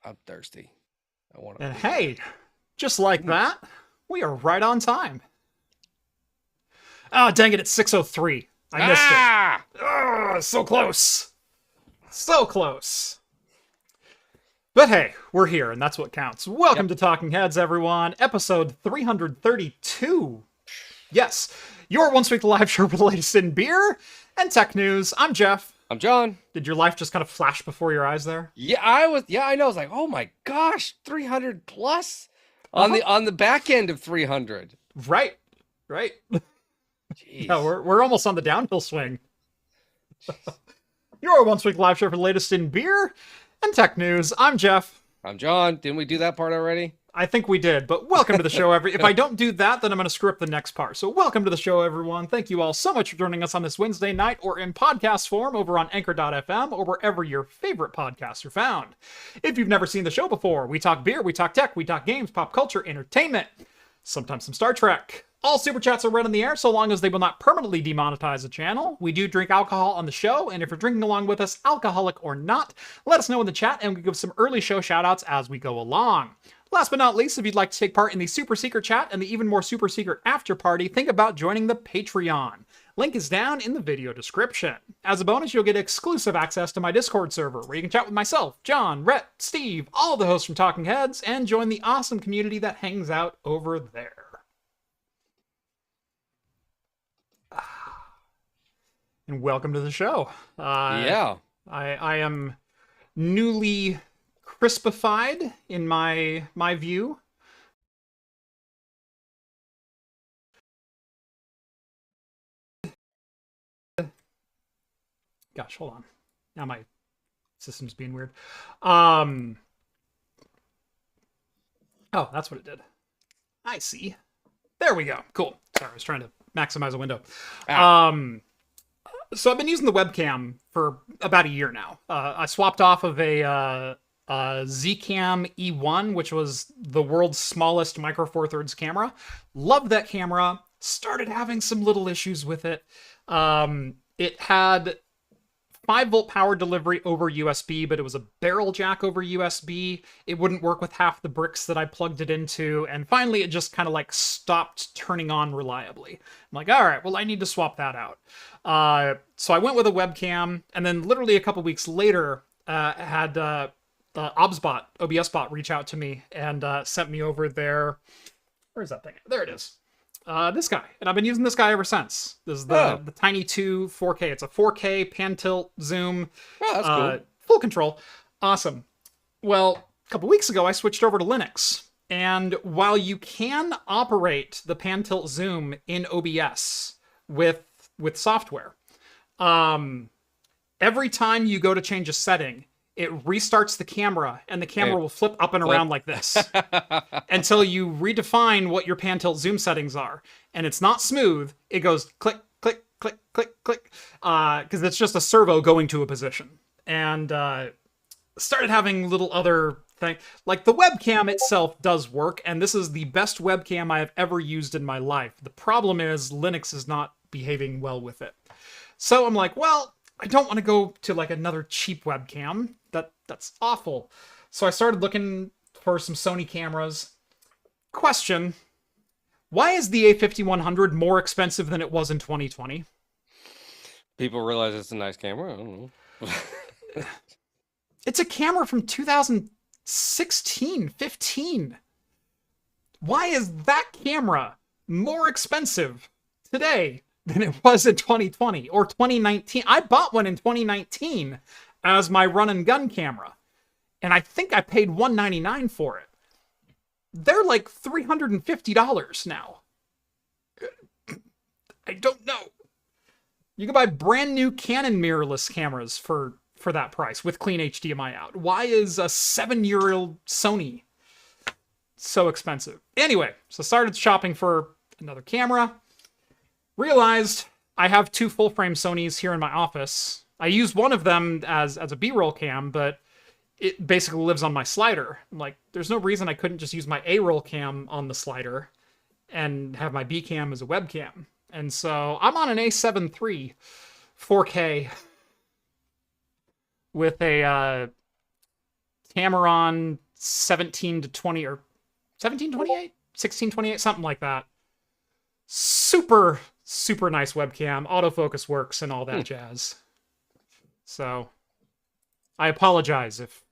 I'm thirsty. I want to. And hey, just like that, we are right on time. Oh, dang it, it's 6:03. I missed Ah! it. Oh, so close. So close. But hey, we're here, and that's what counts. Welcome to Talking Heads, everyone. Episode 332. Yes, your once weekly live show for the latest in beer and tech news. I'm Jeff. I'm John. Did your life just kind of flash before your eyes there? Yeah, I was. Yeah, I know. I was like, oh my gosh, 300 plus on the back end of 300. Right. Jeez. Yeah, we're almost on the downhill swing. Your once weekly live show for the latest in beer and tech news. I'm Jeff. I'm John. Didn't we do that part already? I think we did, but welcome to the show. If I don't do that, then I'm going to screw up the next part. So welcome to the show, everyone. Thank you all so much for joining us on this Wednesday night or in podcast form over on Anchor.fm or wherever your favorite podcasts are found. If you've never seen the show before, we talk beer, we talk tech, we talk games, pop culture, entertainment, sometimes some Star Trek. All super chats are read on the air so long as they will not permanently demonetize the channel. We do drink alcohol on the show, and if you're drinking along with us, alcoholic or not, let us know in the chat and we'll give some early show shoutouts as we go along. Last but not least, if you'd like to take part in the super secret chat and the even more super secret after party, think about joining the Patreon. Link is down in the video description. As a bonus, you'll get exclusive access to my Discord server, where you can chat with myself, John, Rhett, Steve, all the hosts from Talking Heads, and join the awesome community that hangs out over there. And welcome to the show. Yeah. I am newly crispified in my view. Gosh, hold on. Now my system's being weird. Oh, that's what it did. I see. There we go. Cool. Sorry, I was trying to maximize a window. So I've been using the webcam for about a year now. I swapped off of a Zcam E1, which was the world's smallest Micro Four Thirds camera. Loved that camera. Started having some little issues with it. It had 5-volt power delivery over USB, but it was a barrel jack over USB. It wouldn't work with half the bricks that I plugged it into. And finally, it just kind of like stopped turning on reliably. I'm like, all right, well, I need to swap that out. So I went with a webcam, and then literally a couple weeks later, had OBSbot reach out to me and sent me over there. Where's that thing? There it is. This guy. And I've been using this guy ever since. This is the Tiny 2 4K. It's a 4K pan tilt zoom. Oh, that's cool. Full control. Awesome. Well, a couple weeks ago, I switched over to Linux. And while you can operate the pan tilt zoom in OBS with software, every time you go to change a setting, it restarts the camera, and the camera will flip up and around like this until you redefine what your pan tilt zoom settings are. And it's not smooth. It goes click, click, click, click, click, because it's just a servo going to a position. And started having little other things. Like the webcam itself does work, and this is the best webcam I have ever used in my life. The problem is Linux is not behaving well with it. So I'm like, well, I don't want to go to like another cheap webcam. That's awful. So I started looking for some Sony cameras. Question: why is the A5100 more expensive than it was in 2020? People realize it's a nice camera. I don't know. It's a camera from 2016, 15. Why is that camera more expensive today than it was in 2020 or 2019? I bought one in 2019 as my run and gun camera, and I think I paid $199 for it. They're like $350 now. I don't know. You can buy brand new Canon mirrorless cameras for that price with clean HDMI out. Why is a 7-year-old Sony so expensive? Anyway, so started shopping for another camera. Realized I have 2 full-frame Sonys here in my office. I use one of them as a B-roll cam, but it basically lives on my slider. I'm like, there's no reason I couldn't just use my A-roll cam on the slider and have my B cam as a webcam. And so I'm on an A7 III 4K with a Tamron 17 to 20 or 1728, 1628, something like that. Super nice webcam. Autofocus works and all that jazz. So I apologize if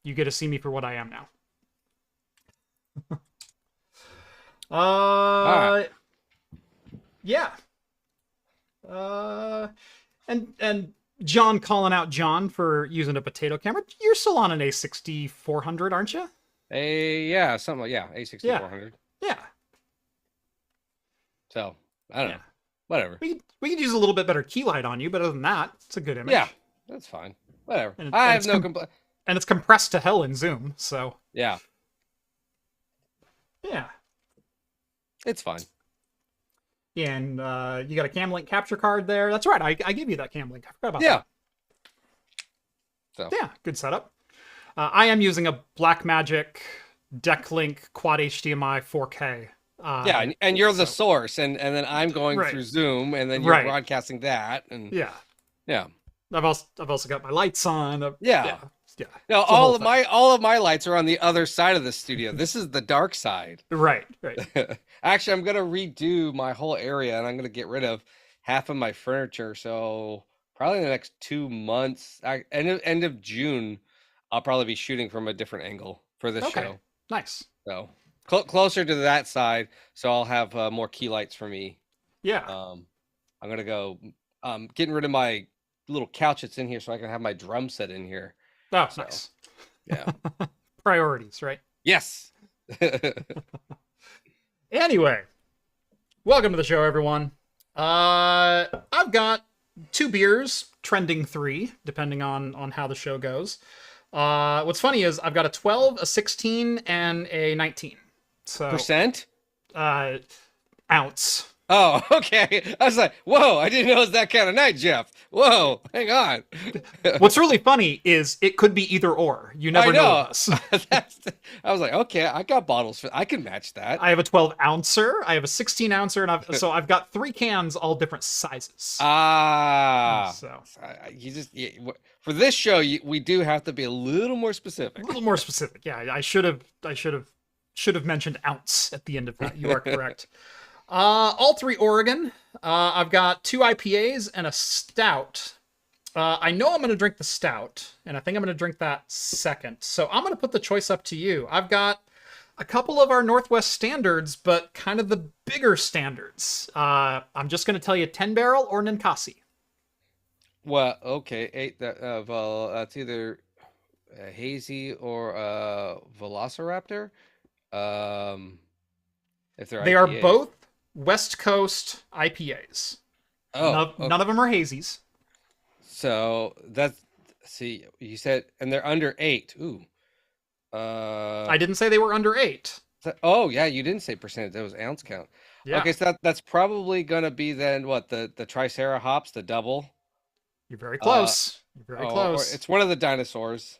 you get to see me for what I am now. right. Yeah. And John calling out John for using a potato camera. You're still on an A6400, aren't you? Something like A6400. Yeah. So I don't know. Whatever. We could use a little bit better key light on you, but other than that, it's a good image. Yeah, that's fine. Whatever. And I have no complaint. And it's compressed to hell in Zoom, so yeah, it's fine. Yeah, and you got a Camlink capture card there. That's right. I gave you that Camlink. I forgot about that. So. Yeah, good setup. I am using a Blackmagic Decklink Quad HDMI 4K. And you're the source, and then I'm going through Zoom, and then you're broadcasting that, and yeah. I've also got my lights on. Yeah. No, all of my lights are on the other side of the studio. This is the dark side. Right. Actually, I'm gonna redo my whole area, and I'm gonna get rid of half of my furniture. So probably in the next 2 months, end of June, I'll probably be shooting from a different angle for this show. Nice. So closer to that side, so I'll have more key lights for me. Yeah. I'm gonna go getting rid of my little couch that's in here, so I can have my drum set in here. Oh, nice. Yeah. Priorities, right? Yes. Anyway, welcome to the show, everyone. I've got 2 beers, trending 3, depending on how the show goes. What's funny is I've got a 12, a 16, and a 19. So percent? Ounce. Oh, okay. I was like, whoa, I didn't know it was that kind of night, Jeff. Whoa, hang on. What's really funny is it could be either or. You never know this. I was like, okay, I got bottles. I can match that. I have a 12 ouncer, I have a 16 ouncer, and I've got 3 cans, all different sizes. So for this show, we do have to be a little more specific. A little more specific. Yeah, I should have mentioned ounce at the end of that. You are correct. All 3 Oregon. I've got 2 IPAs and a stout. I know I'm going to drink the stout, and I think I'm going to drink that second. So I'm going to put the choice up to you. I've got a couple of our Northwest standards, but kind of the bigger standards. I'm just going to tell you 10 barrel or Ninkasi. Well, okay. It's either a hazy or a Velociraptor. If they're they IPAs. are both West Coast IPAs. Oh, none of them are hazies. So you said, and they're under 8. Ooh. I didn't say they were under 8. Oh yeah, you didn't say percentage. That was ounce count. Yeah. Okay, so that's probably gonna be then what the Tricera hops, the double. You're very close. You're very close. It's one of the dinosaurs.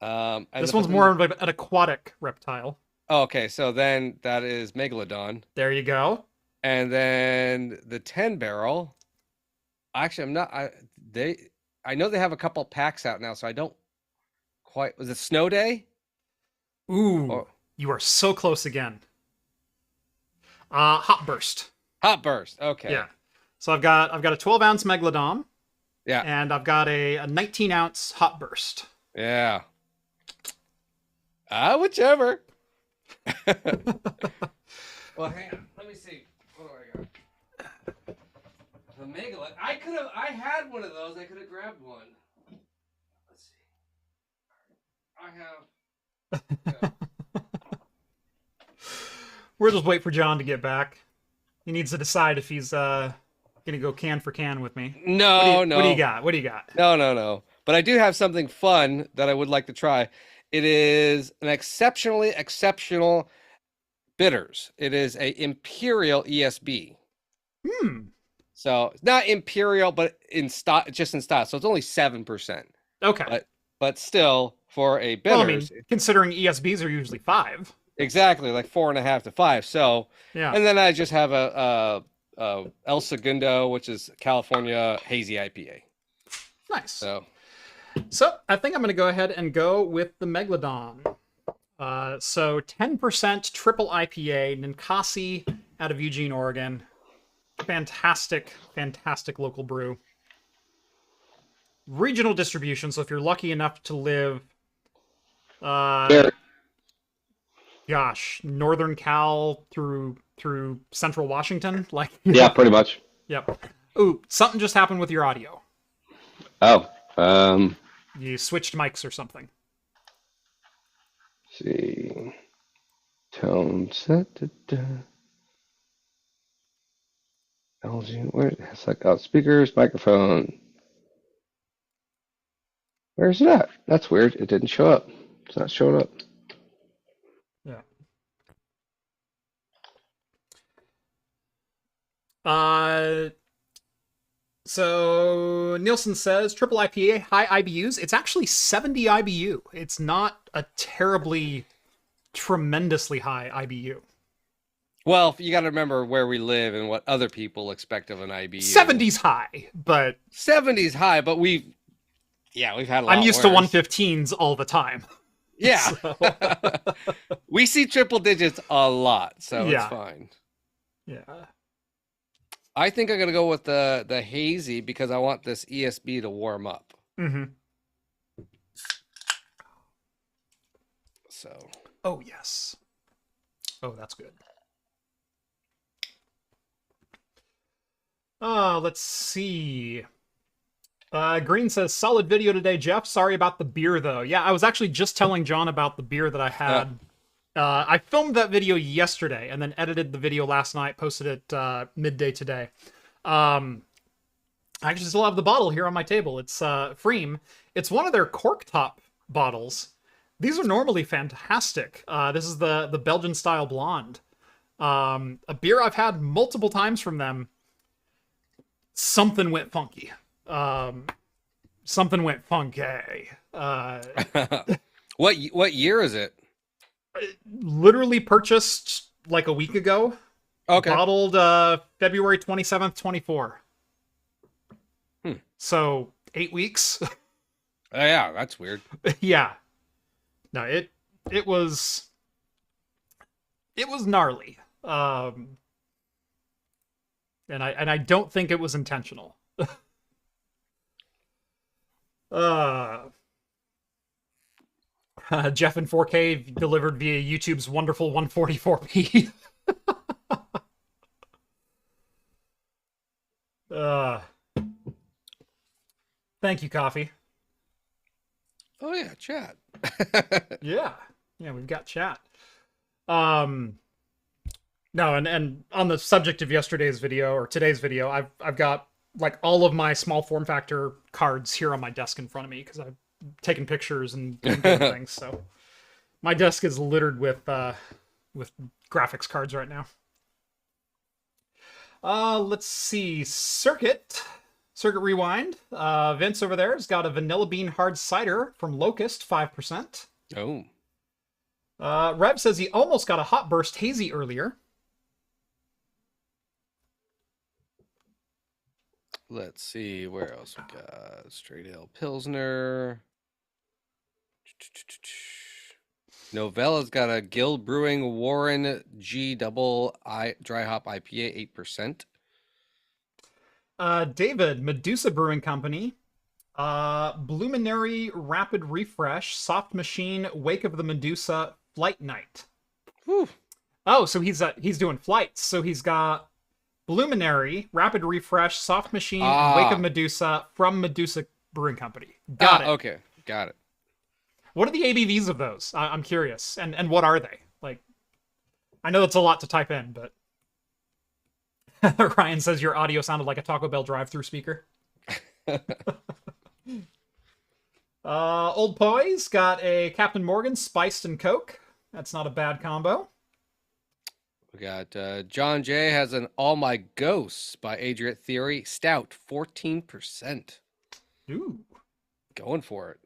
This one's more of an aquatic reptile. Oh, okay, so then that is Megalodon. There you go. And then the 10 barrel. Actually, I'm not. I know they have a couple packs out now, so I don't quite. Was it Snow Day? Ooh, you are so close again. Hot Burst. Hot Burst. Okay. Yeah. So I've got a 12-ounce Megalodon. Yeah. And I've got a 19-ounce Hot Burst. Yeah. Whichever. Well, hang on. Let me see. What do I got? The Megalodon. I had one of those. I could have grabbed one. Let's see. I have. We'll just wait for John to get back. He needs to decide if he's gonna go can for can with me. No. What do you got? What do you got? No. But I do have something fun that I would like to try. It is an exceptional bitters. It is a Imperial ESB. So not Imperial, but just in style. So it's only 7%. Okay. But still, for a bitters. Well, I mean, considering ESBs are usually 5. Exactly, like 4.5 to 5. So yeah. And then I just have a El Segundo, which is California hazy IPA. Nice. So So I think I'm going to go ahead and go with the Megalodon. So 10% triple IPA, Ninkasi out of Eugene, Oregon. Fantastic, fantastic local brew. Regional distribution, so if you're lucky enough to live, Northern Cal through Central Washington, like Yeah, pretty much. Yep. Ooh, something just happened with your audio. Oh, You switched mics or something. see. Tone set. LG, where? It's like, oh, speakers, microphone. Where's it at? That's weird. It didn't show up. It's not showing up. Yeah. So Nielsen says triple IPA, high IBUs. It's actually 70 IBU. It's not a terribly, tremendously high IBU. Well, you got to remember where we live and what other people expect of an IBU. 70's high, but 70's high, but we've had a lot I'm used worse. to 115s all the time. Yeah. So. We see triple digits a lot, so Yeah. it's fine. Yeah. I think I'm going to go with the hazy because I want this ESB to warm up. Mm-hmm. So. Oh, yes. Oh, that's good. Let's see. Green says, solid video today, Jeff. Sorry about the beer, though. Yeah, I was actually just telling John about the beer that I had. I filmed that video yesterday and then edited the video last night, posted it midday today. I actually still have the bottle here on my table. It's Freem. It's one of their cork top bottles. These are normally fantastic. This is the Belgian style blonde. A beer I've had multiple times from them. Something went funky. Something went funky. What year is it? Literally purchased like a week ago. Okay. Bottled February 27th, 24. So 8 weeks. Yeah, that's weird. Yeah. No, it was gnarly. And I don't think it was intentional. Jeff in 4K delivered via YouTube's wonderful 144p. Thank you, Coffee. Oh yeah, chat. Yeah, we've got chat. No, and on the subject of yesterday's video or today's video, I've got like all of my small form factor cards here on my desk in front of me because I've taken pictures and doing things. So my desk is littered with graphics cards right now. Let's see, Circuit Rewind. Vince over there has got a vanilla bean hard cider from Locust, 5%. Oh. Rev says he almost got a hot burst hazy earlier. Let's see, where else we got? Straight Ale Pilsner. Novella's got a Guild Brewing Warren G double I dry hop IPA, 8%. David, Medusa Brewing Company. Bluminary Rapid Refresh, Soft Machine, Wake of the Medusa, Flight Night. Whew. Oh, so he's doing flights. So he's got Bluminary, Rapid Refresh, Soft Machine, Wake of Medusa from Medusa Brewing Company. Got it. Okay, got it. What are the ABVs of those? I'm curious. And what are they? Like, I know that's a lot to type in, but Ryan says your audio sounded like a Taco Bell drive-through speaker. Old Poise got a Captain Morgan Spiced and Coke. That's not a bad combo. We got John J has an All My Ghosts by Adriat Theory Stout, 14%. Ooh. Going for it.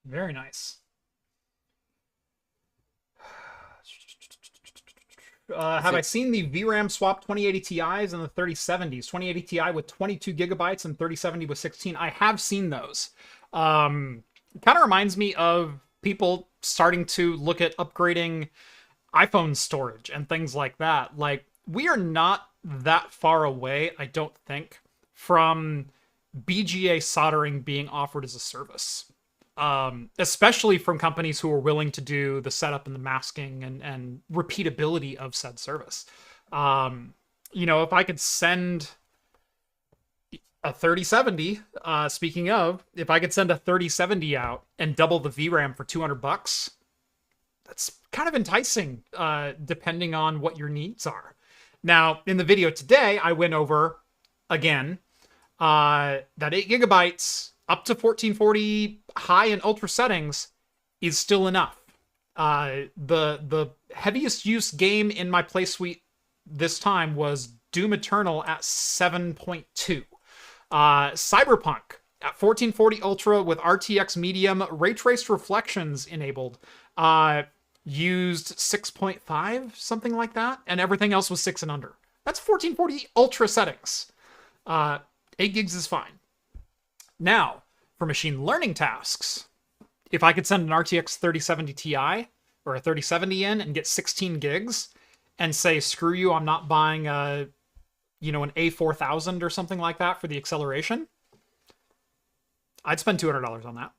Very nice. Have I seen the VRAM swap 2080 Ti's and the 3070s? 2080 Ti with 22 gigabytes and 3070 with 16. I have seen those. Kind of reminds me of people starting to look at upgrading iPhone storage and things like that. Like, we are not that far away, I don't think, from BGA soldering being offered as a service. Especially from companies who are willing to do the setup and the masking and repeatability of said service. If I could send a 3070, speaking of, if I could send a 3070 out and double the VRAM for $200, that's kind of enticing, depending on what your needs are. Now, in the video today, I went over, again, that 8 gigabytes up to 1440 high and ultra settings is still enough. The heaviest use game in my play suite this time was Doom Eternal at 7.2. Cyberpunk at 1440 Ultra with RTX Medium ray traced reflections enabled. Used 6.5, something like that, and everything else was 6 and under. That's 1440 Ultra settings. 8 gigs is fine. Now, for machine learning tasks, if I could send an RTX 3070 Ti or a 3070 in and get 16 gigs and say, screw you, I'm not buying an A4000 or something like that for the acceleration, I'd spend $200 on that.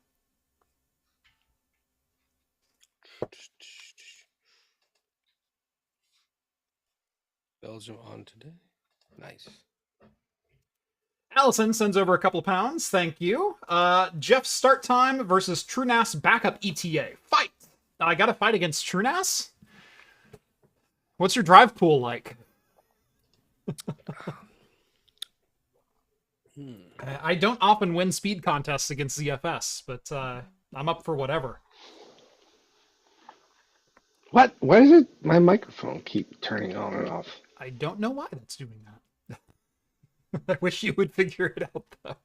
Belgium on today. Nice. Allison sends over a couple of pounds. Thank you. Jeff's start time versus TrueNAS backup ETA. Fight! I got to fight against TrueNAS? What's your drive pool like? I don't often win speed contests against ZFS, but I'm up for whatever. What? Why does my microphone keep turning on and off? I don't know why that's doing that. I wish you would figure it out, though.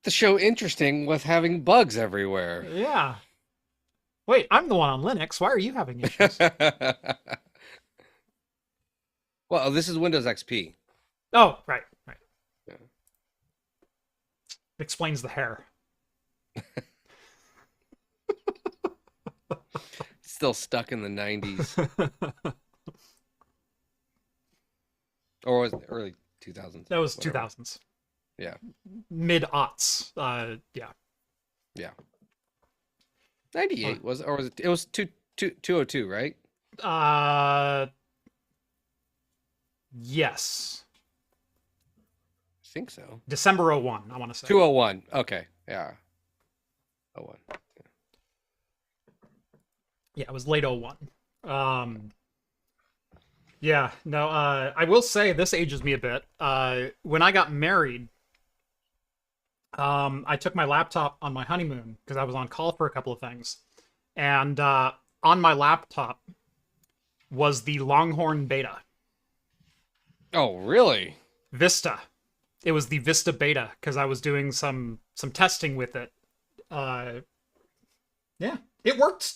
The show interesting with having bugs everywhere. Yeah. Wait, I'm the one on Linux. Why are you having issues? Well, this is Windows XP. Oh, right. Yeah. Explains the hair. Still stuck in the 90s. Or was it early 2000s? That was whatever. 2000s. Yeah. Mid-aughts. Yeah. Yeah. 98 was, or was it? It was 202, right? Yes. I think so. December 01, I want to say. 201. Okay. Yeah. 01. Yeah, it was late 01. Yeah, no, I will say this ages me a bit. When I got married, I took my laptop on my honeymoon because I was on call for a couple of things. And on my laptop was the Longhorn Beta. Oh, really? Vista. It was the Vista Beta because I was doing some testing with it. Yeah, it worked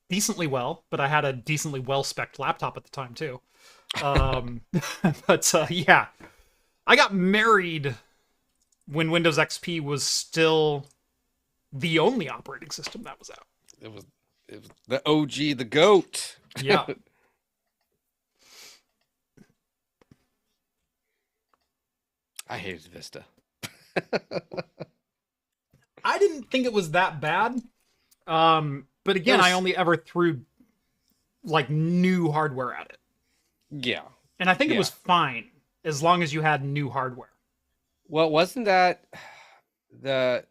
decently well, but I had a decently well-spec'd laptop at the time too. Yeah, I got married when Windows XP was still the only operating system that was out. It was the OG, the GOAT. Yeah. I hated Vista. I didn't think it was that bad. But again, I only ever threw like new hardware at it. Yeah. And I think it was fine as long as you had new hardware. Well, wasn't that they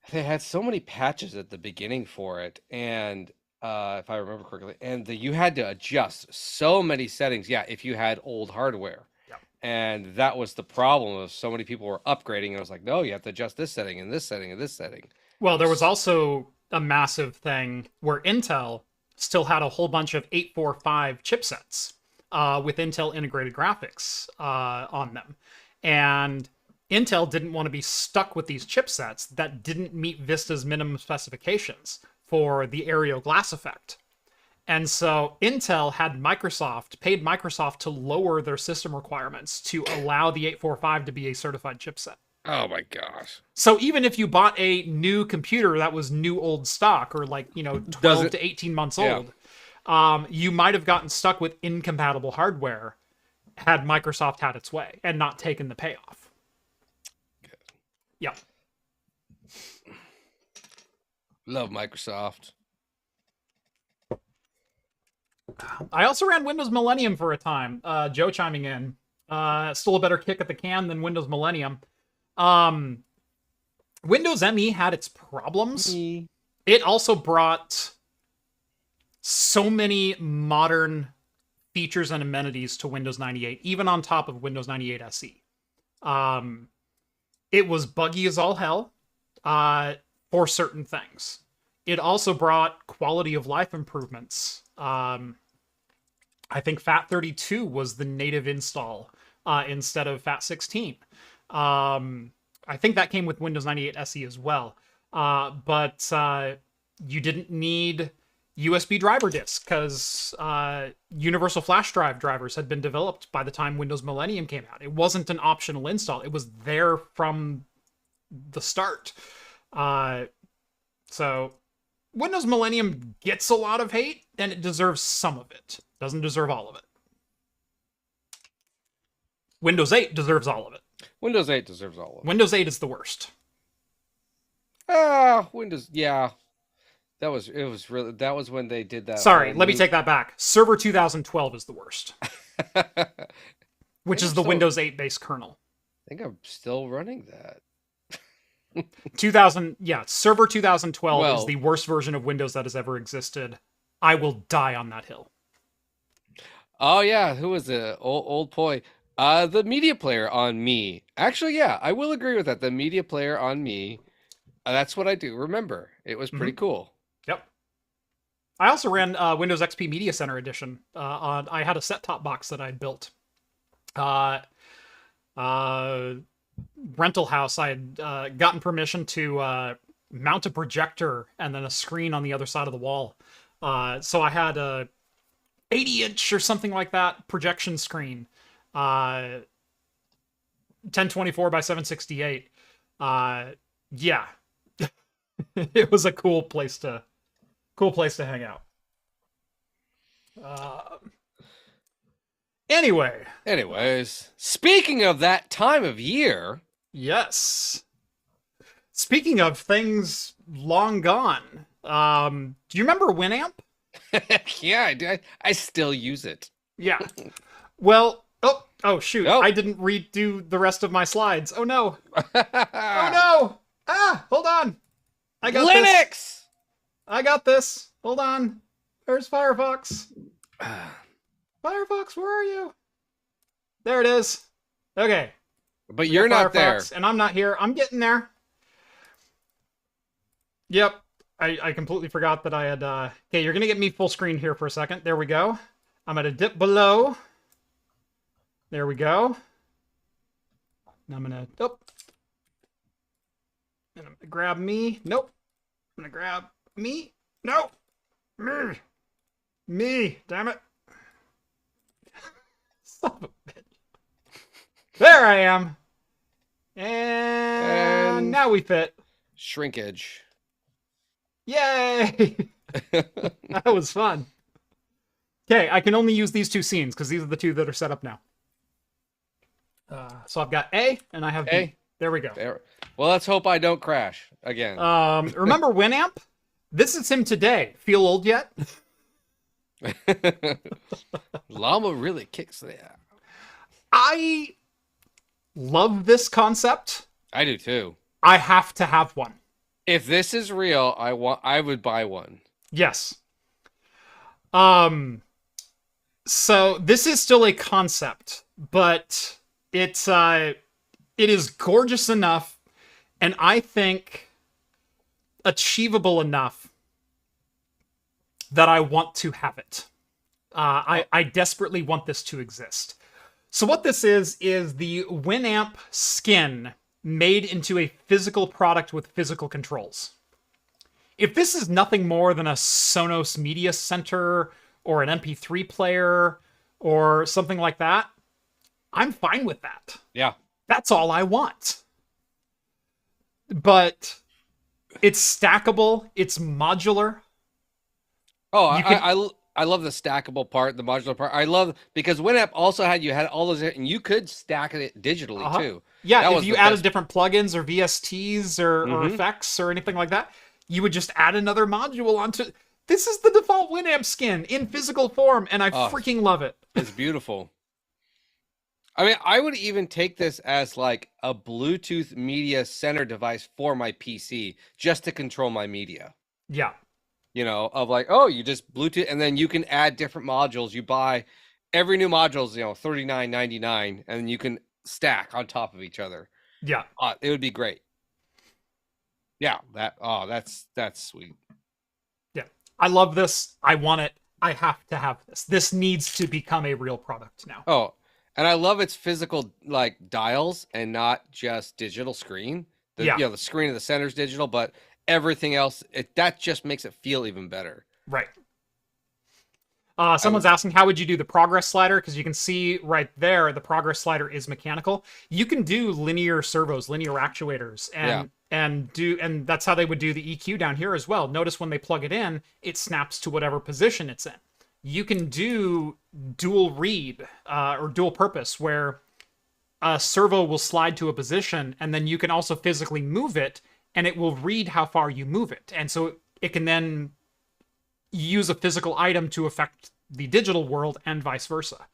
had so many patches at the beginning for it, and if I remember correctly, and you had to adjust so many settings. Yeah, if you had old hardware. Yeah. And that was the problem of so many people were upgrading, and I was like, no, you have to adjust this setting and this setting and this setting. Well, there was also a massive thing where Intel still had a whole bunch of 845 chipsets with Intel integrated graphics on them. And Intel didn't want to be stuck with these chipsets that didn't meet Vista's minimum specifications for the aerial glass effect. And so Intel paid Microsoft to lower their system requirements to allow the 845 to be a certified chipset. Oh my gosh. So even if you bought a new computer that was new old stock, or like, 12 to 18 months old, you might have gotten stuck with incompatible hardware had Microsoft had its way and not taken the payoff. Good. Yep. Love Microsoft. I also ran Windows Millennium for a time. Joe chiming in. Still a better kick at the can than Windows Millennium. Windows ME had its problems. It also brought so many modern features and amenities to Windows 98, even on top of Windows 98 SE. It was buggy as all hell for certain things. It also brought quality of life improvements. I think FAT32 was the native install instead of FAT16. I think that came with Windows 98 SE as well. But you didn't need USB driver disk because universal flash drive drivers had been developed by the time Windows Millennium came out. It wasn't an optional install. It was there from the start. So Windows Millennium gets a lot of hate, and it deserves some of it. Doesn't deserve all of it. Windows 8 deserves all of it. Windows 8 deserves all of it. Windows 8 is the worst. Windows, yeah. That was when they did that. Sorry, let me take that back. Server 2012 is the worst. Which is the Windows 8 base kernel. I think I'm still running that. Server 2012 is the worst version of Windows that has ever existed. I will die on that hill. Oh yeah, who was it? Old poi. The media player on me. Actually, yeah, I will agree with that. The media player on me. That's what I do. Remember, it was pretty cool. Yep. I also ran Windows XP Media Center Edition. I had a set-top box that I'd built. Rental house. I had gotten permission to mount a projector and then a screen on the other side of the wall. So I had a 80-inch or something like that projection screen. 1024 by 768. Yeah. It was a cool place to hang out. Anyways, speaking of that time of year. Yes. Speaking of things long gone, do you remember Winamp? Yeah, I do. I still use it. Yeah. Well, oh shoot. Oh. I didn't redo the rest of my slides. Oh no. Oh no. Hold on. I got Linux! This. I got this. Hold on. Where's Firefox? Firefox, where are you? There it is. Okay. But you're not there. And I'm not here. I'm getting there. Yep. I completely forgot that I had... Okay, you're going to get me full screen here for a second. There we go. I'm going to dip below. There we go. And I'm going to... And I'm going to grab me. Nope. I'm going to grab me. No. Me. Damn it. Son of a bitch. There I am. And now we fit. Shrinkage. Yay! That was fun. Okay, I can only use these two scenes because these are the two that are set up now. So I've got A and I have B. A. There we go. Well, let's hope I don't crash again. Remember Winamp? This is him today. Feel old yet? Llama really kicks there. I love this concept. I do too. I have to have one. If this is real, I would buy one. Yes. So this is still a concept, but it is gorgeous enough, and I think achievable enough that I want to have it. I desperately want this to exist. So what this is the Winamp skin made into a physical product with physical controls. if this is nothing more than a Sonos Media Center or an MP3 player or something like that, I'm fine with that. Yeah. That's all I want. But it's stackable. It's modular. Oh, I love the stackable part, the modular part. I love because Winamp also you had all those, and you could stack it digitally too. Yeah, That if was you the added best. different plugins or VSTs or effects or anything like that, you would just add another module onto. This is the default Winamp skin in physical form, and I freaking love it. It's beautiful. I mean, I would even take this as like a Bluetooth media center device for my PC just to control my media. Yeah. You know, of like, oh, you just Bluetooth, and then you can add different modules. You buy every new module's, $39.99, and you can stack on top of each other. Yeah. It would be great. Yeah, that's sweet. Yeah. I love this. I want it. I have to have this. This needs to become a real product now. Oh, and I love its physical like dials and not just digital screen. The screen of the center is digital, but everything else, that just makes it feel even better. Right. Someone's asking, how would you do the progress slider? Because you can see right there, the progress slider is mechanical. You can do linear servos, linear actuators, and that's how they would do the EQ down here as well. Notice when they plug it in, it snaps to whatever position it's in. You can do dual read or dual purpose, where a servo will slide to a position, and then you can also physically move it, and it will read how far you move it. And so it can then use a physical item to affect the digital world and vice versa.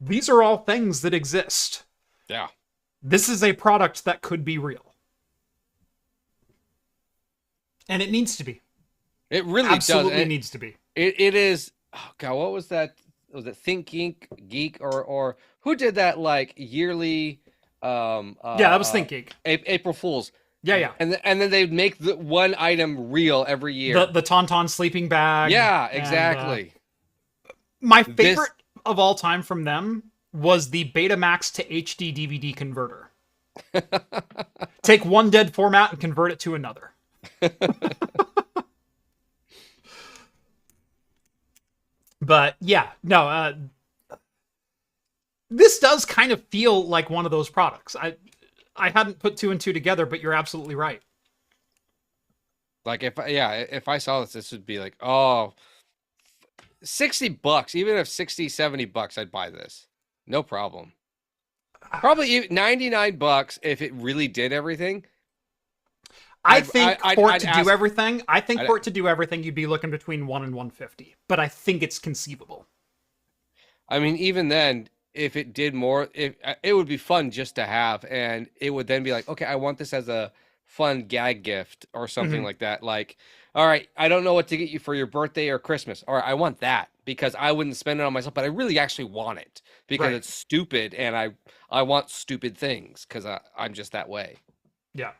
These are all things that exist. Yeah. This is a product that could be real. And it needs to be. It really absolutely does. Needs to be. It is. Oh God, what was that? Was it Think Geek or who did that like yearly? That was Think Geek. April Fools. Yeah. And then they'd make the one item real every year. The Tauntaun sleeping bag. Yeah, exactly. My favorite of all time from them was the Betamax to HD DVD converter. Take one dead format and convert it to another. But yeah, no, this does kind of feel like one of those products. I hadn't put two and two together, but you're absolutely right. Like if I saw this would be like, oh, $60, even if $60-$70, I'd buy this. No problem. Probably $99 if it really did everything. I think for it to do everything, you'd be looking between $1 and $150. But I think it's conceivable. I mean, even then, if it did more, it would be fun just to have, and it would then be like, okay, I want this as a fun gag gift or something like that. Like, all right, I don't know what to get you for your birthday or Christmas. All right, I want that because I wouldn't spend it on myself, but I really actually want it because it's stupid, and I want stupid things because I'm just that way. Yeah.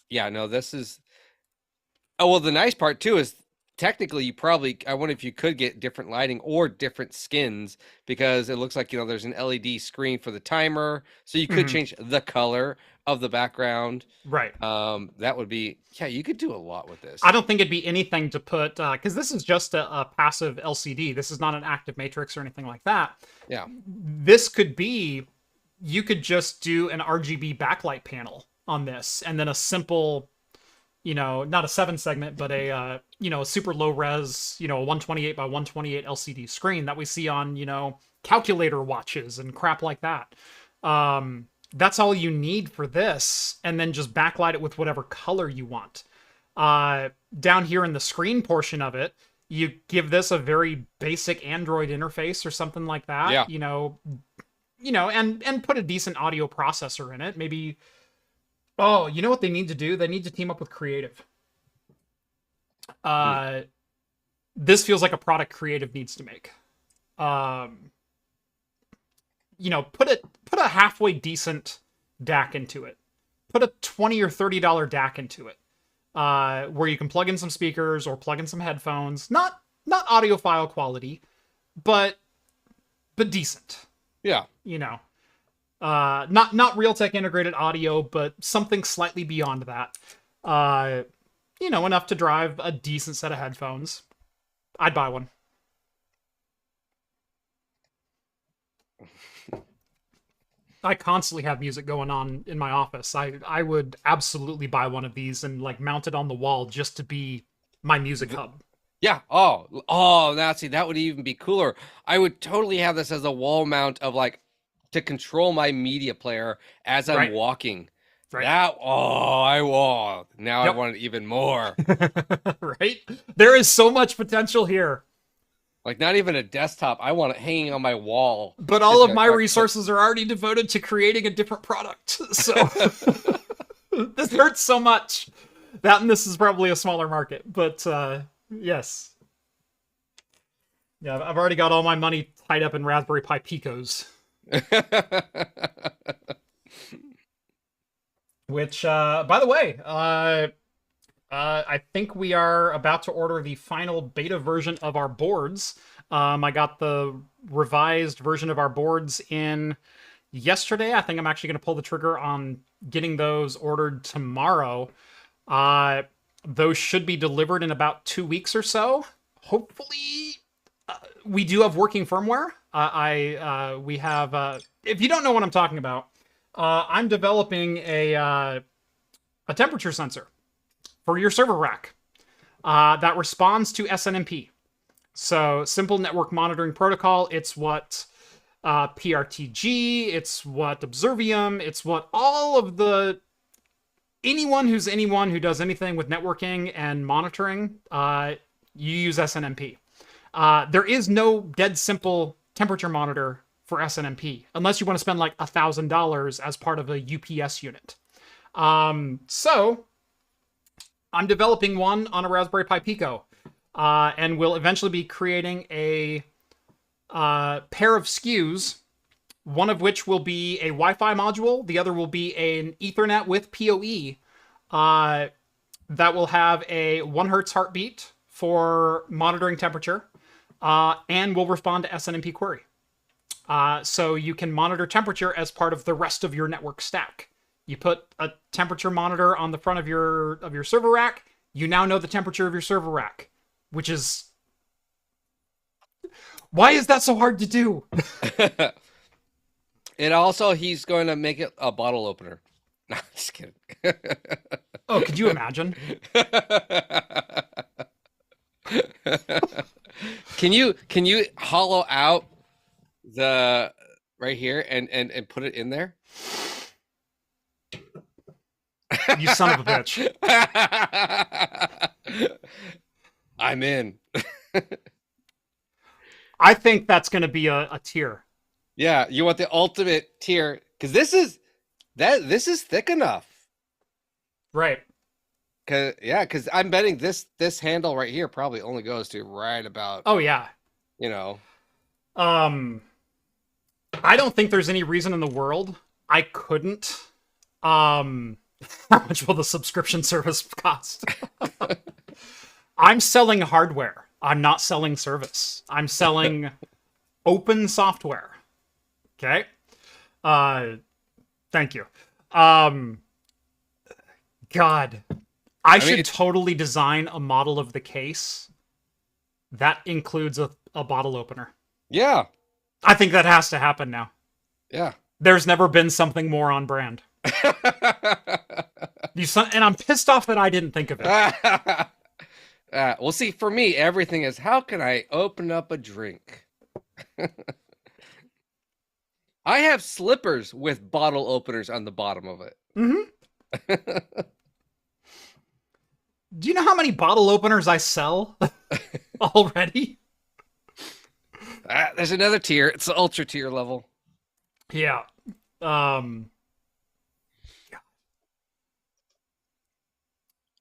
Yeah, no, this is... Oh, well, the nice part, too, is technically you probably... I wonder if you could get different lighting or different skins because it looks like, there's an LED screen for the timer. So you could change the color of the background. Right. That would be... Yeah, you could do a lot with this. I don't think it'd be anything to put... Because this is just a passive LCD. This is not an active matrix or anything like that. Yeah. This could be... You could just do an RGB backlight panel on this, and then a simple, not a 7 segment, but a super low res, a 128 by 128 LCD screen that we see on, calculator watches and crap like that. That's all you need for this, and then just backlight it with whatever color you want. Down here in the screen portion of it, you give this a very basic Android interface or something like that. Yeah. And put a decent audio processor in it. Maybe. Oh, you know what they need to do? They need to team up with Creative. This feels like a product Creative needs to make. Put a halfway decent DAC into it. Put a $20 or $30 DAC into it, where you can plug in some speakers or plug in some headphones. Not audiophile quality, but decent. Yeah. Not Realtek integrated audio, but something slightly beyond that. Enough to drive a decent set of headphones. I'd buy one. I constantly have music going on in my office. I would absolutely buy one of these and like mount it on the wall just to be my music hub. Yeah. Now see, that would even be cooler. I would totally have this as a wall mount of like to control my media player as I'm walking. Right. Now I want it even more. Right? There is so much potential here. Like not even a desktop. I want it hanging on my wall. But all of my resources are already devoted to creating a different product. So this hurts so much. That and this is probably a smaller market. But yes. Yeah, I've already got all my money tied up in Raspberry Pi Picos. Which, by the way, I think we are about to order the final beta version of our boards. I got the revised version of our boards in yesterday. I think I'm actually going to pull the trigger on getting those ordered tomorrow. Those should be delivered in about 2 weeks or so. Hopefully, we do have working firmware. We have, if you don't know what I'm talking about, I'm developing a temperature sensor for your server rack that responds to SNMP. So simple network monitoring protocol. It's what PRTG, it's what Observium, it's what all of anyone who does anything with networking and monitoring, you use SNMP. There is no dead simple temperature monitor for SNMP, unless you want to spend like $1,000 as part of a UPS unit. So I'm developing one on a Raspberry Pi Pico, and we'll eventually be creating a pair of SKUs, one of which will be a Wi-Fi module, the other will be an Ethernet with PoE, that will have a 1 hertz heartbeat for monitoring temperature, and will respond to SNMP query. So you can monitor temperature as part of the rest of your network stack. You put a temperature monitor on the front of your server rack, you now know the temperature of your server rack, which is... Why is that so hard to do? And also, he's going to make it a bottle opener. No, just kidding. Oh, could you imagine? Can you hollow out the right here and put it in there? You son of a bitch. I'm in. I think that's going to be a tier. Yeah, you want the ultimate tier because this is thick enough. Right. Because I'm betting this handle right here probably only goes to right about. Oh yeah. I don't think there's any reason in the world I couldn't. How much will the subscription service cost? I'm selling hardware. I'm not selling service. I'm selling open software. Okay? Thank you. God. I should totally design a model of the case that includes a bottle opener. Yeah. I think that has to happen now. Yeah. There's never been something more on brand. And I'm pissed off that I didn't think of it. Well, see, for me, everything is, how can I open up a drink? I have slippers with bottle openers on the bottom of it. Mm-hmm. Do you know how many bottle openers I sell already? There's another tier. It's the ultra tier level. Yeah.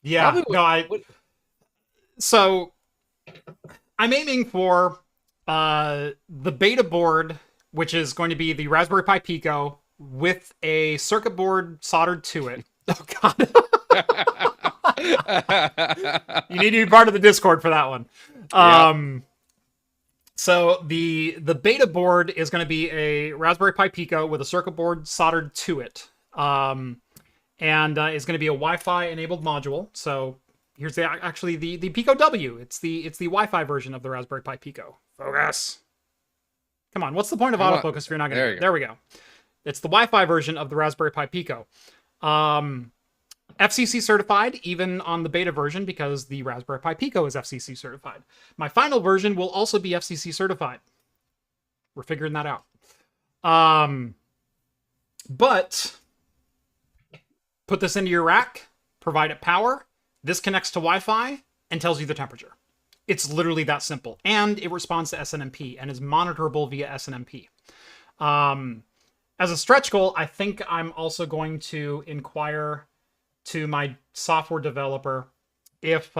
Yeah. So I'm aiming for the beta board, which is going to be the Raspberry Pi Pico with a circuit board soldered to it. Oh God. You need to be part of the Discord for that one. Yep. So the beta board is going to be a Raspberry Pi Pico with a circuit board soldered to it, and is going to be a Wi-Fi enabled module. So here's actually the Pico W. It's the Wi-Fi version of the Raspberry Pi Pico. Focus. Come on, what's the point of autofocus if you're not going to? There we go. It's the Wi-Fi version of the Raspberry Pi Pico. FCC certified, even on the beta version, because the Raspberry Pi Pico is FCC certified. My final version will also be FCC certified. We're figuring that out. But put this into your rack, provide it power. This connects to Wi-Fi and tells you the temperature. It's literally that simple. And it responds to SNMP and is monitorable via SNMP. As a stretch goal, I think I'm also going to inquire to my software developer if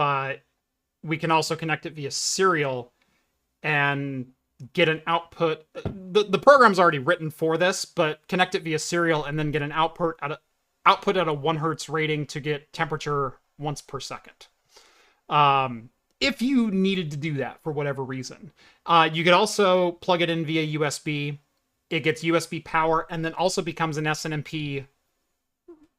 we can also connect it via serial and get an output. The program's already written for this, but connect it via serial and then get an output at a 1 hertz rating to get temperature once per second. If you needed to do that for whatever reason. You could also plug it in via USB. It gets USB power and then also becomes an SNMP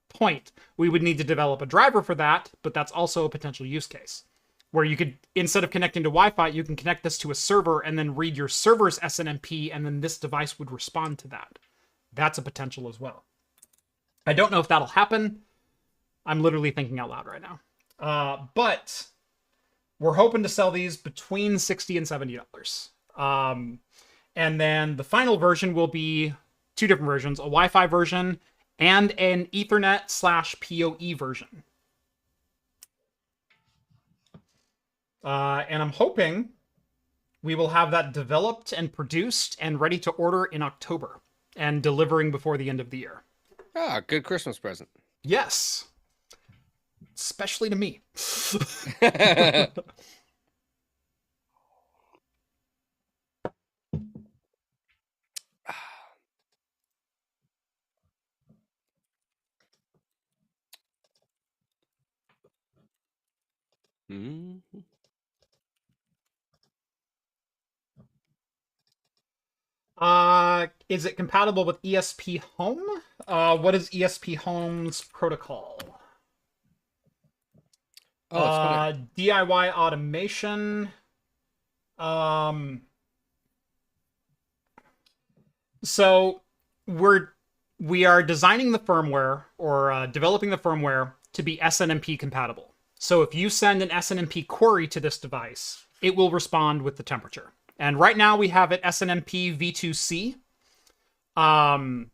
point. We would need to develop a driver for that, but that's also a potential use case where you could, instead of connecting to Wi-Fi, you can connect this to a server and then read your server's SNMP, and then this device would respond to that. That's a potential as well. I don't know if that'll happen. I'm literally thinking out loud right now. But we're hoping to sell these between $60 and $70. And then the final version will be two different versions, a Wi-Fi version and an Ethernet/PoE version. And I'm hoping we will have that developed and produced and ready to order in October and delivering before the end of the year. Ah, good Christmas present. Yes. Especially to me. Mm-hmm. Is it compatible with ESP Home? What is ESP Home's protocol? Oh, DIY automation. So we are designing the firmware or developing the firmware to be SNMP compatible. So if you send an SNMP query to this device, it will respond with the temperature. And right now we have it SNMP v2c. And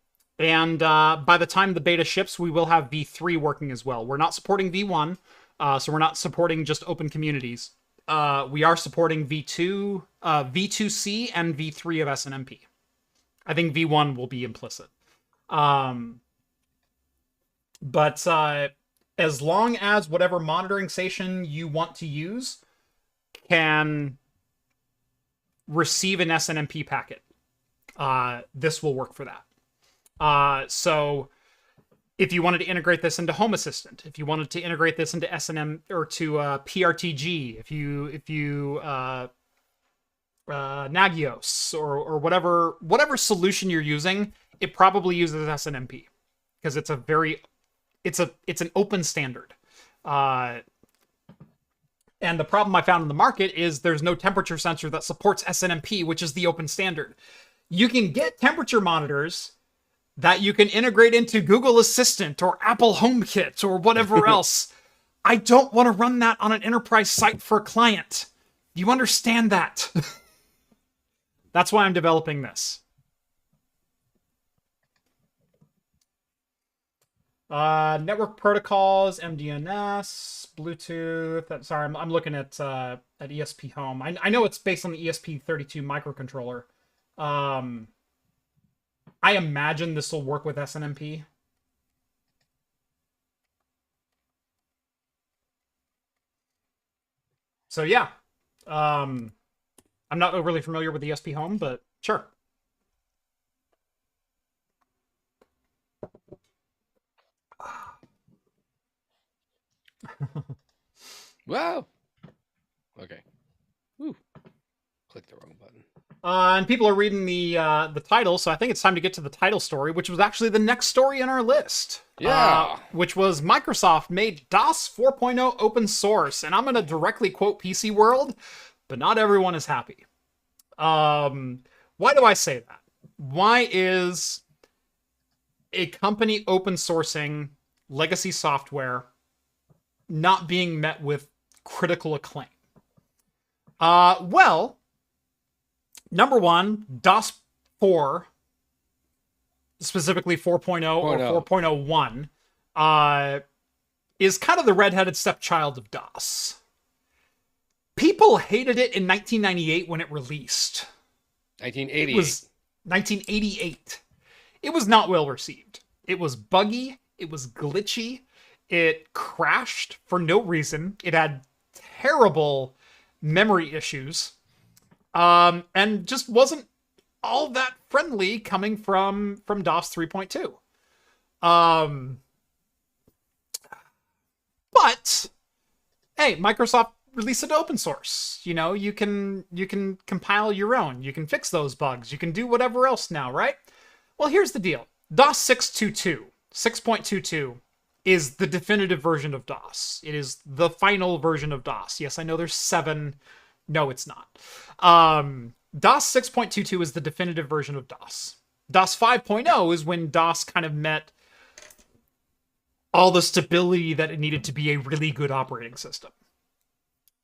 by the time the beta ships, we will have v3 working as well. We're not supporting v1, so we're not supporting just open communities. We are supporting v2, v2c, and v3 of SNMP. I think v1 will be implicit. But as long as whatever monitoring station you want to use can receive an SNMP packet, this will work for that. So if you wanted to integrate this into Home Assistant, if you wanted to integrate this into SNM or to PRTG, if you Nagios or whatever solution you're using, it probably uses SNMP because it's an open standard. And the problem I found in the market is there's no temperature sensor that supports SNMP, which is the open standard. You can get temperature monitors that you can integrate into Google Assistant or Apple HomeKit or whatever else. I don't want to run that on an enterprise site for a client. You understand that? That's why I'm developing this. Network protocols, MDNS, Bluetooth. Sorry, I'm looking at ESP Home. I know it's based on the ESP32 microcontroller. I imagine this will work with SNMP. So yeah, I'm not overly familiar with ESP Home, but sure. Wow. Okay. Ooh. Click the wrong button. And people are reading the title, so I think it's time to get to the title story, which was actually the next story in our list. Yeah. Which was Microsoft made DOS 4.0 open source, and I'm going to directly quote PC World, but not everyone is happy. Why do I say that? Why is a company open sourcing legacy software not being met with critical acclaim? Well, number one, DOS 4, specifically 4.0 or 4.01, is kind of the redheaded stepchild of DOS. People hated it in 1998 when it released. 1988. It was 1988. It was not well received. It was buggy. It was glitchy. It crashed for no reason. It had terrible memory issues. And just wasn't all that friendly coming from DOS 3.2. But hey, Microsoft released it open source. You know, you can compile your own. You can fix those bugs. You can do whatever else now, right? Well, here's the deal. DOS 6.22 is the definitive version of DOS. It is the final version of DOS. Yes, I know there's 7. No, it's not. DOS 6.22 is the definitive version of DOS. DOS 5.0 is when DOS kind of met all the stability that it needed to be a really good operating system.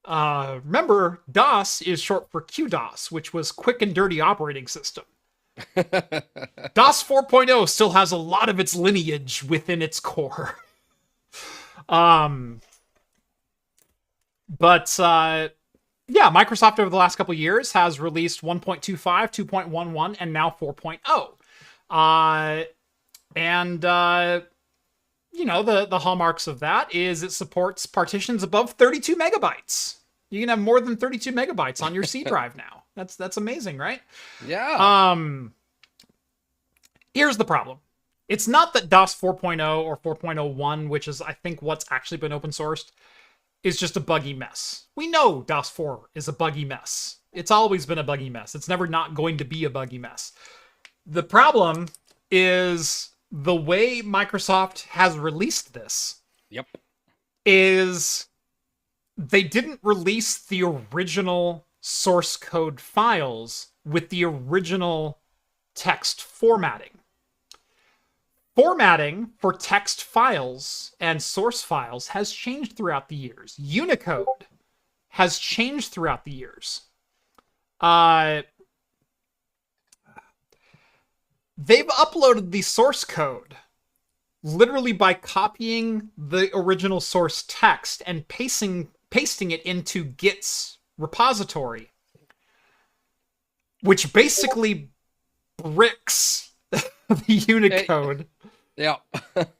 Remember, DOS is short for QDOS, which was quick and dirty operating system. DOS 4.0 still has a lot of its lineage within its core. Yeah, Microsoft over the last couple of years has released 1.25, 2.11, and now 4.0. You know, the hallmarks of that is it supports partitions above 32 megabytes. You can have more than 32 megabytes on your C drive now. That's amazing, right? Yeah. Here's the problem. It's not that DOS 4.0 or 4.01, which is, I think, what's actually been open sourced, is just a buggy mess. We know DOS 4 is a buggy mess. It's always been a buggy mess. It's never not going to be a buggy mess. The problem is the way Microsoft has released this. Yep. Is they didn't release the original source code files with the original text formatting. Formatting for text files and source files has changed throughout the years. Unicode has changed throughout the years. They've uploaded the source code literally by copying the original source text and pasting it into Git's repository, which basically bricks the Unicode. Yeah.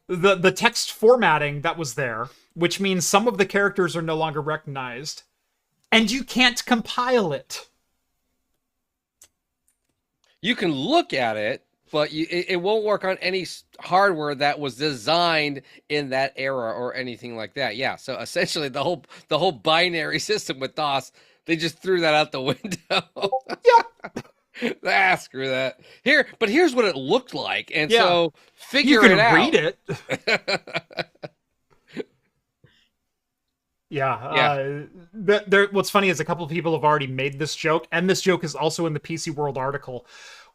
the text formatting that was there, which means some of the characters are no longer recognized, and you can't compile it. You can look at it, but it won't work on any hardware that was designed in that era or anything like that. Yeah, so essentially the whole binary system with DOS, they just threw that out the window. Yeah. Screw that. Here's what it looked like, and so figure it out. You can read it. Yeah. What's funny is a couple of people have already made this joke, and this joke is also in the PC World article.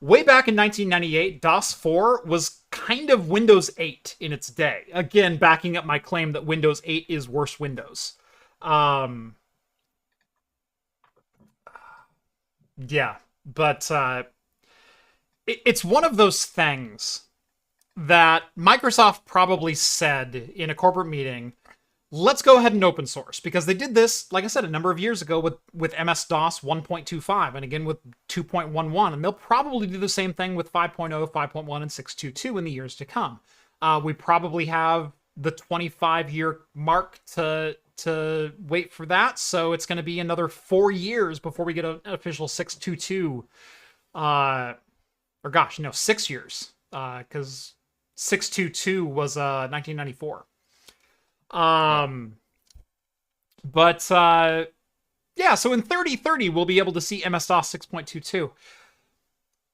Way back in 1998, DOS 4 was kind of Windows 8 in its day. Again, backing up my claim that Windows 8 is worse Windows. Yeah, but it's one of those things that Microsoft probably said in a corporate meeting, let's go ahead and open source, because they did this, like I said, a number of years ago with MS-DOS 1.25 and again with 2.11, and they'll probably do the same thing with 5.0, 5.1, and 6.22 in the years to come. We probably have the 25-year mark to wait for that, so it's going to be another 4 years before we get an official 6.22. 6 years, because 6.22 was 1994. Yeah, so in 3030, we'll be able to see MS-DOS 6.22.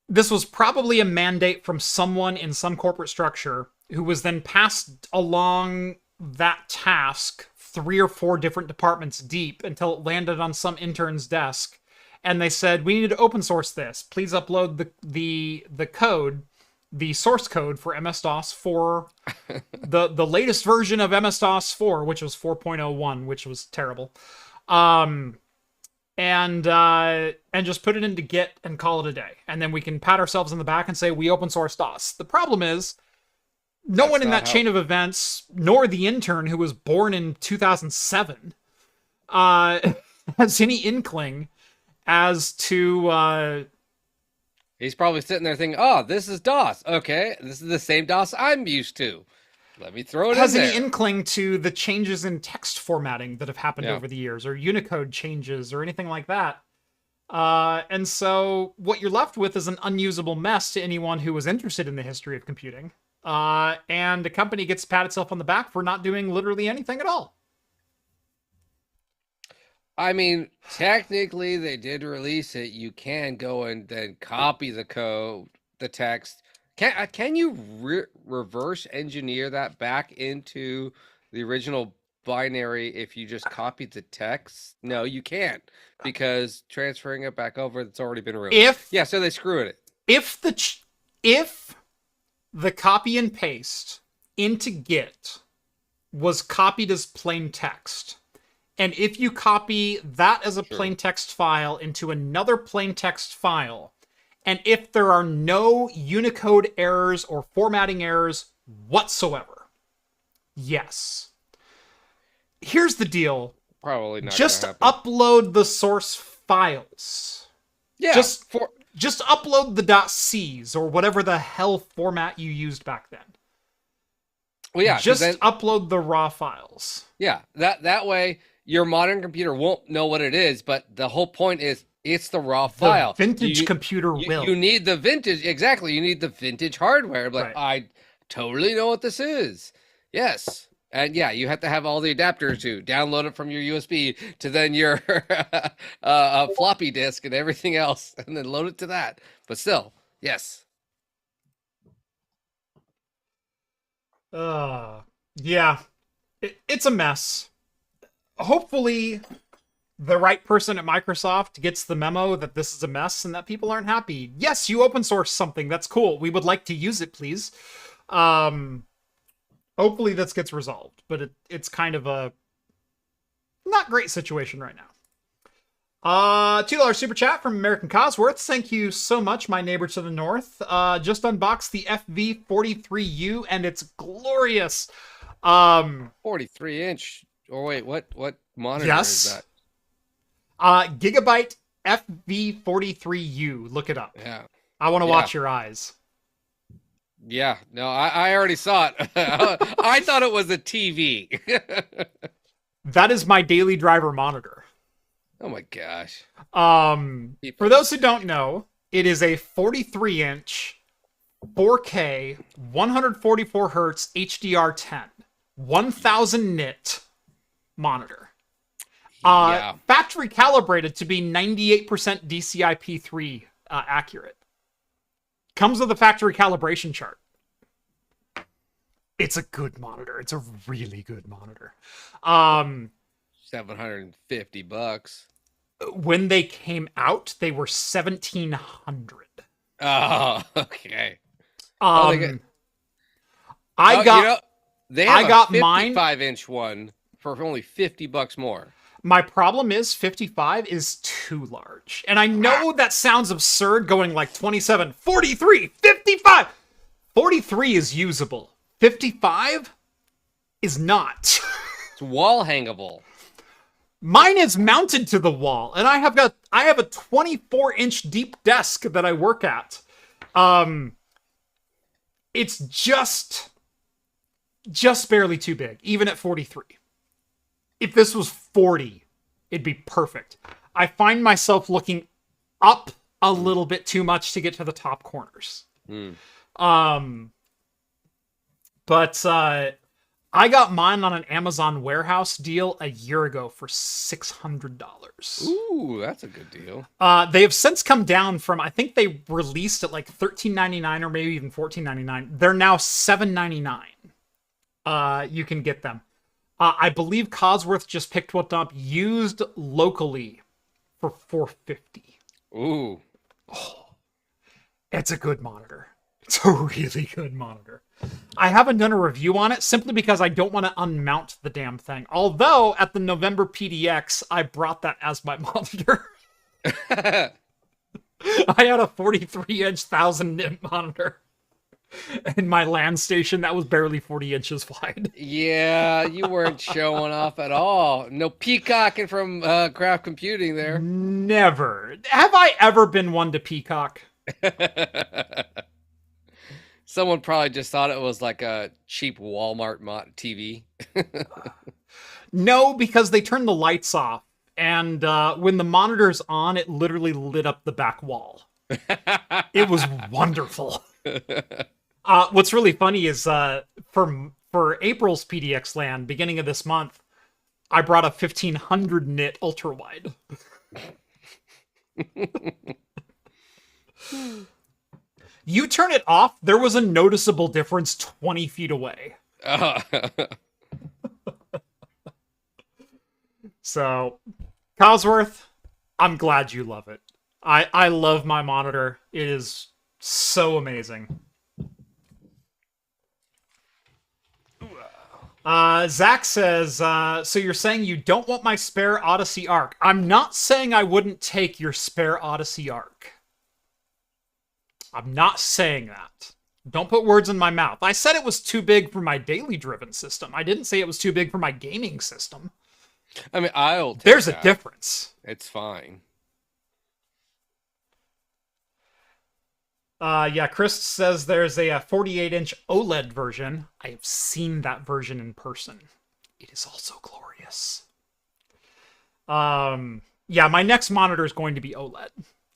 This was probably a mandate from someone in some corporate structure who was then passed along that task 3 or 4 different departments deep until it landed on some intern's desk. And they said, we need to open source this. Please upload the code, the source code for MS-DOS for the latest version of MS-DOS 4, which was 4.01, which was terrible. And just put it into Git and call it a day. And then we can pat ourselves on the back and say, we open source DOS. The problem is, no one in that chain of events, nor the intern who was born in 2007, has any inkling as to... He's probably sitting there thinking, oh, this is DOS. Okay, this is the same DOS I'm used to. Let me throw it in there. Has any inkling to the changes in text formatting that have happened over the years, or Unicode changes, or anything like that. And so what you're left with is an unusable mess to anyone who was interested in the history of computing. And the company gets to pat itself on the back for not doing literally anything at all. I mean, technically, they did release it. You can go and then copy the code, the text. Can you reverse engineer that back into the original binary if you just copied the text? No, you can't, because transferring it back over, it's already been ruined. So they screw it. If the copy and paste into Git was copied as plain text, and if you copy that as a plain text file into another plain text file, and if there are no Unicode errors or formatting errors whatsoever, yes. Here's the deal. Probably not. Just upload the source files. Yeah. Just upload the .c's or whatever the hell format you used back then. Well, yeah. Just upload the raw files. Yeah. That way your modern computer won't know what it is, but the whole point is it's the raw file. The vintage computer will. You need the vintage. Exactly. You need the vintage hardware. Like, I totally know what this is. Yes. And yeah, you have to have all the adapters to download it from your USB to then your floppy disk and everything else, and then load it to that. But still, yes. Yeah. It's a mess. Hopefully the right person at Microsoft gets the memo that this is a mess and that people aren't happy. Yes, you open source something. That's cool. We would like to use it, please. Hopefully this gets resolved, but it's kind of a not great situation right now. $2 super chat from American Cosworth. Thank you so much, my neighbor to the north. Just unboxed the FV43U and it's glorious. 43-inch. Oh wait, what monitor is that? Gigabyte FV43U. Look it up. Yeah. I want to watch your eyes. Yeah, no, I already saw it. I thought it was a TV. That is my daily driver monitor. Oh my gosh. For those who don't know, it is a 43-inch 4K 144 hertz HDR10 1000 nit monitor. Factory calibrated to be 98% DCI-P3 accurate. Comes with a factory calibration chart. It's a good monitor. It's a really good monitor. $750. When they came out, they were $1,700. Oh, okay. I got mine 55-inch one for only $50 more. My problem is 55 is too large. And I know that sounds absurd going like 27, 43, 55. 43 is usable. 55 is not. It's wall hangable. Mine is mounted to the wall, and I have a 24-inch deep desk that I work at. It's just barely too big, even at 43. If this was 40, it'd be perfect. I find myself looking up a little bit too much to get to the top corners. But I got mine on an Amazon warehouse deal a year ago for $600. Ooh, that's a good deal. They have since come down from, I think they released at like $13.99 or maybe even $14.99. They're now $7.99. You can get them. I believe Cosworth just picked one up used locally for $450. Ooh. Oh, it's a good monitor. It's a really good monitor. I haven't done a review on it simply because I don't want to unmount the damn thing. Although, at the November PDX, I brought that as my monitor. I had a 43-inch 1000-nit monitor in my LAN station that was barely 40 inches wide. Yeah, you weren't showing off at all. No peacocking from Craft Computing there. Never. Have I ever been one to peacock? Someone probably just thought it was like a cheap Walmart TV. No, because they turned the lights off. And when the monitor's on, it literally lit up the back wall. It was wonderful. What's really funny is for April's PDX LAN, beginning of this month, I brought a 1500 nit ultra wide. You turn it off, there was a noticeable difference 20 feet away. So, Cosworth, I'm glad you love it. I love my monitor. It is so amazing. Zach says, so you're saying you don't want my spare Odyssey Arc. I'm not saying I wouldn't take your spare Odyssey Arc. I'm not saying that. Don't put words in my mouth. I said it was too big for my daily driven system. I didn't say it was too big for my gaming system. I mean, I'll take There's that. a difference. It's fine. Yeah, Chris says there's a 48-inch OLED version. I have seen that version in person. It is also glorious. Yeah, my next monitor is going to be OLED.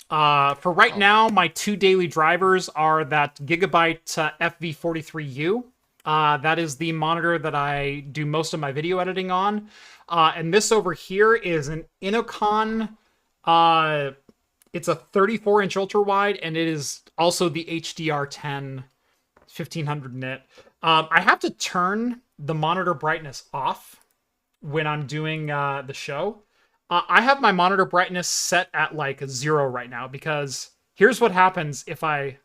For right now, my two daily drivers are that Gigabyte FV43U. That is the monitor that I do most of my video editing on. And this over here is an Inocon. It's a 34-inch ultra wide, and it is also the HDR10 1500 nit. I have to turn the monitor brightness off when I'm doing the show. I have my monitor brightness set at like 0 right now because here's what happens if I...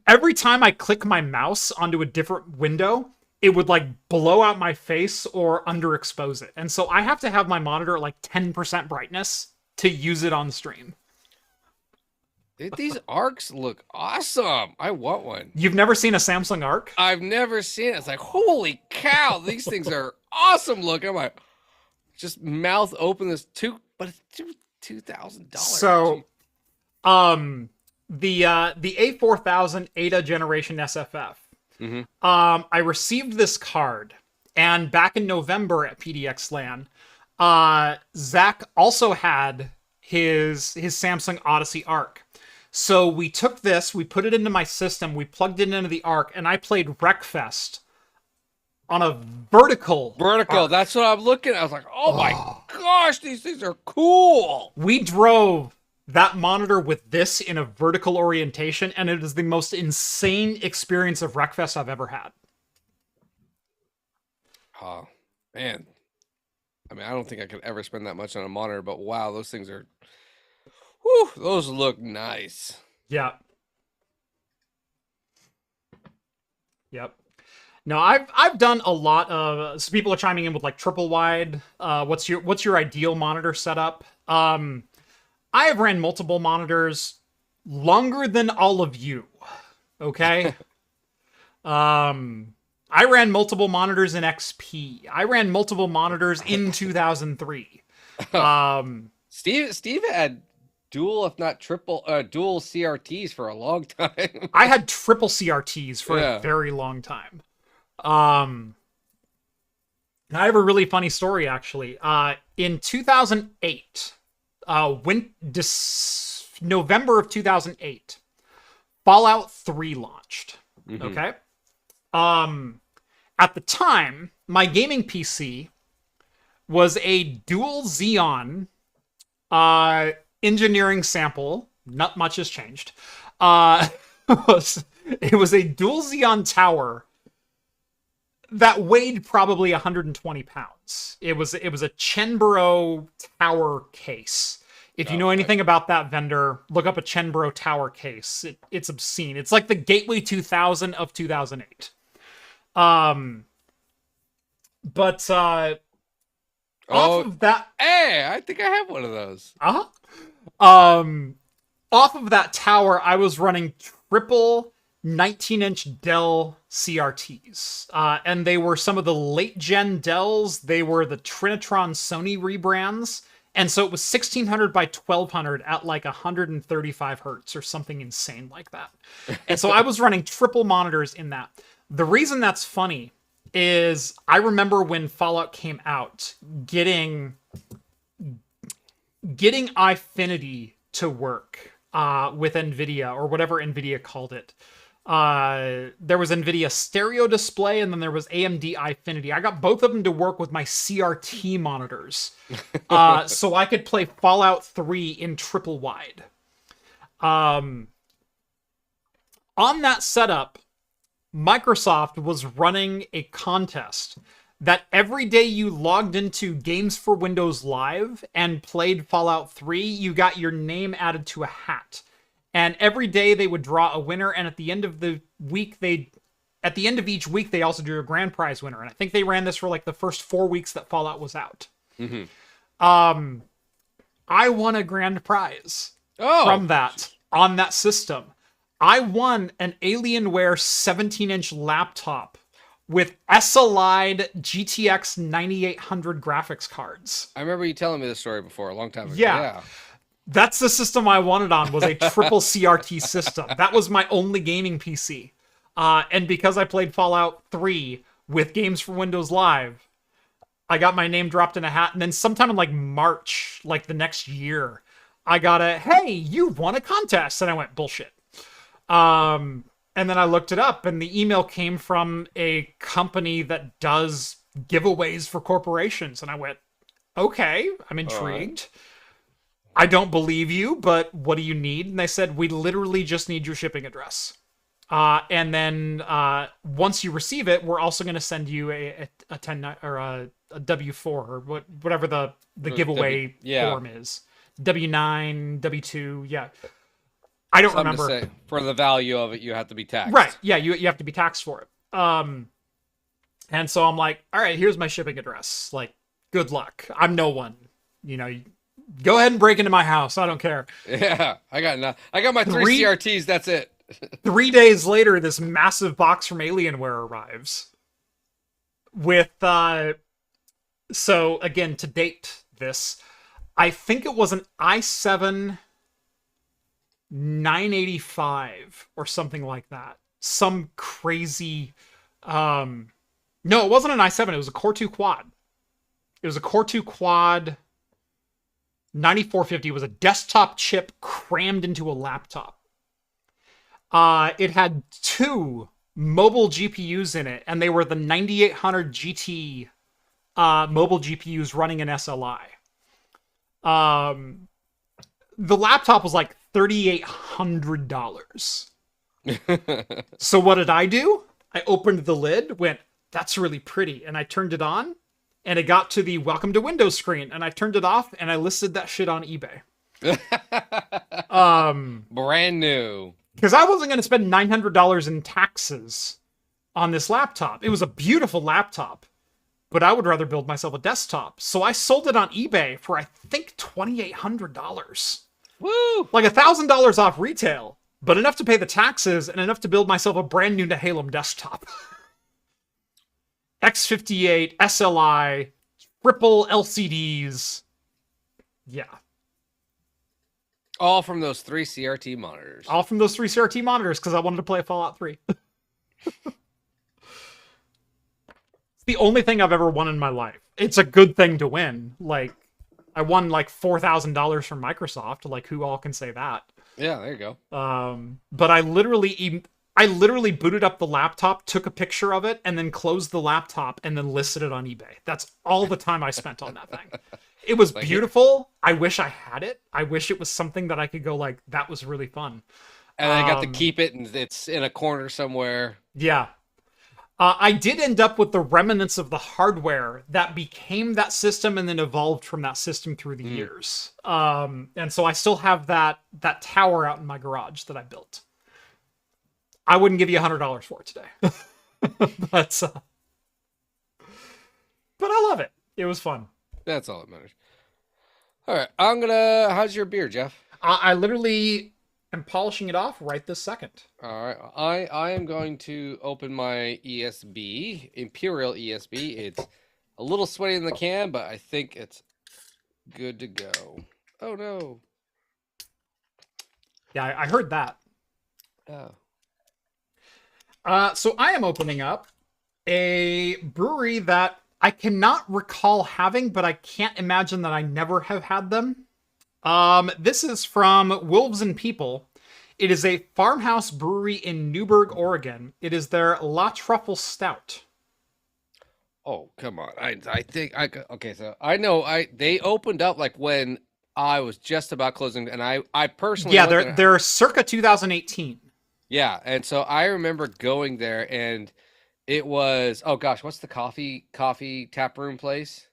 Every time I click my mouse onto a different window, it would like blow out my face or underexpose it. And so I have to have my monitor at like 10% brightness to use it on stream. These arcs look awesome. I want one. You've never seen a Samsung Arc? I've never seen it. It's like, holy cow, these things are awesome looking. I'm like, just mouth open but it's $2,000. So, the A4000 Ada generation SFF. Mm-hmm. I received this card, and back in November at PDX LAN, Zach also had his Samsung Odyssey Arc. So we took this, we put it into my system, we plugged it into the Arc, and I played Wreckfest on a vertical Arc. That's what I'm looking at. I was like, oh my gosh, these things are cool. We drove that monitor with this in a vertical orientation, and it is the most insane experience of Wreckfest I've ever had. Oh, man. I mean, I don't think I could ever spend that much on a monitor, but wow, those things are... Whew, those look nice. Yeah. Yep. No, I've done a lot of... So people are chiming in with like triple wide. What's your ideal monitor setup? I have ran multiple monitors longer than all of you. Okay? I ran multiple monitors in XP. I ran multiple monitors in 2003. Steve had dual, if not triple, dual CRTs for a long time. I had triple CRTs for a very long time. I have a really funny story, actually. In 2008, November of 2008, Fallout 3 launched. Mhm. Okay. At the time, my gaming PC was a dual Xeon engineering sample. Not much has changed. It was a dual Xeon tower that weighed probably 120 pounds. It was a Chenburo tower case. If you know anything about that vendor, look up a Chenburo tower case. It's obscene. It's like the Gateway 2000 of 2008. But off of that, hey, I think I have one of those. Off of that tower, I was running triple 19-inch Dell CRTs. And they were some of the late-gen Dells. They were the Trinitron Sony rebrands. And so it was 1600 by 1200 at like 135 hertz or something insane like that. And so I was running triple monitors in that. The reason that's funny is I remember when Fallout came out, getting iFinity to work with NVIDIA, or whatever NVIDIA called it. There was NVIDIA Stereo Display, and then there was AMD iFinity. I got both of them to work with my CRT monitors, so I could play Fallout 3 in triple wide. On that setup, Microsoft was running a contest that every day you logged into Games for Windows Live and played Fallout 3, you got your name added to a hat. And every day they would draw a winner, and at the end of the week, at the end of each week, they also drew a grand prize winner. And I think they ran this for like the first 4 weeks that Fallout was out. Mm-hmm. I won a grand prize from that on that system. I won an Alienware 17-inch laptop with SLI'd GTX 9800 graphics cards. I remember you telling me this story before, a long time ago. Yeah. That's the system I wanted on, was a triple CRT system. That was my only gaming PC. And because I played Fallout 3 with Games for Windows Live, I got my name dropped in a hat. And then sometime in like March, like the next year, I got a, hey, you won a contest. And I went, bullshit. And then I looked it up, and the email came from a company that does giveaways for corporations. And I went, okay, I'm intrigued. I don't believe you, but what do you need? And they said, we literally just need your shipping address. And then once you receive it, we're also going to send you a 10 or a W4 or whatever the giveaway form is. W9, W2, yeah. I don't remember. To say, for the value of it, you have to be taxed. Right, yeah, you have to be taxed for it. And so I'm like, all right, here's my shipping address. Like, good luck. I'm no one. You know, go ahead and break into my house. I don't care. Yeah, I got my three CRTs. That's it. 3 days later, this massive box from Alienware arrives with, so again, to date this, I think it was an i7 985 or something like that. Some crazy, no, it wasn't an i7. It was a Core 2 quad. It was a Core 2 quad 9450. It was a desktop chip crammed into a laptop. It had 2 mobile GPUs in it, and they were the 9800 GT mobile GPUs running an SLI. The laptop was like $3,800. So what did I do? I opened the lid, went, that's really pretty, and I turned it on, and it got to the welcome to Windows screen, and I turned it off, and I listed that shit on eBay. Brand new. Because I wasn't going to spend $900 in taxes on this laptop. It was a beautiful laptop, but I would rather build myself a desktop. So I sold it on eBay for, I think, $2,800. Woo! Like $1,000 off retail, but enough to pay the taxes and enough to build myself a brand new Nehalem desktop. X58, SLI, triple LCDs. Yeah. All from those 3 CRT monitors. All from those 3 CRT monitors, because I wanted to play Fallout 3. It's the only thing I've ever won in my life. It's a good thing to win. Like, I won like $4,000 from Microsoft. Like, who all can say that? Yeah, there you go. But I literally booted up the laptop, took a picture of it, and then closed the laptop and then listed it on eBay. That's all the time I spent on that thing. It was Like here, beautiful. I wish I had it. I wish it was something that I could go like, that was really fun. and I got to Um, keep it, and it's in a corner somewhere. yeah. I did end up with the remnants of the hardware that became that system and then evolved from that system through the Mm. years. And so I still have that tower out in my garage that I built. I wouldn't give you $100 for it today, but I love it. It was fun. That's all that matters. All right, I'm gonna. How's your beer, Jeff? I literally am polishing it off right this second. All right, I am going to open my ESB, Imperial ESB. It's a little sweaty in the can, but I think it's good to go. Oh no. Yeah, I heard that. Oh. So I am opening up a brewery that I cannot recall having, but I can't imagine that I never have had them. This is from Wolves and People. It is a farmhouse brewery in Newberg, Oregon. It is their La Truffle Stout. Oh, come on. I think okay, so I know they opened up like when I was just about closing, and I personally Yeah, went they're there. they're circa 2018. Yeah, and so I remember going there, and it was, oh gosh, what's the coffee tap room place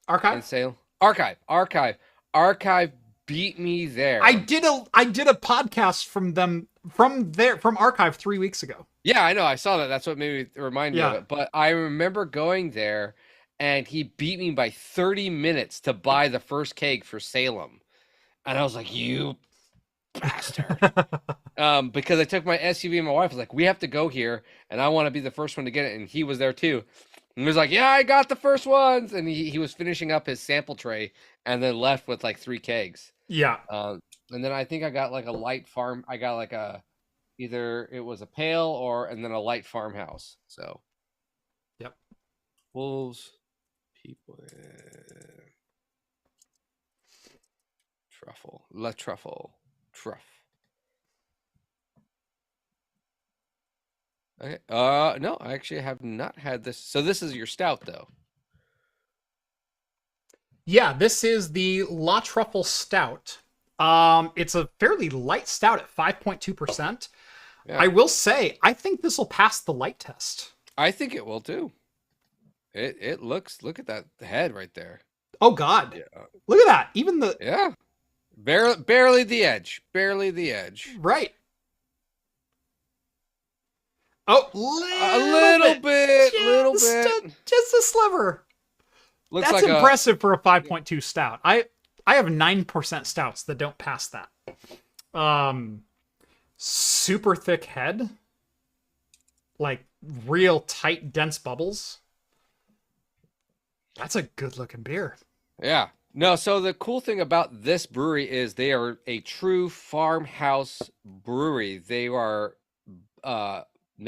in Archive? Salem? Archive beat me I there. did a podcast from them from Archive 3 weeks ago. Yeah, I know. I saw that. That's what made me remind me of Yeah. it. But I remember going there, and he beat me by 30 minutes to buy the first keg for Salem. And I was like, you bastard. Because I took my SUV and my wife was like, we have to go here, and I want to be the first one to get it. And he was there too. And he was like, yeah, I got the first ones. And he was finishing up his sample tray and then left with like 3 kegs. Yeah. And then I think I got like a light farm. I got like either it was a pail and then a light farmhouse. So Yep. wolves, people, truff. Okay. No, I actually have not had this. So this is your stout, though. Yeah, this is the La Truffle Stout. It's a fairly light stout at 5.2%. Yeah, I will say, I think this will pass the light test. I think it will too. It looks. Look at that head right there. Oh God. Yeah. Look at that. Even the Yeah. Barely the edge. Barely the edge. right. Oh, A little bit. Just a sliver. Looks That's like impressive for a 5.2 stout. I have 9% stouts that don't pass that. Super thick head. Like real tight, dense bubbles. That's a good looking beer. Yeah. No, so the cool thing about this brewery is they are a true farmhouse brewery. They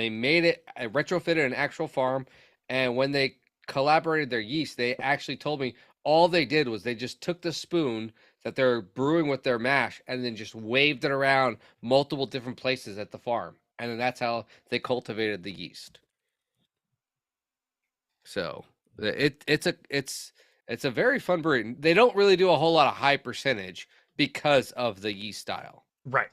made it retrofitted an actual farm, and when they collaborated their yeast, they actually told me all they did was they just took the spoon that they're brewing with their mash and then just waved it around multiple different places at the farm. And then that's how they cultivated the yeast. So it's a very fun brewery. They don't really do a whole lot of high percentage because of the yeast style. Right.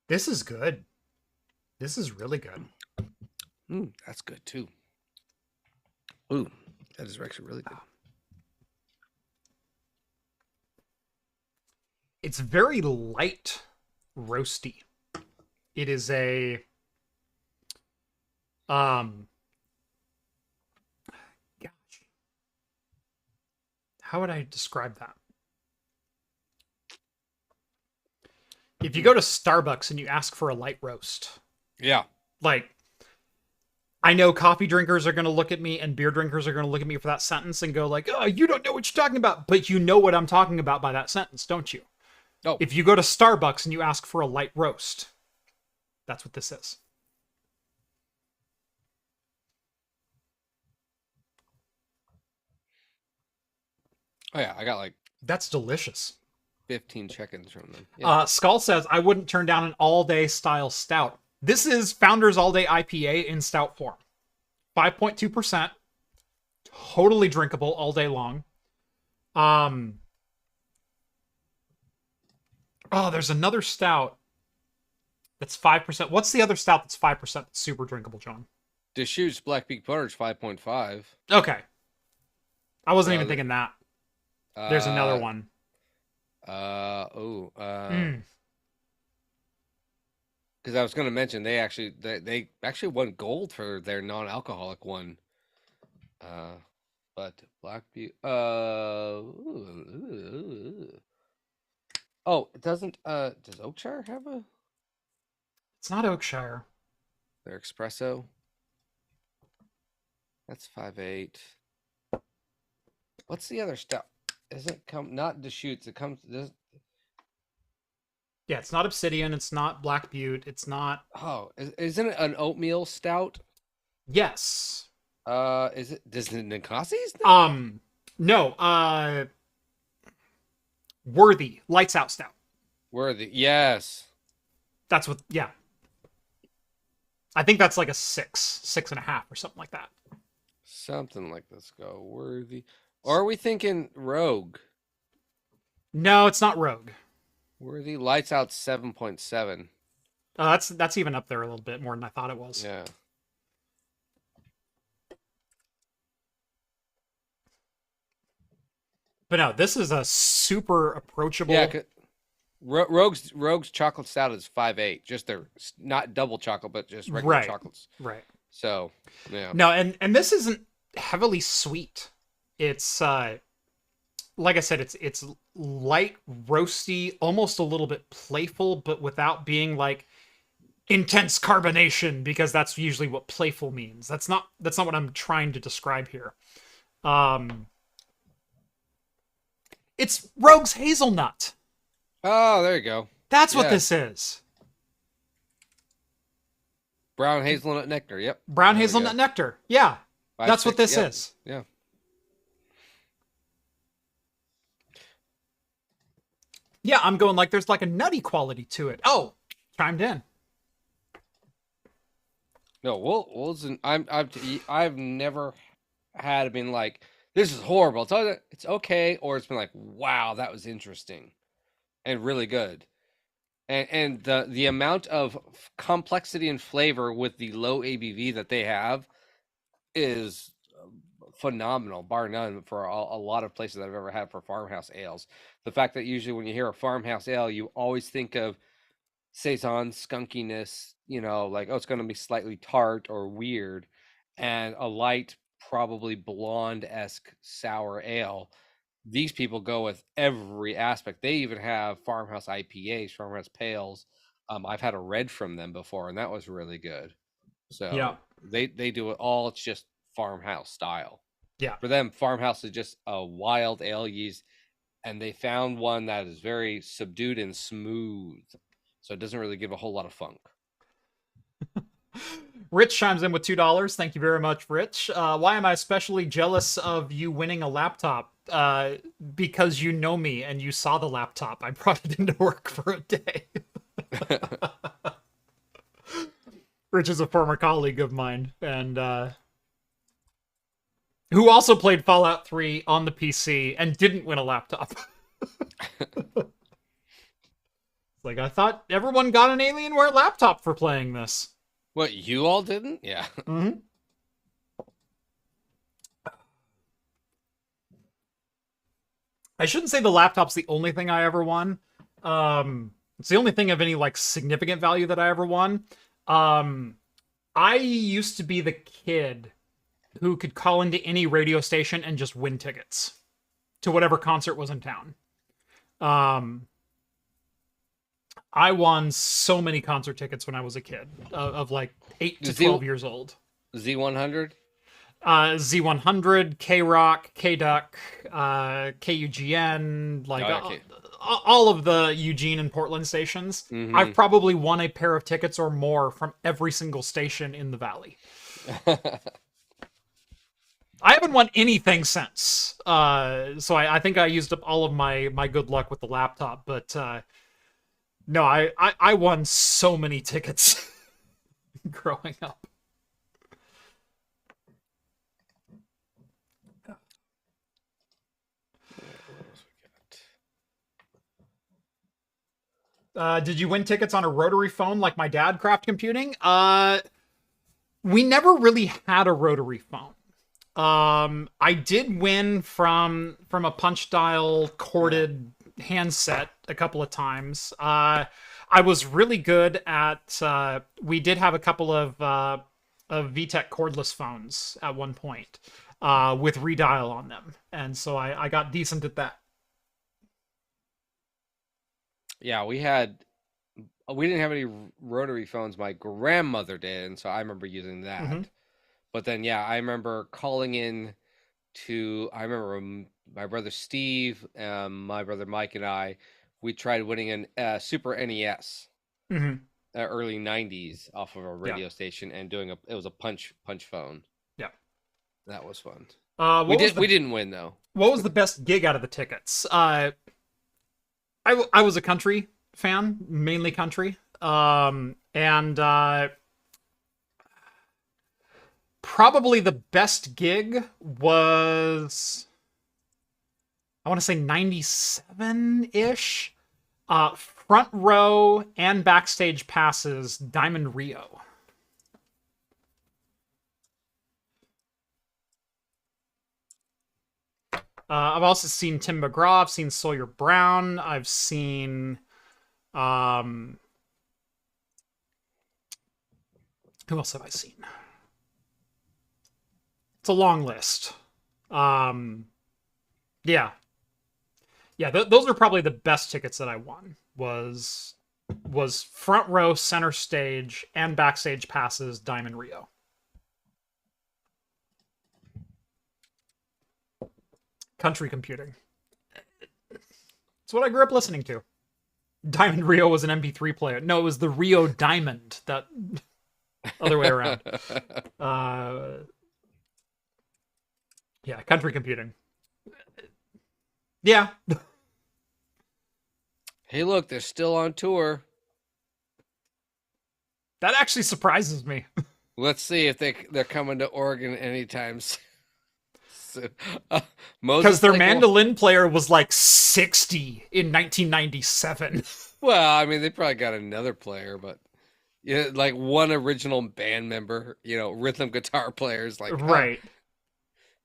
This is good. This is really good. That's good too. Ooh, that is actually really good. It's very light roasty. It is a gosh. How would I describe that? If you go to Starbucks and you ask for a light roast, Yeah. like I know coffee drinkers are going to look at me and beer drinkers are going to look at me for that sentence and go like, "Oh, you don't know what you're talking about." But you know what I'm talking about by that sentence, don't you? Oh. If you go to Starbucks and you ask for a light roast, that's what this is. Oh yeah, I got like That's delicious. 15 check-ins from them. Yeah. Skull says, I wouldn't turn down an all-day style stout. This is Founders All-Day IPA in stout form. 5.2%. Totally drinkable all day long. Oh, there's another stout that's 5%. What's the other stout that's 5% that's super drinkable, John? Deschutes Black Peak Porter's 5.5. Okay. I wasn't even thinking that. There's another one. Because I was going to mention they actually won gold for their non-alcoholic one. But Black Peak. Oh, it doesn't. Does Oakshire have a? It's not Oakshire. Their espresso. That's 5.8. What's the other stuff? Doesn't come not Deschutes. It comes. Yeah, it's not Obsidian. It's not Black Butte. It's not. Oh, isn't it an oatmeal stout? Yes. Is it? Does it Ninkasi's? No. Worthy Lights Out Stout. Worthy, yes. That's what. Yeah. I think that's like a 6.5 or something like that. Something like this. Go Worthy. Or are we thinking Rogue? No, it's not Rogue. Worthy Lights Out 7.7. That's even up there a little bit more than I thought it was. Yeah. But no, this is a super approachable. Yeah, Rogue's chocolate stout is 5.8. Just their not double chocolate, but just regular chocolates. Right. So yeah. No, and this isn't heavily sweet. It's like I said, it's light, roasty, almost a little bit playful, but without being like intense carbonation, because that's usually what playful means. That's not what I'm trying to describe here. It's Rogue's Hazelnut. Oh, there you go. That's what this is. Brown hazelnut nectar. Yep. Brown hazelnut nectar. Yeah. That's what this is. Yeah. Yeah, I'm going like there's like a nutty quality to it. Oh, chimed in. No, I've never had been like, this is horrible. It's okay, or it's been like, wow, that was interesting and really good. And the amount of complexity and flavor with the low ABV that they have is phenomenal, bar none, for a lot of places that I've ever had for farmhouse ales. The fact that usually when you hear a farmhouse ale, you always think of saison, skunkiness, like, oh, it's going to be slightly tart or weird, and a light, probably blonde-esque sour ale. These people go with every aspect. They even have farmhouse IPAs, farmhouse pales. I've had a red from them before, and that was really good. So yeah, they do it all. It's just farmhouse style. Yeah. For them, farmhouse is just a wild ale yeast, and they found one that is very subdued and smooth, so it doesn't really give a whole lot of funk. Rich chimes in with $2. Thank you very much, Rich. Why am I especially jealous of you winning a laptop? Because you know me and you saw the laptop. I brought it into work for a day. Rich is a former colleague of mine, and who also played Fallout 3 on the PC and didn't win a laptop. Like, I thought everyone got an Alienware laptop for playing this. What, you all didn't? Yeah. Mm-hmm. I shouldn't say the laptop's the only thing I ever won. It's the only thing of any like significant value that I ever won. I used to be the kid who could call into any radio station and just win tickets to whatever concert was in town. I won so many concert tickets when I was a kid, of like 8 to 12 years old. Z100? Z100, K-Rock, K-Duck, KUGN, like all of the Eugene and Portland stations. Mm-hmm. I've probably won a pair of tickets or more from every single station in the valley. I haven't won anything since. So I think I used up all of my good luck with the laptop. But no, I won so many tickets growing up. Did you win tickets on a rotary phone like my dad, Craft Computing? We never really had a rotary phone. I did win from a punch dial corded handset a couple of times. I was really good at. We did have a couple of VTech cordless phones at one point with redial on them, and so I got decent at that. Yeah, we didn't have any rotary phones. My grandmother did, and so I remember using that. Mm-hmm. But then, yeah, I remember calling in I remember my brother Steve, my brother Mike, and we tried winning a Super NES, Mm-hmm. early 90s off of a radio station and it was a punch phone. Yeah. That was fun. We didn't win though. What was the best gig out of the tickets? I was a country fan, mainly country. And probably the best gig was, I want to say 97-ish. Front row and backstage passes, Diamond Rio. I've also seen Tim McGraw. I've seen Sawyer Brown. I've seen... who else have I seen? It's a long list. Yeah. Those are probably the best tickets that I won. Was front row, center stage, and backstage passes, Diamond Rio. Country computing. It's what I grew up listening to. Diamond Rio was an MP3 player. No, it was the Rio Diamond. That other way around. Yeah, country computing. Yeah. Hey, look, they're still on tour. That actually surprises me. Let's see if they're coming to Oregon anytime soon. Because their mandolin player was like 60 in 1997. Well, I mean, they probably got another player, but like one original band member, rhythm guitar players, like right.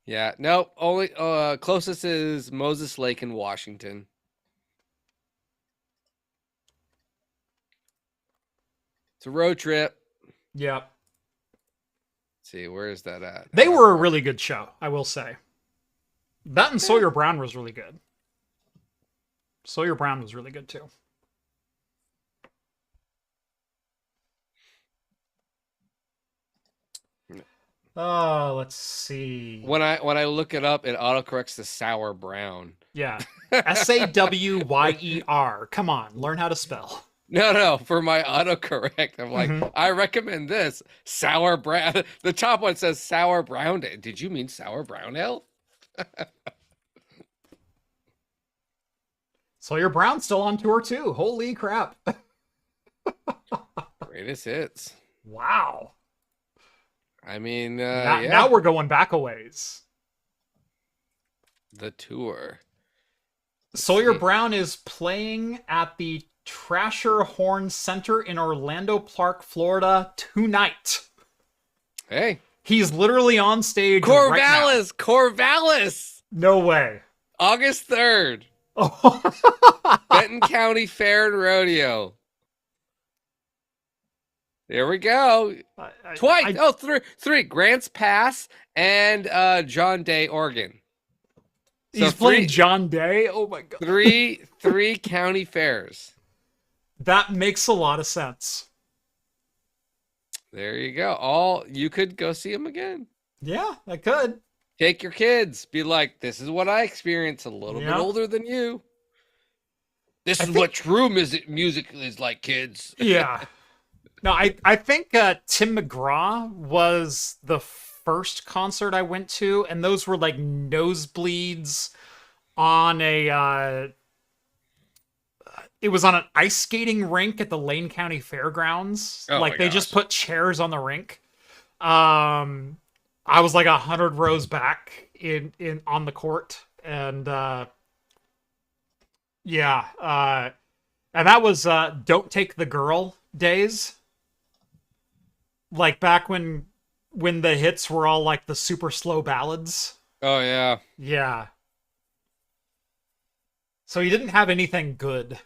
Yeah, no, only closest is Moses Lake in Washington. It's a road trip. Yep. Let's see, where is that at? They were a really good show, I will say. That and Sawyer Brown was really good. Sawyer Brown was really good too. Let's see. When I look it up, it autocorrects to Sour Brown. Yeah. Sawayer. Come on, learn how to spell. No, for my autocorrect, I'm like, I recommend this. Sour Brown. The top one says Sour Brown. Did you mean Sour Brown Ale? Sawyer Brown's still on tour too. Holy crap. Greatest hits. Wow. I mean, now we're going back a ways. The tour. Sawyer Brown is playing at the Trasher Horn Center in Orlando Park, Florida tonight. Hey. He's literally on stage Corvallis! right now. Corvallis! No way. August 3rd. Oh. Benton County Fair and Rodeo. There we go. Twice. Three. Grants Pass and John Day, Oregon. So he's playing John Day? Oh my god. Three county fairs. That makes a lot of sense. There you go. You could go see him again. Yeah, I could. Take your kids. Be like, this is what I experienced, a little bit older than you. This is what true music is like, kids. Yeah. No, I think Tim McGraw was the first concert I went to, and those were like nosebleeds on a it was on an ice skating rink at the Lane County Fairgrounds. Oh Like my they just gosh. put chairs on the rink. I was like 100 rows back in on the court, and yeah, and that was "Don't Take the Girl" days, like back when the hits were all like the super slow ballads. Oh yeah. Yeah, so he didn't have anything good.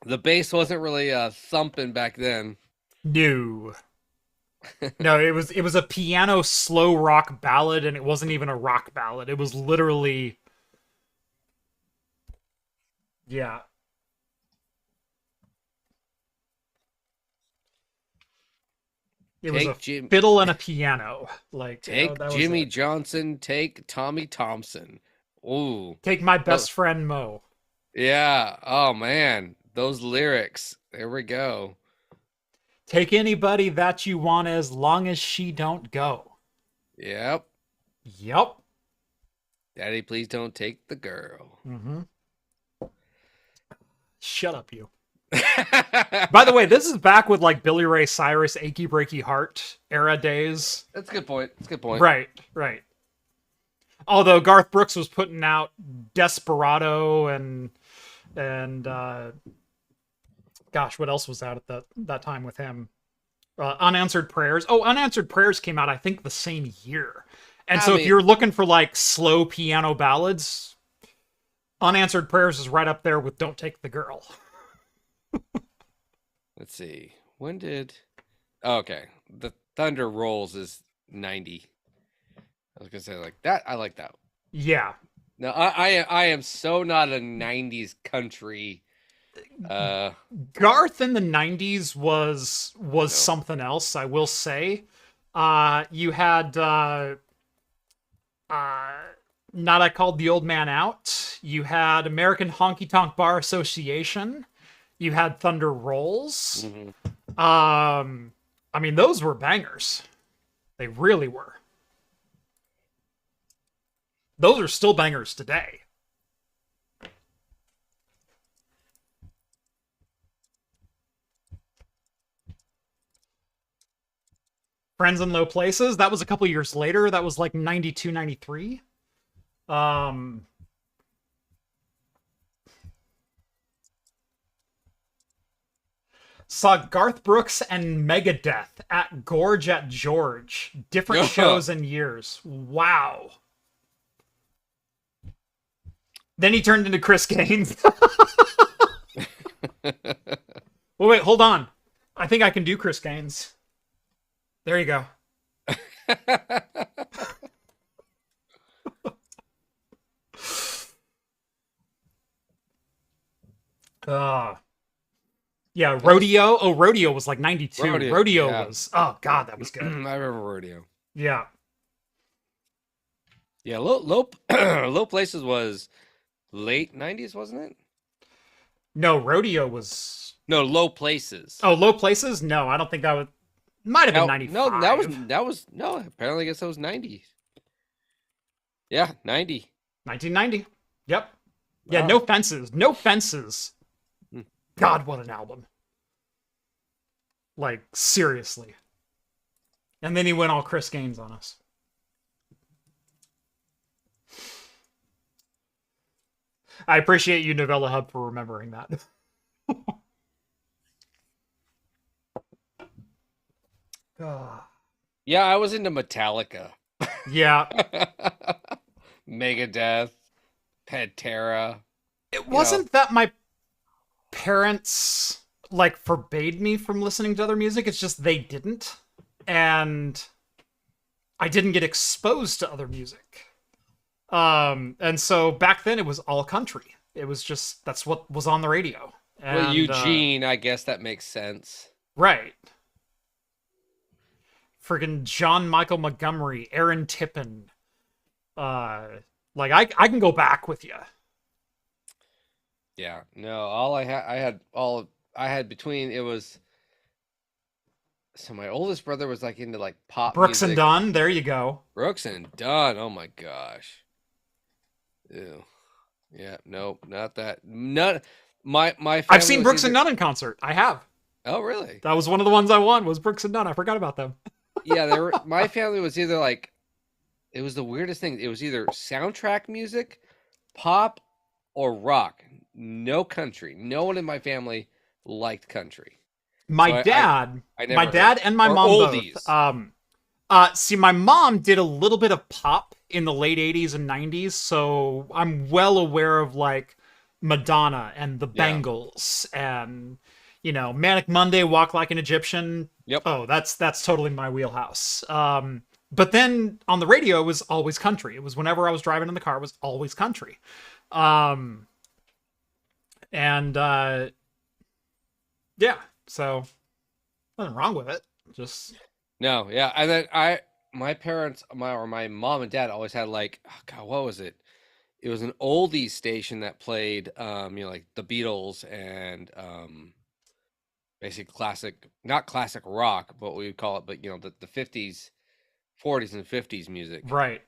The bass wasn't really thumping back then. No. No, it was a piano slow rock ballad, and it wasn't even a rock ballad. It was literally, yeah. It was a Take Jim, fiddle and a piano. Like take that was Jimmy it. Johnson, take Tommy Thompson. Ooh. Take my Oh, best friend Mo. yeah. Oh man, those lyrics. There we go. Take anybody that you want as long as she don't go. Yep. Yup. Daddy, please don't take the girl. Mm-hmm. Shut up, you. By the way, this is back with like Billy Ray Cyrus, Achy Breaky Heart era days. That's a good point. That's a good point. Right, right. Although Garth Brooks was putting out Desperado and gosh, what else was out at that time with him? Unanswered Prayers. Oh, Unanswered Prayers came out I think the same year. And I so if mean, you're looking for like slow piano ballads, Unanswered Prayers is right up there with Don't Take the Girl. let's see. When did? Oh, okay, the Thunder Rolls is 90. I was gonna say like that. I like that. Yeah. No, I am so not a 90s country. Garth in the 90s was No. something else, I will say. You had Not I Called the Old Man Out. You had American Honky Tonk Bar Association. You had Thunder Rolls. Mhm. I mean, those were bangers. They really were. Those are still bangers today. Friends in Low Places, that was a couple years later. That was like 92, 93. Saw Garth Brooks and Megadeth at Gorge at George. Different shows and years. Wow. Then he turned into Chris Gaines. Well, wait, hold on. I think I can do Chris Gaines. There you go. Yeah, Rodeo. Oh, Rodeo was like 92. Rodeo yeah. was, oh God, that was good. I remember Rodeo. Yeah. Yeah, low low places was late 90s, wasn't it? No, Rodeo was, No, Low Places. oh, Low Places? No, I don't think that would, might have been No, 95. no, that was no. Apparently, I guess that was 90. Yeah, 90. 1990. Yep. Yeah, Wow. No Fences. No Fences. Hmm. God, what an album. Like, seriously. And then he went all Chris Gaines on us. I appreciate you, Novella Hub, for remembering that. Yeah, I was into Metallica, Yeah. Megadeth, Pantera. It wasn't that my parents, like, forbade me from listening to other music. It's just they didn't. And I didn't get exposed to other music. And so back then it was all country. It was just, that's what was on the radio. And, Well, Eugene, I guess that makes sense. right. Friggin' John Michael Montgomery, Aaron Tippin. Like I can go back with you. Yeah, no, all I had between it was So my oldest brother was like into like pop Brooks and music. Dunn. There you go. Brooks and Dunn. Oh my gosh. Ew. Yeah. Nope. Not that. None. My I've family seen was Brooks and either. Dunn in concert. I have. Oh really? That was one of the ones I won. Was Brooks and Dunn. I forgot about them. Yeah. They were. My family was either like. It was the weirdest thing. It was either soundtrack music, pop, or rock. No country. No one in my family liked country. My So dad, I my never heard dad it. and my Or mom oldies. both. See, my mom did a little bit of pop in the late 80s and 90s, so I'm well aware of like Madonna and the Yeah. Bangles and Manic Monday, Walk Like an Egyptian. Yep. Oh, that's totally my wheelhouse. But then on the radio it was always country. It was whenever I was driving in the car, it was always country. And yeah, so nothing wrong with it. Just No, yeah, and then my parents, my mom and dad always had like, oh God, what was it? It was an oldies station that played, like the Beatles and basic classic, not classic rock, but we would call it, but the 50s, 40s, and 50s music. right.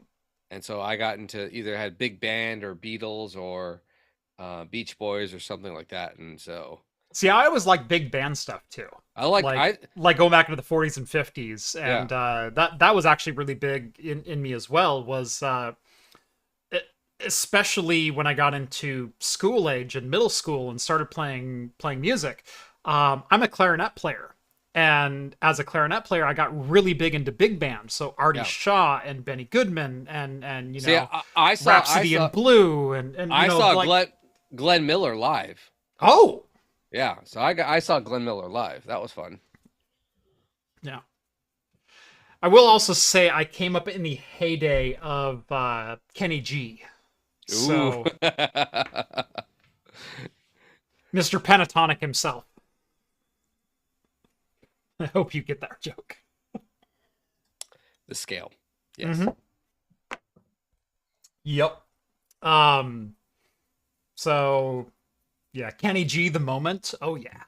And so I got into either had big band or Beatles or Beach Boys or something like that, and so See, I always like big band stuff too. I like Like going back into the 40s and 50s, Yeah. and that was actually really big in me as well. Was especially when I got into school age and middle school and started playing music. I'm a clarinet player, and as a clarinet player, I got really big into big band. So Artie Yeah. Shaw and Benny Goodman and see. I saw Rhapsody in Blue and I saw like, Glenn Miller live. oh Yeah, so I saw Glenn Miller live. That was fun. yeah. I will also say I came up in the heyday of Kenny G. So Mr. Pentatonic himself. I hope you get that joke. The scale. Yes. Mhm. Yep. So yeah, Kenny G the moment. Oh yeah.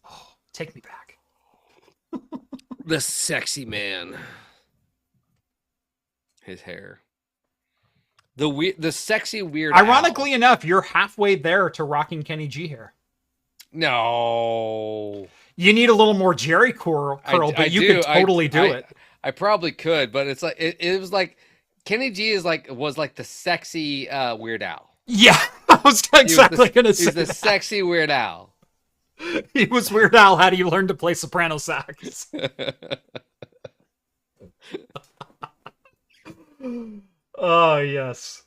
Oh, take me back. The sexy man. His hair. The sexy weird. Ironically enough, you're halfway there to rocking Kenny G hair. No. You need a little more Jerry curl, but you could totally do it. I probably could, but it's like it was like Kenny G was like the sexy Weird Al. Yeah, I was exactly going to say He's the that. sexy Weird Al. He was Weird Al. How do you learn to play soprano sax? Oh, yes.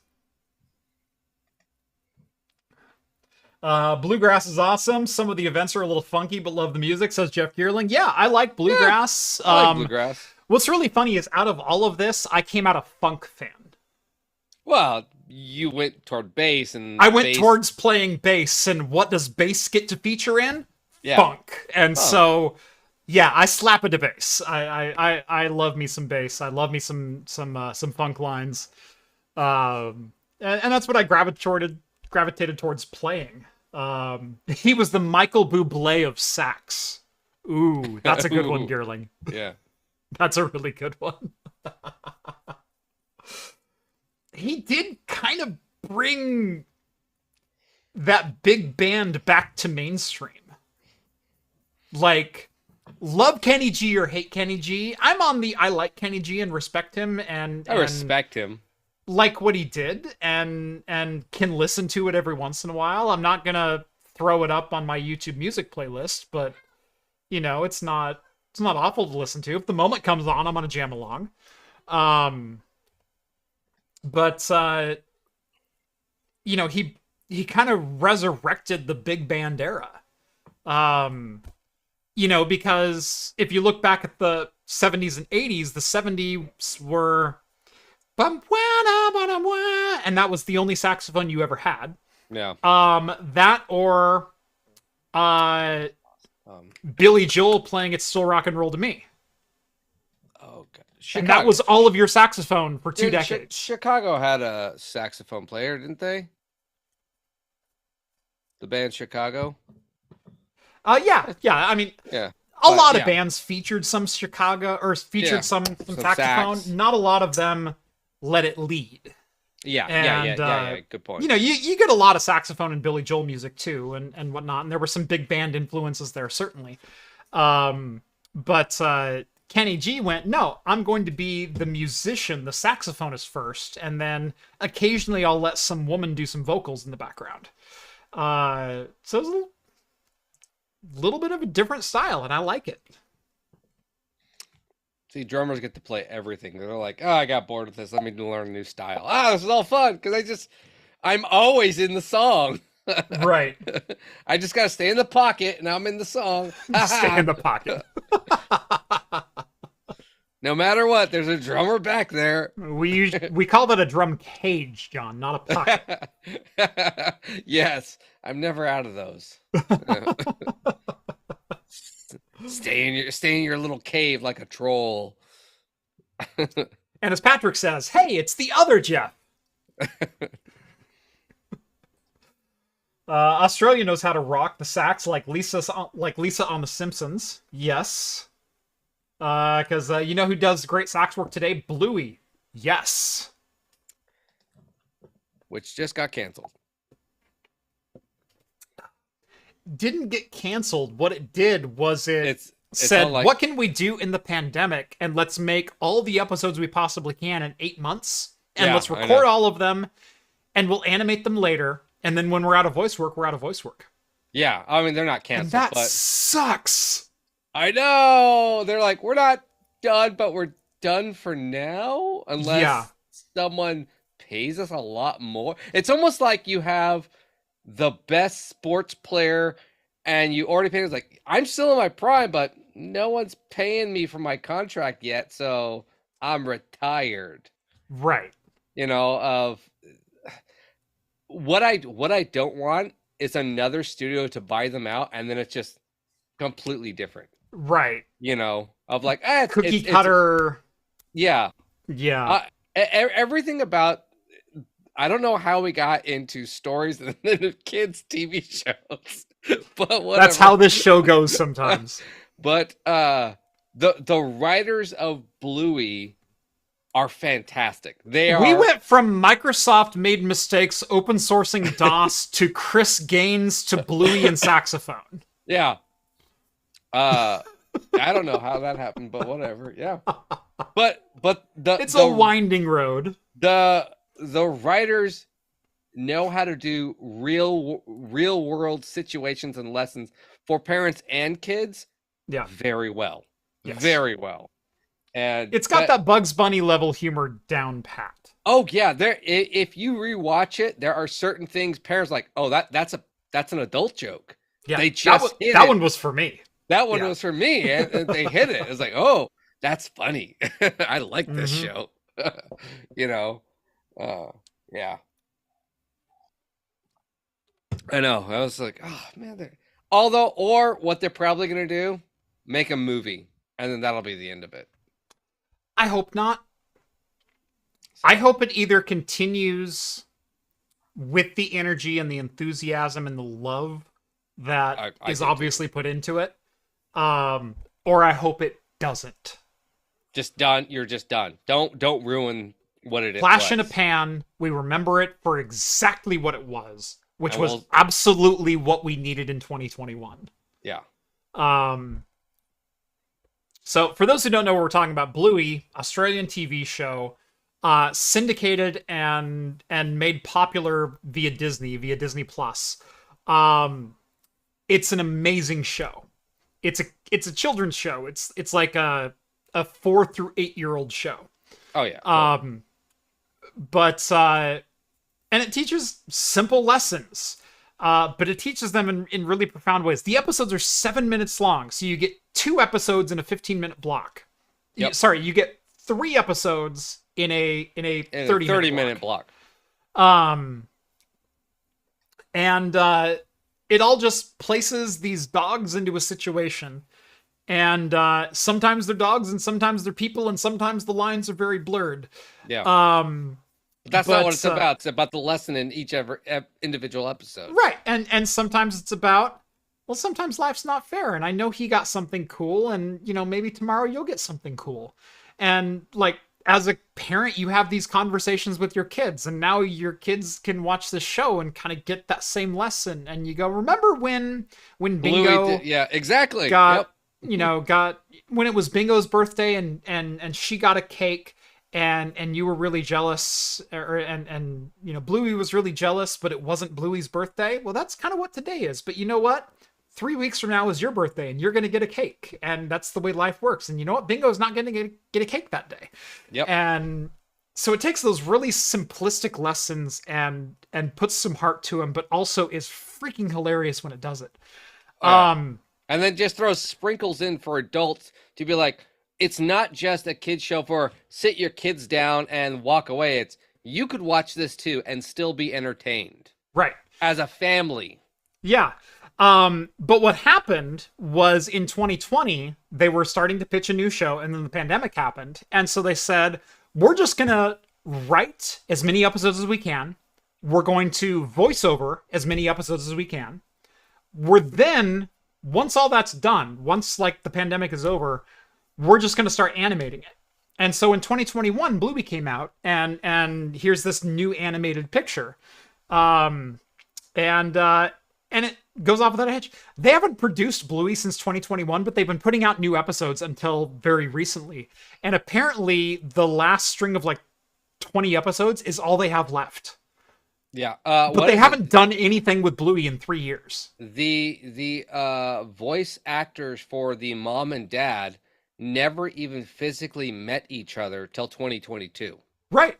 Bluegrass is awesome. Some of the events are a little funky, but love the music, says Jeff Gearling. Yeah, I like bluegrass. I like bluegrass. What's really funny is out of all of this, I came out a funk fan. Well, you went toward bass and I went bass. towards playing bass, and what does bass get to feature in? Yeah. Funk. And so, yeah, I slap into bass. I love me some bass. I love me some funk lines. And that's what I gravitated towards playing. He was the Michael Bublé of sax. Ooh, that's a good one, Ooh. Gearling. Yeah. That's a really good one. He did kind of bring that big band back to mainstream. Like, love Kenny G or hate Kenny G. I'm on the I like Kenny G and respect him and I respect him. like what he did and can listen to it every once in a while. I'm not gonna throw it up on my YouTube music playlist, but it's not awful to listen to. If the moment comes on, I'm gonna jam along. But he kind of resurrected the big band era. Because if you look back at the 70s and 80s, the 70s were and that was the only saxophone you ever had. Yeah. That or Billy Joel playing It's Still Rock and Roll to Me. Oh God. And that was all of your saxophone for 2 decades. Chicago had a saxophone player, didn't they? The band Chicago. Yeah. I mean, Yeah. A lot of yeah. bands featured some Chicago or featured Yeah. some Some saxophone. sax. Not a lot of them let it lead. Yeah. Good point. You know, you get a lot of saxophone in Billy Joel music too, and whatnot. And there were some big band influences there, certainly. But Kenny G went, no, I'm going to be the musician, the saxophonist first, and then occasionally I'll let some woman do some vocals in the background. So it's a little bit of a different style, and I like it. See, drummers get to play everything. They're like, oh, I got bored with this. Let me learn a new style. Ah, this is all fun because I'm always in the song. Right. I just gotta stay in the pocket, and I'm in the song. Stay in the pocket. No matter what, there's a drummer back there. We call that a drum cage, John, not a pocket. Yes, I'm never out of those. Stay in your little cave like a troll. And as Patrick says, hey, it's the other Jeff. Australia knows how to rock the sax like Lisa on The Simpsons. Yes. Because you know who does great sax work today? Bluey. Yes. Which just got canceled. Didn't get canceled. What it did was It's said, all like, what can we do in the pandemic? And let's make all the episodes we possibly can in 8 months. And Yeah, let's I record know. all of them. And we'll animate them later. And then when we're out of voice work, we're out of voice work. yeah. I mean, they're not And canceled, that but sucks. I know they're like, we're not done, but we're done for now, unless Yeah. someone pays us a lot more. It's almost like you have the best sports player, and you already paid. It's like, I'm still in my prime, but no one's paying me for my contract yet, so I'm retired. Right. You know, of what I don't want is another studio to buy them out, and then it's just completely different. Right. You know, of like, Cookie cutter. yeah. Yeah. Everything about, I don't know how we got into stories and then kids TV shows, but whatever. That's how this show goes sometimes. But the writers of Bluey are fantastic. They are. We went from Microsoft made mistakes open sourcing DOS to Chris Gaines to Bluey and saxophone. Yeah. I don't know how that happened, but whatever. Yeah. But It's a winding road. The writers know how to do real world situations and lessons for parents and kids. Yeah. Very well. Yes. Very well. And It's got that Bugs Bunny level humor down pat. Oh yeah, if you rewatch it, there are certain things parents like, oh, that's an adult joke. Yeah. They just that one was for me. That one Yeah. was for me, and they hit it. It's like, oh, that's funny. I like this Mhm. show. You know, yeah. I know. I was like, oh man. Or what they're probably gonna do, make a movie, and then that'll be the end of it. I hope not. I hope it either continues with the energy and the enthusiasm and the love that I is do too. obviously put into it. Or I hope it doesn't. Just done. You're just done. Don't ruin what it is. Flash in a pan. We remember it for exactly what it was, which And was we'll- absolutely what we needed in 2021. Yeah. So for those who don't know what we're talking about, Bluey, Australian TV show, syndicated and made popular via Disney Plus. It's an amazing show. It's a children's show. It's like a 4 through 8 year old show. Oh yeah. But and it teaches simple lessons. But it teaches them in really profound ways. The episodes are 7 minutes long, so you get 2 episodes in a 15-minute block. Yep. You get 3 episodes in a 30-minute block. And it all just places these dogs into a situation. And sometimes they're dogs, and sometimes they're people, and sometimes the lines are very blurred. Yeah. But That's not what it's about. It's about the lesson in each individual episode. Right, and sometimes it's about well, sometimes life's not fair, and I know he got something cool, and maybe tomorrow you'll get something cool. And like, as a parent, you have these conversations with your kids, and now your kids can watch the show and kind of get that same lesson. And you go, remember when Bingo yeah, exactly. got Yep. got when it was Bingo's birthday, and she got a cake, and you were really jealous, and Bluey was really jealous, but it wasn't Bluey's birthday. Well, that's kind of what today is. But you know what? 3 weeks from now is your birthday, and you're going to get a cake, and that's the way life works. And you know what? Bingo's not going to get a cake that day. Yep. And so it takes those really simplistic lessons and puts some heart to them, but also is freaking hilarious when it does it. And then just throw sprinkles in for adults to be like, it's not just a kid's show for sit your kids down and walk away. It's you could watch this too and still be entertained. Right. As a family. Yeah. But what happened was in 2020, they were starting to pitch a new show, and then the pandemic happened. And so they said, we're just going to write as many episodes as we can. We're going to voice over as many episodes as we can. We're then, once all that's done, once like the pandemic is over, we're just going to start animating it. And so in 2021, Bluey came out, and here's this new animated picture. And it goes off without a hitch. They haven't produced Bluey since 2021, but they've been putting out new episodes until very recently. And apparently the last string of like 20 episodes is all they have left. Yeah. But they haven't done anything with Bluey in 3 years. The voice actors for the mom and dad never even physically met each other till 2022. Right.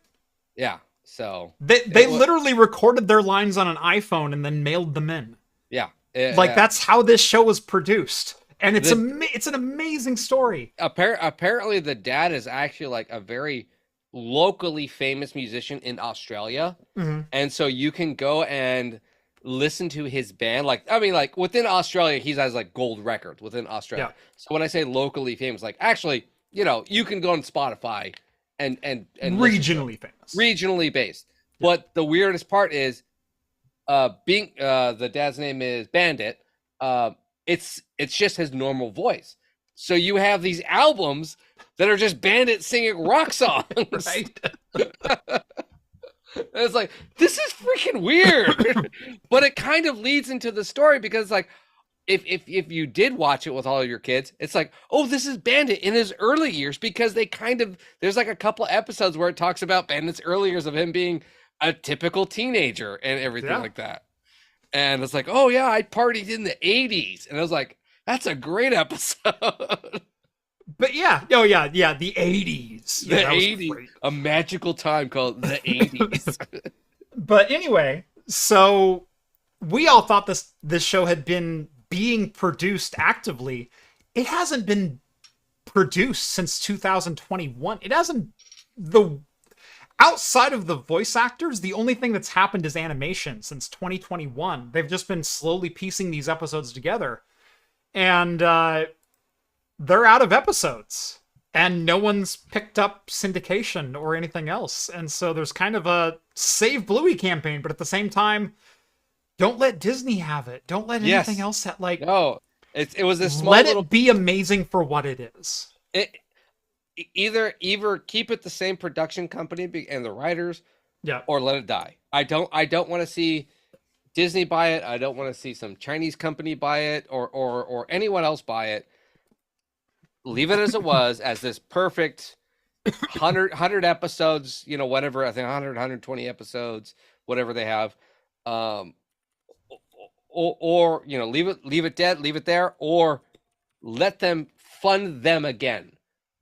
Yeah. So they literally recorded their lines on an iPhone and then mailed them in. Yeah. That's how this show was produced. And it's an amazing story. Apparently the dad is actually like a very locally famous musician in Australia. Mm-hmm. And so you can go and listen to his band. Like within Australia, he has like gold records within Australia. Yeah. So when I say locally famous, like actually, you can go on Spotify and regionally famous. Regionally based. Yeah. But the weirdest part is being the dad's name is Bandit. It's just his normal voice. So you have these albums that are just Bandit singing rock songs. Right. And it's like, this is freaking weird. But it kind of leads into the story because like if you did watch it with all of your kids, it's like, oh, this is Bandit in his early years, because there's like a couple episodes where it talks about Bandit's early years of him being a typical teenager and everything like that. And it's like, oh yeah, I partied in the 80s. And I was like, that's a great episode. But yeah, the 80s. The 80s. A magical time called the 80s. But anyway, so we all thought this show had been being produced actively. It hasn't been produced since 2021. It hasn't. Outside of the voice actors, the only thing that's happened is animation since 2021. They've just been slowly piecing these episodes together. And they're out of episodes. And no one's picked up syndication or anything else. And so there's kind of a Save Bluey campaign, but at the same time, don't let Disney have it. Don't let anything else have, like... No, it was a small Let little... it be amazing for what it is. Either keep it the same production company and the writers, or let it die. I don't want to see Disney buy it. I don't want to see some Chinese company buy it or anyone else buy it. Leave it as it was, as this perfect 100 episodes, whatever, I think 120 episodes, whatever they have. Or leave it dead, leave it there, or let them fund them again.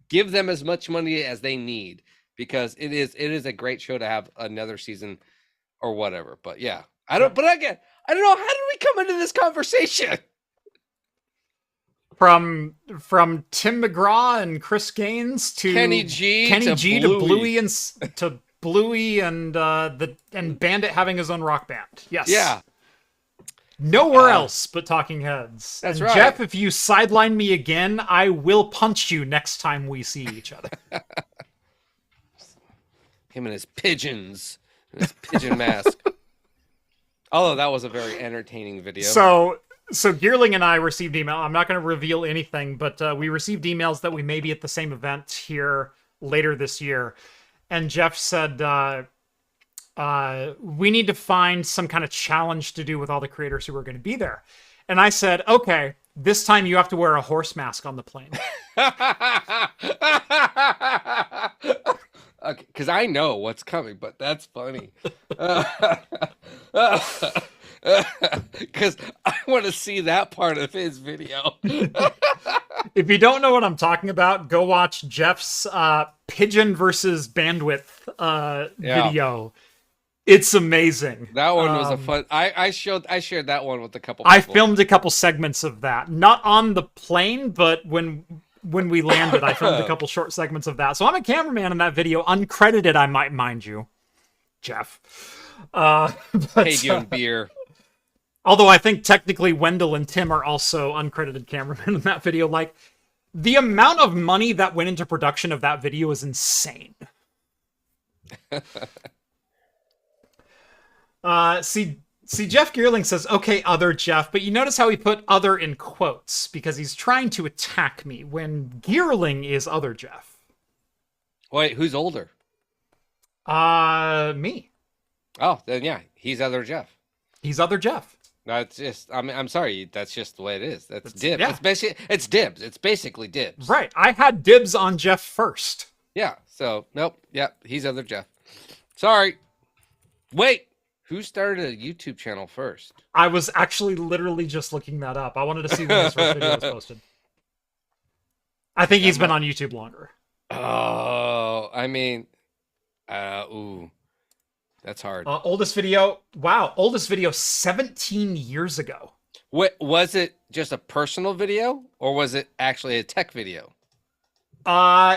Give them as much money as they need, because it is a great show to have another season or whatever. But yeah, I don't know. How did we come into this conversation? From Tim McGraw and Chris Gaines to Kenny G to Bluey and Bandit having his own rock band. Yes. Yeah. Nowhere else but Talking Heads. That's and right. Jeff, if you sideline me again, I will punch you next time we see each other. Him and his pigeons, and his pigeon mask. Although that was a very entertaining video. So So Gearling and I received email. I'm not going to reveal anything, but we received emails that we may be at the same event here later this year. And Jeff said, we need to find some kind of challenge to do with all the creators who are going to be there. And I said, okay, this time you have to wear a horse mask on the plane. Okay, because I know what's coming, but that's funny. Because I want to see that part of his video. If you don't know what I'm talking about, go watch Jeff's pigeon versus bandwidth video. It's amazing. That one was a fun. I shared that one with a couple. I people. filmed a couple segments of that, not on the plane, but when we landed, I filmed a couple short segments of that. So I'm a cameraman in that video, uncredited, I might mind you, Jeff. Paid you in beer. Although I think technically Wendell and Tim are also uncredited cameramen in that video. Like, the amount of money that went into production of that video is insane. See, Jeff Gearling says, okay, other Jeff, but you notice how he put other in quotes because he's trying to attack me when Gearling is other Jeff. Wait, who's older? Me. Oh, then yeah, he's other Jeff. He's other Jeff. No, it's just, I'm sorry, that's just the way it is. That's dibs. Yeah. It's basically, it's dibs. It's basically dibs. Right. I had dibs on Jeff first. Yeah. So, nope. Yep. He's other Jeff. Sorry. Wait. Who started a YouTube channel first? I was actually literally just looking that up. I wanted to see when his first video was posted. I think he's been on YouTube longer. Oh, I mean, ooh, that's hard. Oldest video, wow, oldest video 17 years ago. What was it? Just a personal video, or was it actually a tech video?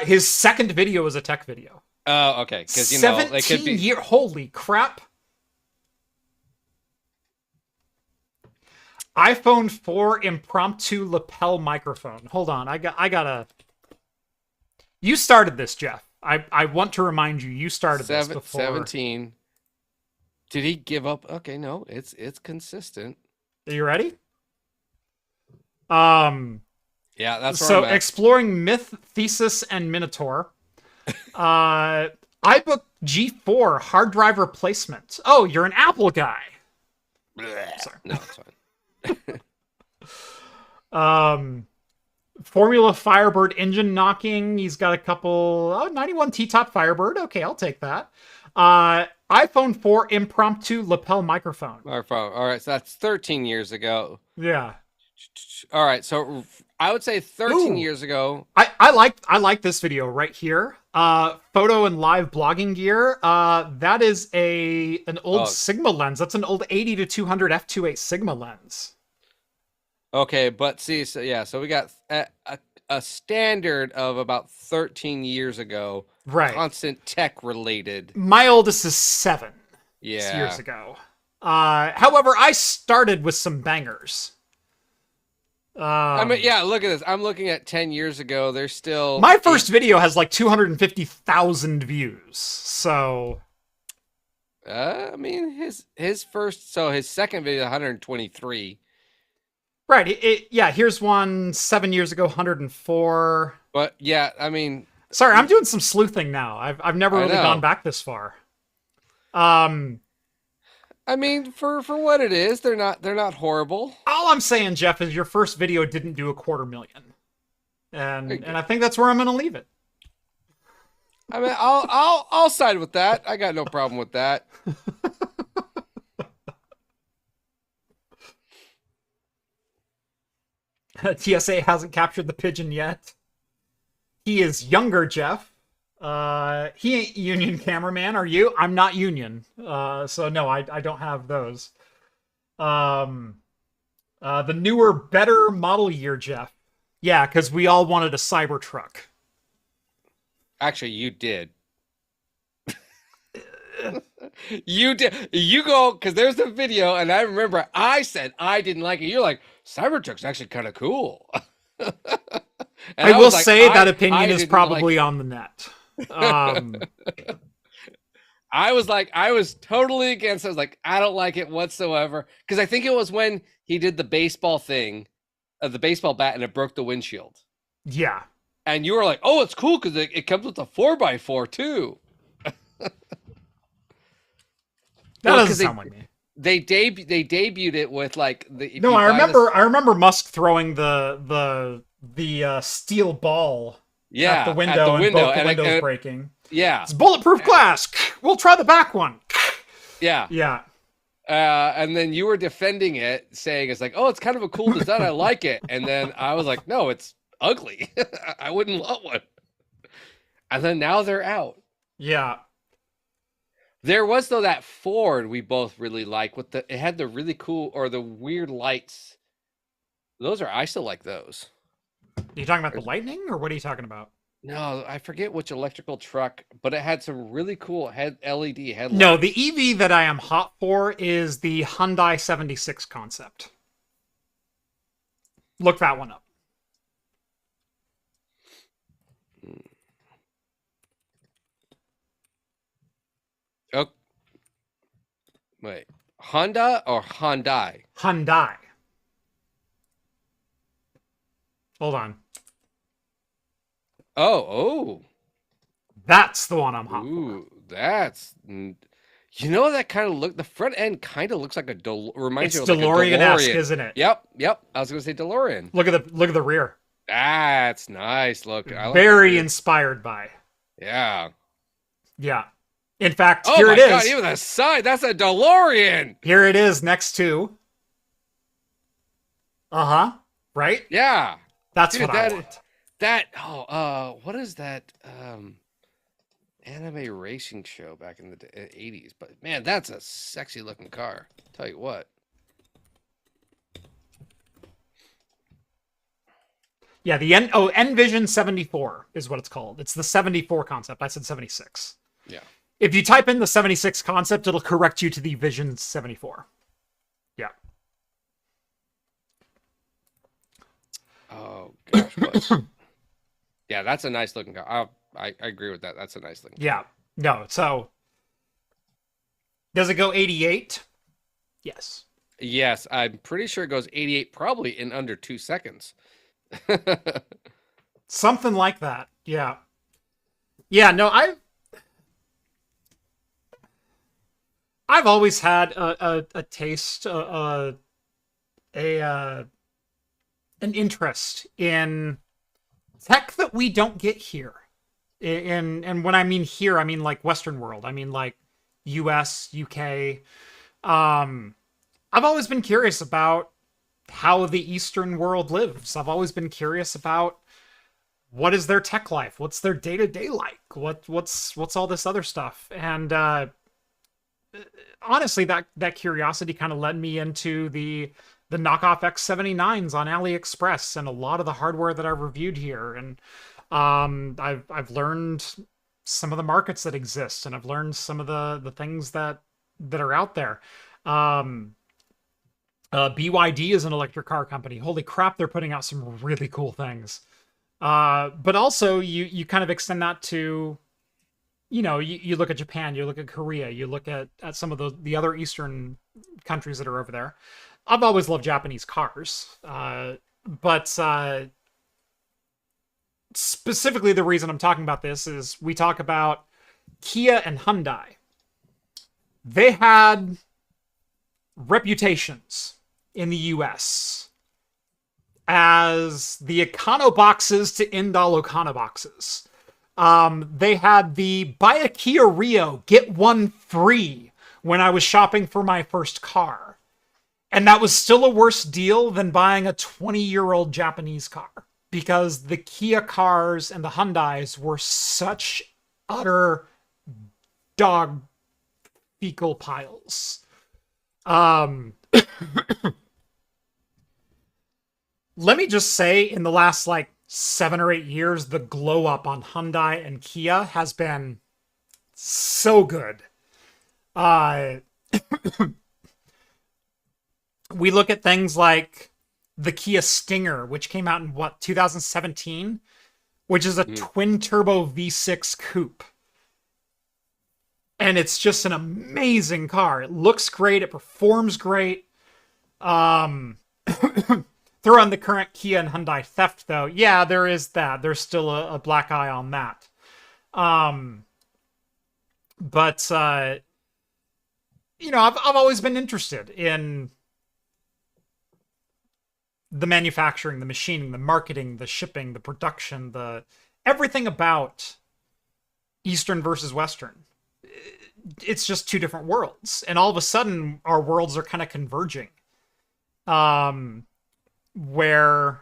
His second video was a tech video. Oh, okay. Because 17 years. Holy crap! iPhone 4 impromptu lapel microphone. Hold on, I gotta. You started this, Jeff. I want to remind you, you started this before. 17. Did he give up? Okay, no, it's consistent. Are you ready? Yeah, that's so exploring myth, thesis, and minotaur. iBook G4 hard drive replacement. Oh, you're an Apple guy. Sorry. No, it's fine. Formula Firebird engine knocking. He's got a couple 91 T-top Firebird. Okay, I'll take that. iPhone 4 impromptu lapel microphone. All right, so that's 13 years ago. Yeah. All right, so I would say 13 years ago. I like this video right here. Photo and live blogging gear. That is an old Sigma lens. That's an old 80 to 200 f2.8 Sigma lens. Okay, but see, so yeah, so we got a standard of about 13 years ago. Right. Constant tech related. My oldest is 7 years ago. However, I started with some bangers. I mean, yeah, look at this. I'm looking at 10 years ago. There's still... My first video has like 250,000 views, so... I mean, his first... So his second video, 123. Right, yeah, here's one 7 years ago, 104. But, yeah, I mean... Sorry, I'm doing some sleuthing now. I've never really gone back this far. I mean, for what it is, they're not horrible. All I'm saying, Jeff, is your first video didn't do 250,000, and I think that's where I'm going to leave it. I mean, I'll side with that. I got no problem with that. TSA hasn't captured the pigeon yet. He is younger, Jeff. He ain't union cameraman, are you? I'm not union. So no, I don't have those. The newer, better model year, Jeff. Yeah, because we all wanted a Cybertruck. Actually, you did. You did. You go, because there's a video, and I remember I said I didn't like it. You're like, Cybertruck's actually kind of cool. I will say that opinion is probably on the net. I was totally against it. I was like, I don't like it whatsoever. Because I think it was when he did the baseball thing, the baseball bat, and it broke the windshield. Yeah. And you were like, oh, it's cool because it comes with a 4x4 too. That Well, doesn't sound like me. They debuted it with like the. No, I remember Musk throwing the steel ball at the window and both the windows breaking. Yeah, it's bulletproof glass. We'll try the back one. Yeah, yeah. And then you were defending it, saying it's like, oh, it's kind of a cool design. I like it. And then I was like, no, it's ugly. I wouldn't want one. And then now they're out. Yeah. There was though that Ford we both really like with it had the really cool or the weird lights. I still like those. Are you talking about the Lightning or what are you talking about? No, I forget which electrical truck, but it had some really cool LED headlights. No, the EV that I am hot for is the Hyundai 76 concept. Look that one up. Oh, wait, Honda or Hyundai? Hyundai. Hold on. Oh. That's the one I'm hot for. Ooh, that's... You know that kind of look... The front end kind of looks like reminds you of like a DeLorean-esque, isn't it? Yep. I was going to say DeLorean. Look at the rear. That's nice. Look. I like very inspired by. Yeah. Yeah. In fact, here it is. Oh my God, even the side. That's a DeLorean. Here it is next to... Uh-huh. Right? Yeah. That's what I want. What is that anime racing show back in the 80s? But man, that's a sexy looking car. Tell you what. Yeah, the Envision 74 is what it's called. It's the 74 concept. I said 76. Yeah. If you type in the 76 concept, it'll correct you to the Vision 74. Yeah. Oh gosh. Yeah, that's a nice looking car. I agree with that. That's a nice looking car. Yeah. No, so does it go 88? Yes. Yes, I'm pretty sure it goes 88 probably in under 2 seconds. Something like that. Yeah. Yeah, no, I've always had a taste, an interest in tech that we don't get here. And when I mean here, I mean like Western world. I mean like US, UK. I've always been curious about how the Eastern world lives. I've always been curious about what is their tech life? What's their day-to-day like? What's all this other stuff? And honestly, that curiosity kind of led me into the knockoff X79s on AliExpress and a lot of the hardware that I've reviewed here. And I've learned some of the markets that exist, and I've learned some of the things that are out there. BYD is an electric car company. Holy crap, they're putting out some really cool things. But also you kind of extend that to, you look at Japan, you look at Korea, you look at some of the other Eastern countries that are over there. I've always loved Japanese cars. But specifically the reason I'm talking about this is we talk about Kia and Hyundai. They had reputations in the US as the econoboxes to end all econoboxes. They had the buy a Kia Rio, get one free when I was shopping for my first car. And that was still a worse deal than buying a 20-year-old Japanese car, because the Kia cars and the Hyundais were such utter dog fecal piles. Let me just say, in the last 7 or 8 years, the glow up on Hyundai and Kia has been so good. We look at things like the Kia Stinger, which came out in 2017, which is a twin turbo V6 coupe. And it's just an amazing car. It looks great. It performs great. Um, throw on the current Kia and Hyundai theft, though. Yeah, there is that. There's still a black eye on that. But you know, I've always been interested in the manufacturing, the machining, the marketing, the shipping, the production, the everything about Eastern versus Western. It's just two different worlds, and all of a sudden our worlds are kind of converging. Where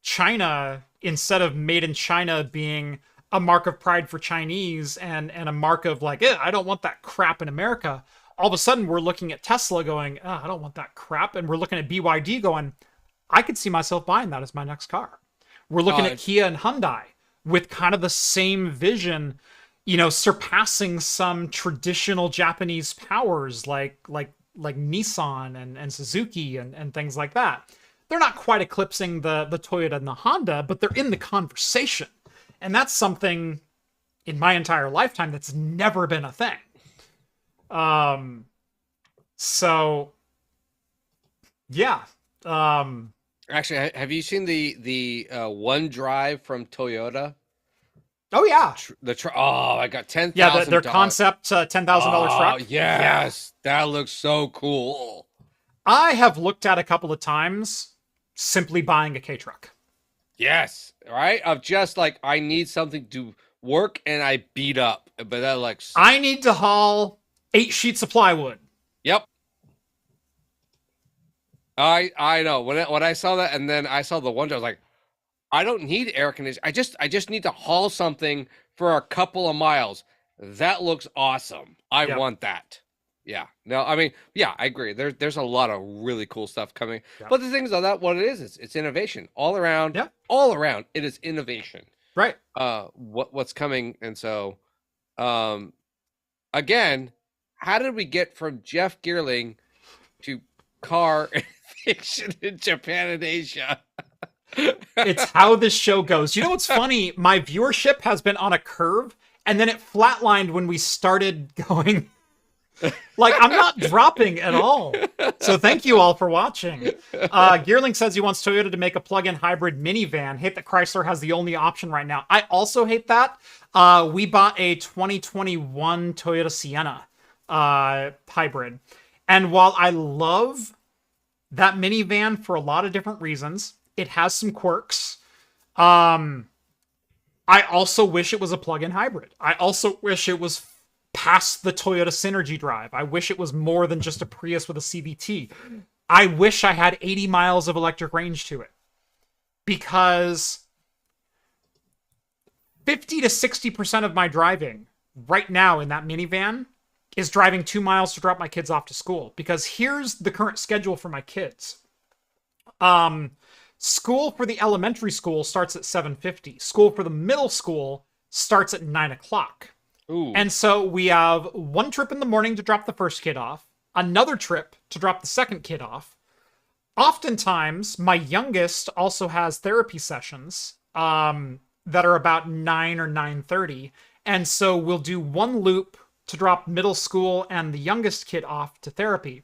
China, instead of made in China being a mark of pride for Chinese and a mark of like, I don't want that crap in America, all of a sudden we're looking at Tesla going, I don't want that crap. And we're looking at BYD going, I could see myself buying that as my next car. We're looking at Kia and Hyundai with kind of the same vision, you know, surpassing some traditional Japanese powers like Nissan and Suzuki and things like that. They're not quite eclipsing the Toyota and the Honda, but they're in the conversation. And that's something in my entire lifetime that's never been a thing. So yeah. Actually, have you seen the One Drive from Toyota? Oh yeah. I got $10,000. Yeah, their concept $10,000 truck. Yes, that looks so cool. I have looked at a couple of times simply buying a K truck. Yes, right? Of just like, I need something to work and I beat up. But that looks... I need to haul 8 sheets of plywood. Yep. I know. When I saw that, and then I saw the one, I was like, I don't need air conditioning. I just need to haul something for a couple of miles. That looks awesome. I want that. Yeah. No, I mean, yeah, I agree. There's a lot of really cool stuff coming. Yep. But the thing is, that what it is, it's innovation all around. Yep. All around, it is innovation. Right. What's coming, and so, again, how did we get from Jeff Geerling to car fiction in Japan and Asia? It's how this show goes. You know what's funny? My viewership has been on a curve, and then it flatlined when we started going. Like, I'm not dropping at all. So thank you all for watching. Geerling says he wants Toyota to make a plug-in hybrid minivan. Hate that Chrysler has the only option right now. I also hate that. We bought a 2021 Toyota Sienna hybrid. And while I love that minivan for a lot of different reasons, it has some quirks. I also wish it was a plug-in hybrid. I also wish it was past the Toyota Synergy drive. I wish it was more than just a Prius with a CVT. I wish I had 80 miles of electric range to it. Because 50 to 60% of my driving right now in that minivan is driving 2 miles to drop my kids off to school. Because here's the current schedule for my kids. School for the elementary school starts at 7:50. School for the middle school starts at 9 o'clock. Ooh. And so we have one trip in the morning to drop the first kid off, another trip to drop the second kid off. Oftentimes, my youngest also has therapy sessions that are about 9 or 9:30. And so we'll do one loop to drop middle school and the youngest kid off to therapy.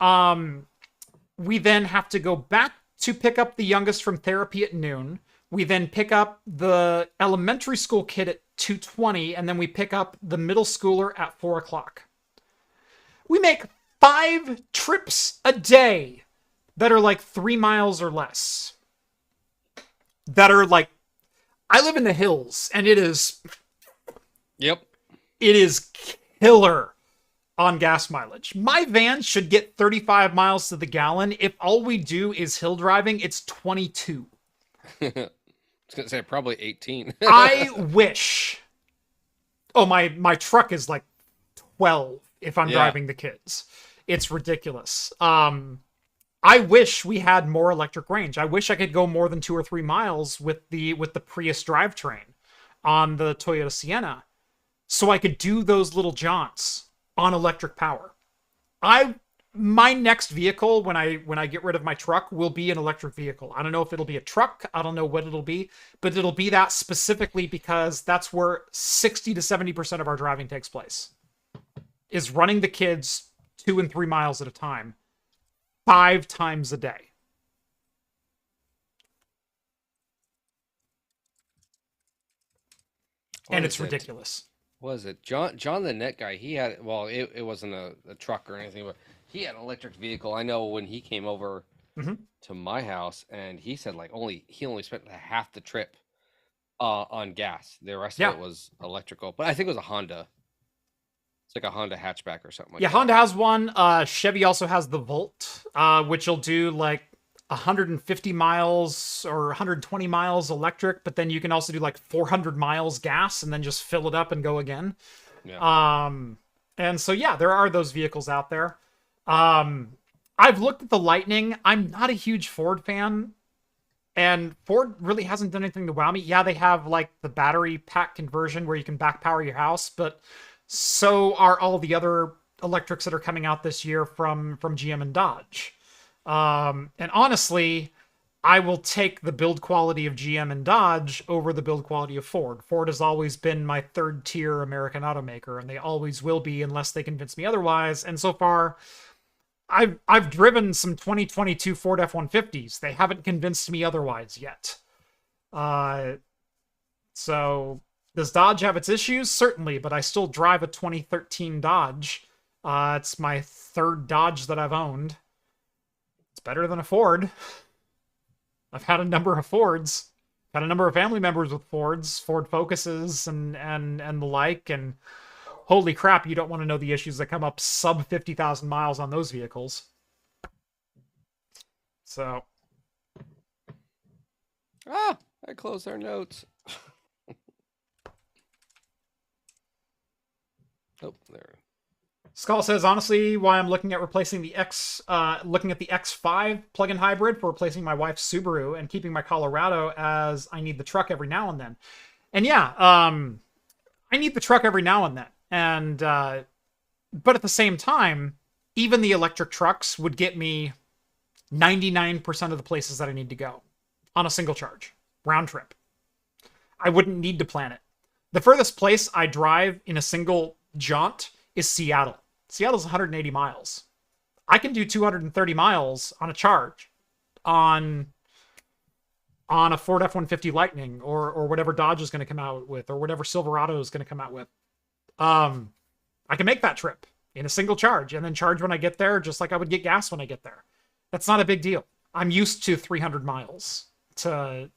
We then have to go back to pick up the youngest from therapy at noon. We then pick up the elementary school kid at 2:20, and then we pick up the middle schooler at 4 o'clock. We make 5 trips a day that are like 3 miles or less. That are like, I live in the hills, and it is... Yep. It is killer on gas mileage. My van should get 35 miles to the gallon. If all we do is hill driving, it's 22. I was gonna say probably 18. I wish. Oh, my truck is like 12 if I'm driving the kids. It's ridiculous. I wish we had more electric range. I wish I could go more than 2 or 3 miles with the Prius drivetrain on the Toyota Sienna, so I could do those little jaunts on electric power. My next vehicle, when I get rid of my truck, will be an electric vehicle. I don't know if it'll be a truck. I don't know what it'll be, but it'll be that specifically because that's where 60 to 70% of our driving takes place. is running the kids 2 and 3 miles at a time, 5 times a day. And it's ridiculous. Was it John the Net guy? He had, well, it wasn't a truck or anything, but he had an electric vehicle. I know when he came over to my house, and he said like he only spent half the trip on gas. The rest of it was electrical. But I think it was a Honda. It's like a Honda hatchback or something like that. Honda has one. Chevy also has the Volt, which will do like 150 miles or 120 miles electric, but then you can also do like 400 miles gas and then just fill it up and go again. Yeah. And so, yeah, there are those vehicles out there. I've looked at the Lightning. I'm not a huge Ford fan, and Ford really hasn't done anything to wow me. Yeah, they have like the battery pack conversion where you can back power your house, but so are all the other electrics that are coming out this year from GM and Dodge. And honestly, I will take the build quality of GM and Dodge over the build quality of Ford. Ford has always been my third tier American automaker, and they always will be unless they convince me otherwise. And so far, I've driven some 2022 Ford F-150s. They haven't convinced me otherwise yet. So does Dodge have its issues? Certainly, but I still drive a 2013 Dodge. It's my third Dodge that I've owned. It's better than a Ford. I've had a number of Fords. Had a number of family members with Fords, Ford Focuses and the like, and holy crap, you don't want to know the issues that come up sub 50,000 miles on those vehicles. So. I closed our notes. Oh, there. Skull says, honestly, why I'm looking at replacing the looking at the X5 plug-in hybrid for replacing my wife's Subaru and keeping my Colorado, as I need the truck every now and then. And yeah, I need the truck every now and then. And, but at the same time, even the electric trucks would get me 99% of the places that I need to go on a single charge, round trip. I wouldn't need to plan it. The furthest place I drive in a single jaunt is Seattle. Seattle's 180 miles. I can do 230 miles on a charge on a Ford F-150 Lightning or whatever Dodge is going to come out with, or whatever Silverado is going to come out with. I can make that trip in a single charge and then charge when I get there, just like I would get gas when I get there. That's not a big deal. I'm used to 300 miles to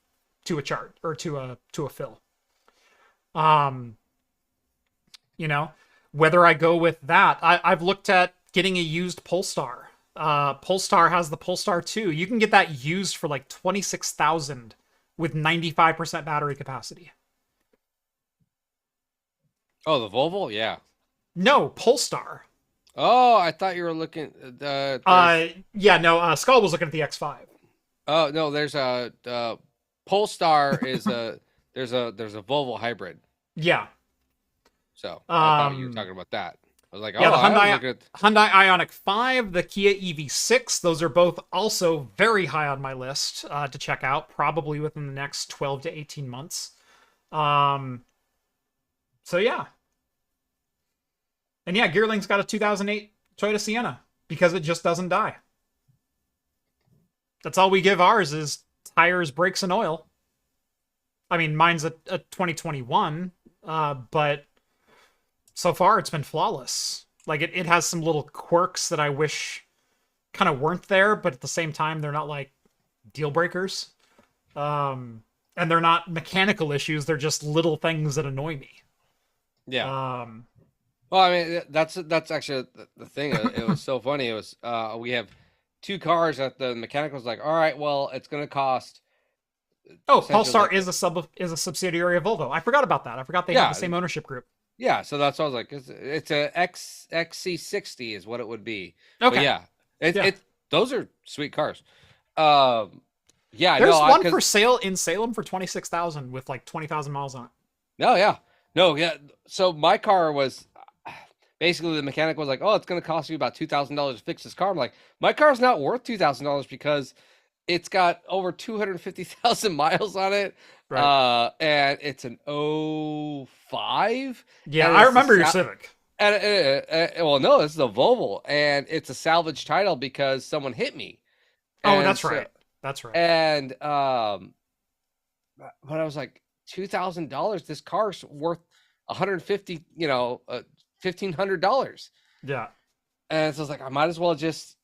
a charge or to a fill. You know, whether I go with that, I've looked at getting a used Polestar. Polestar has the Polestar 2. You can get that used for like $26,000 with 95% battery capacity. Oh, the Volvo? Yeah. No, Polestar. Oh, I thought you were looking. Yeah, no. Skull was looking at the X5. Oh no, there's a Polestar is there's a Volvo hybrid. Yeah. So I thought you were talking about that. I was like, yeah, the Hyundai Ioniq 5, the Kia EV6. Those are both also very high on my list to check out, probably within the next 12 to 18 months. So yeah. And yeah, Gearling's got a 2008 Toyota Sienna because it just doesn't die. That's all we give ours is tires, brakes, and oil. I mean, mine's a 2021, but so far it's been flawless. Like, it has some little quirks that I wish kind of weren't there, but at the same time, they're not like deal breakers. And they're not mechanical issues. They're just little things that annoy me. Yeah. Well, I mean, that's actually the thing. It was so funny. It was we have two cars that the mechanic was like, all right, well, it's going to cost. Oh, Polestar is a subsidiary of Volvo. I forgot about that. I forgot they have the same ownership group. Yeah, so that's what I was like. It's a XC60 is what it would be. Okay. But those are sweet cars. Yeah, there's one for sale in Salem for $26,000 with like 20,000 miles on it. No, so my car was basically, the mechanic was like, "Oh, it's going to cost you about $2,000 to fix this car." I'm like, "My car's not worth $2,000 because it's got over 250,000 miles on it, right. And it's an '05." Yeah, I remember your Civic. Well, no, this is a Volvo, and it's a salvage title because someone hit me. Oh, And that's so, right. That's right. and but I was like, $2,000. This car's worth 150, $1,500. Yeah. And so I was like, I might as well just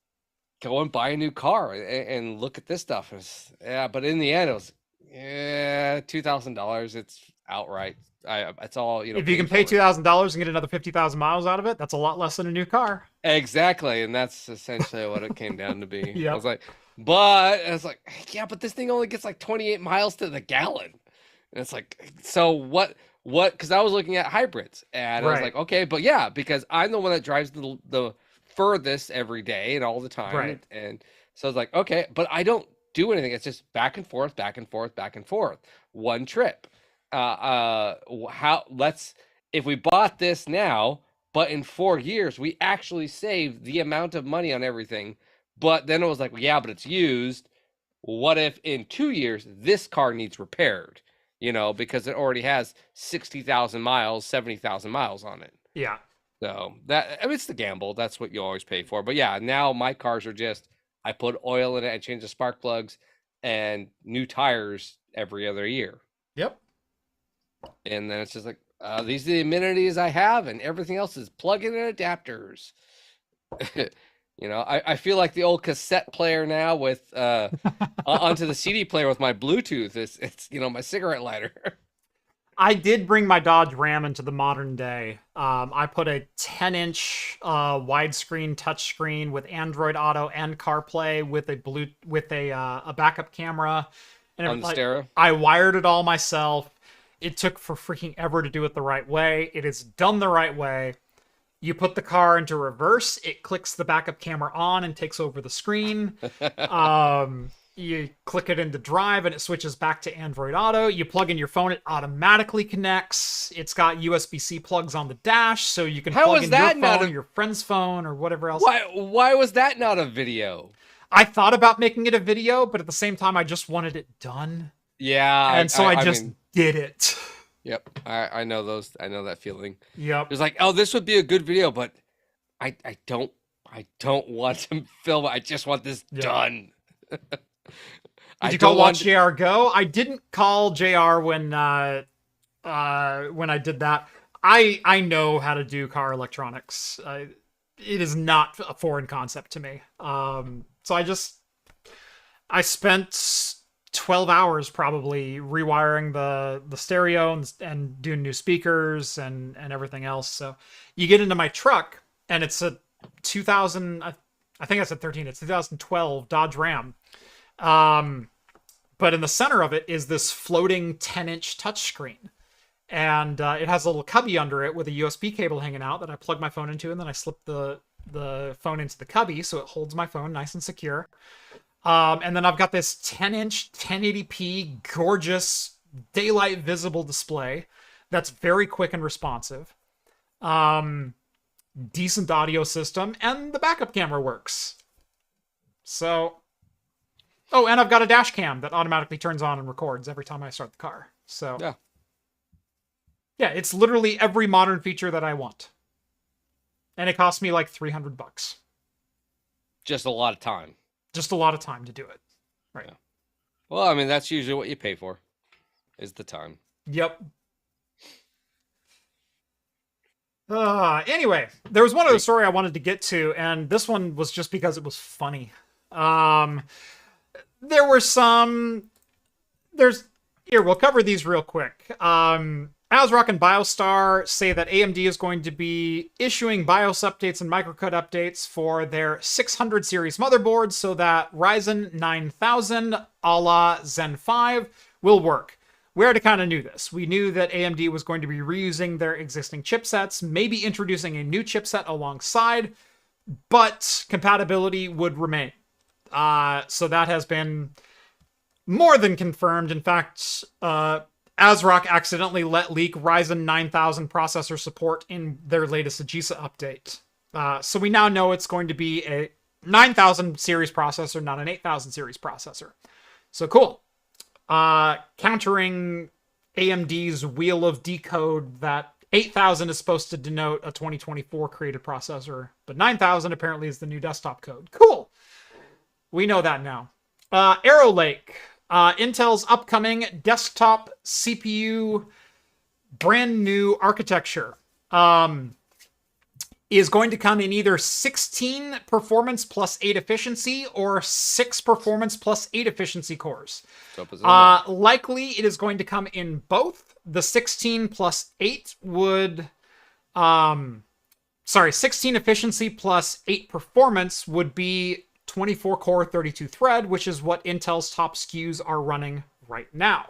go and buy a new car and look at this stuff. Yeah, but in the end, it was $2,000. It's outright. It's all If you can pay $2,000 and get another 50,000 miles out of it, that's a lot less than a new car. Exactly, and that's essentially what it came down to be. Yep. I was like, but I was like, yeah, but this thing only gets like 28 miles to the gallon. And it's like, so what? Because I was looking at hybrids, and I was Right. like, okay, but yeah, because I'm the one that drives the furthest every day and all the time, Right. and so I was like, okay, but I don't do anything. It's just back and forth, back and forth, back and forth. One trip. If we bought this now, but in 4 years we actually saved the amount of money on everything. But then it was like, well, yeah, but it's used. What if in 2 years this car needs repaired? Because it already has 60,000 miles, 70,000 miles on it. Yeah. So it's the gamble. That's what you always pay for. But yeah, now my cars are just, I put oil in it, I change the spark plugs, and new tires every other year. Yep. And then it's just like, these are the amenities I have, and everything else is plug-in and adapters. I feel like the old cassette player now with onto the CD player with my Bluetooth. It's my cigarette lighter. I did bring my Dodge Ram into the modern day. I put a 10-inch widescreen touchscreen with Android Auto and CarPlay with a backup camera and On the stereo. I wired it all myself. It took for freaking ever to do it the right way. It is done the right way. You put the car into reverse, it clicks the backup camera on and takes over the screen. You click it into drive and it switches back to Android Auto. You plug in your phone, it automatically connects. It's got USB-C plugs on the dash, so you can plug in your phone, your friend's phone, or whatever else. Why was that not a video? I thought about making it a video, but at the same time, I just wanted it done. Yeah. And so I just did it. Yep. I know those. I know that feeling. Yep. It was like, oh, this would be a good video, but I don't want to film it. I just want this done. Did you call Watch JR Go? I didn't call JR when I did that. I know how to do car electronics. It is not a foreign concept to me. So I spent 12 hours probably rewiring the stereo and doing new speakers and everything else. So you get into my truck and it's a 2000, I think I said 13, it's 2012 Dodge Ram. But in the center of it is this floating 10-inch touchscreen. And it has a little cubby under it with a USB cable hanging out that I plug my phone into, and then I slip the phone into the cubby so it holds my phone nice and secure. And then I've got this 10-inch 1080p gorgeous daylight visible display that's very quick and responsive. Decent audio system, and the backup camera works. So... Oh, and I've got a dash cam that automatically turns on and records every time I start the car. So yeah, it's literally every modern feature that I want. And it cost me like $300. Just a lot of time. Just a lot of time to do it. Right. Yeah. Well, I mean, that's usually what you pay for, is the time. Yep. Anyway, there was one other story I wanted to get to, and this one was just because it was funny. There were we'll cover these real quick. ASRock and Biostar say that AMD is going to be issuing BIOS updates and microcode updates for their 600 series motherboards so that Ryzen 9000 a la Zen 5 will work. We already kind of knew this. We knew that AMD was going to be reusing their existing chipsets, maybe introducing a new chipset alongside, but compatibility would remain. So that has been more than confirmed. In fact, ASRock accidentally let leak Ryzen 9000 processor support in their latest AGESA update. So we now know it's going to be a 9000 series processor, not an 8000 series processor. So cool. Countering AMD's wheel of decode that 8,000 is supposed to denote a 2024 created processor, but 9,000 apparently is the new desktop code. Cool. We know that now. Arrow Lake, Intel's upcoming desktop CPU brand new architecture, is going to come in either 16 performance plus 8 efficiency or 6 performance plus 8 efficiency cores. Likely it is going to come in both. The 16 plus 8 would... 16 efficiency plus 8 performance would be 24 core, 32 thread, which is what Intel's top SKUs are running right now.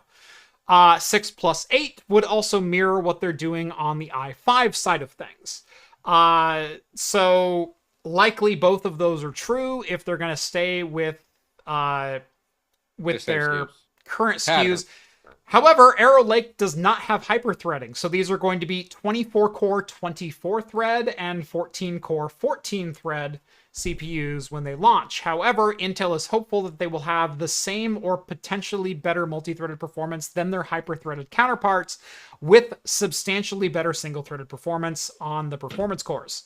6 plus 8 would also mirror what they're doing on the i5 side of things. So likely both of those are true if they're going to stay with their current SKUs. However, Arrow Lake does not have hyperthreading, so these are going to be 24 core 24 thread and 14 core 14 thread CPUs when they launch. However, Intel is hopeful that they will have the same or potentially better multi-threaded performance than their hyper-threaded counterparts, with substantially better single-threaded performance on the performance cores.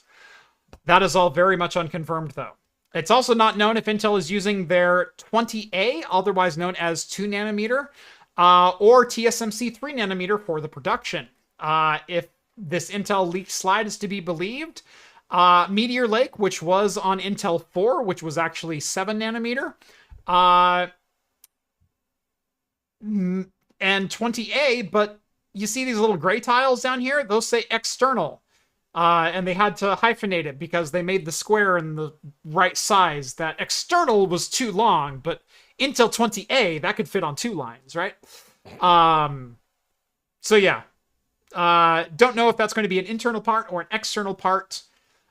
That is all very much unconfirmed, though. It's also not known if Intel is using their 20A, otherwise known as 2 nanometer, or TSMC 3 nanometer for the production. If this Intel leak slide is to be believed, Meteor Lake, which was on Intel 4, which was actually 7 nanometer, and 20A, but you see these little gray tiles down here? Those say external. And they had to hyphenate it because they made the square in the right size. That external was too long, but Intel 20A, that could fit on 2 lines, right? So yeah. Don't know if that's going to be an internal part or an external part.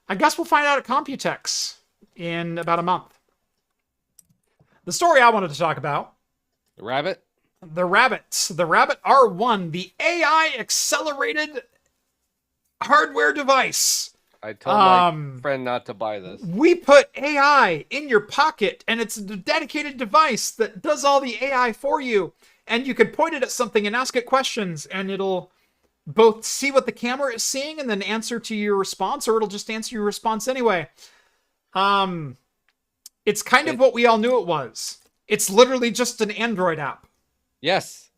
I guess we'll find out at Computex in about a month. The story I wanted to talk about. The Rabbit? The Rabbit R1, the AI accelerated hardware device. I told my friend not to buy this. We put AI in your pocket, and it's a dedicated device that does all the AI for you. And you can point it at something and ask it questions, and it'll both see what the camera is seeing and then answer to your response, or it'll just answer your response anyway. It's kind of what we all knew it was. It's literally just an Android app. Yes.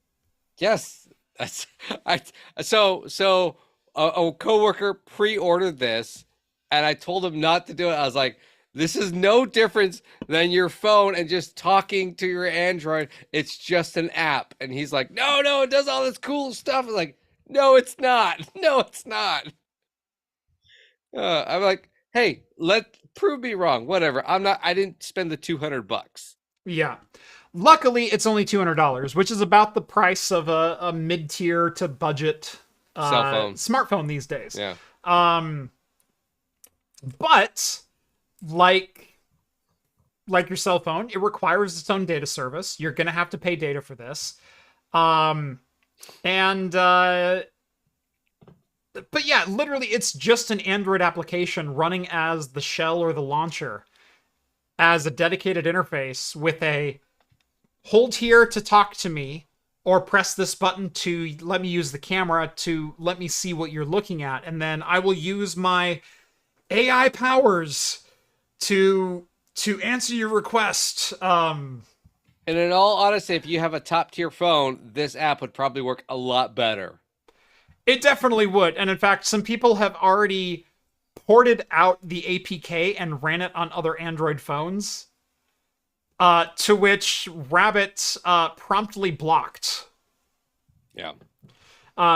So a coworker pre-ordered this, and I told him not to do it. I was like, this is no difference than your phone and just talking to your Android. It's just an app. And he's like, no, it does all this cool stuff. I'm like, no, it's not. No, it's not. I'm like, hey, prove me wrong. Whatever. I didn't spend the $200. Yeah. Luckily, it's only $200, which is about the price of a mid-tier to budget cell phone smartphone these days. Yeah. But like your cell phone, it requires its own data service. You're gonna have to pay data for this. But yeah, literally, it's just an Android application running as the shell or the launcher, as a dedicated interface with a hold here to talk to me, or press this button to let me use the camera to let me see what you're looking at, and then I will use my AI powers to answer your request. And in all honesty, if you have a top tier phone, this app would probably work a lot better. It definitely would. And in fact, some people have already ported out the APK and ran it on other Android phones, to which Rabbit promptly blocked. Yeah.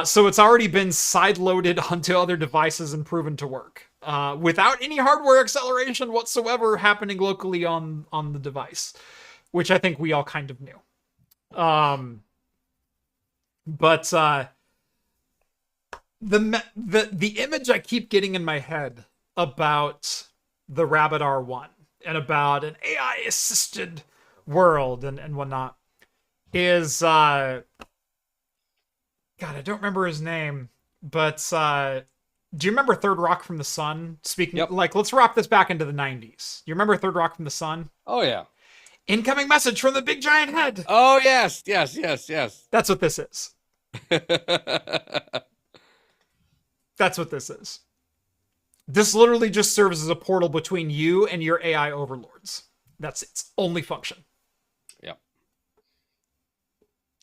So it's already been sideloaded onto other devices and proven to work, without any hardware acceleration whatsoever happening locally on the device, which I think we all kind of knew. But the image I keep getting in my head about the Rabbit R1 and about an AI assisted world and whatnot is God, I don't remember his name, but do you remember Third Rock from the Sun? Speaking, yep. Like, let's wrap this back into the 90s. You remember Third Rock from the Sun? Oh yeah. Incoming message from the big giant head. Oh yes. That's what this is. That's what this is. This literally just serves as a portal between you and your AI overlords. That's its only function. Yep.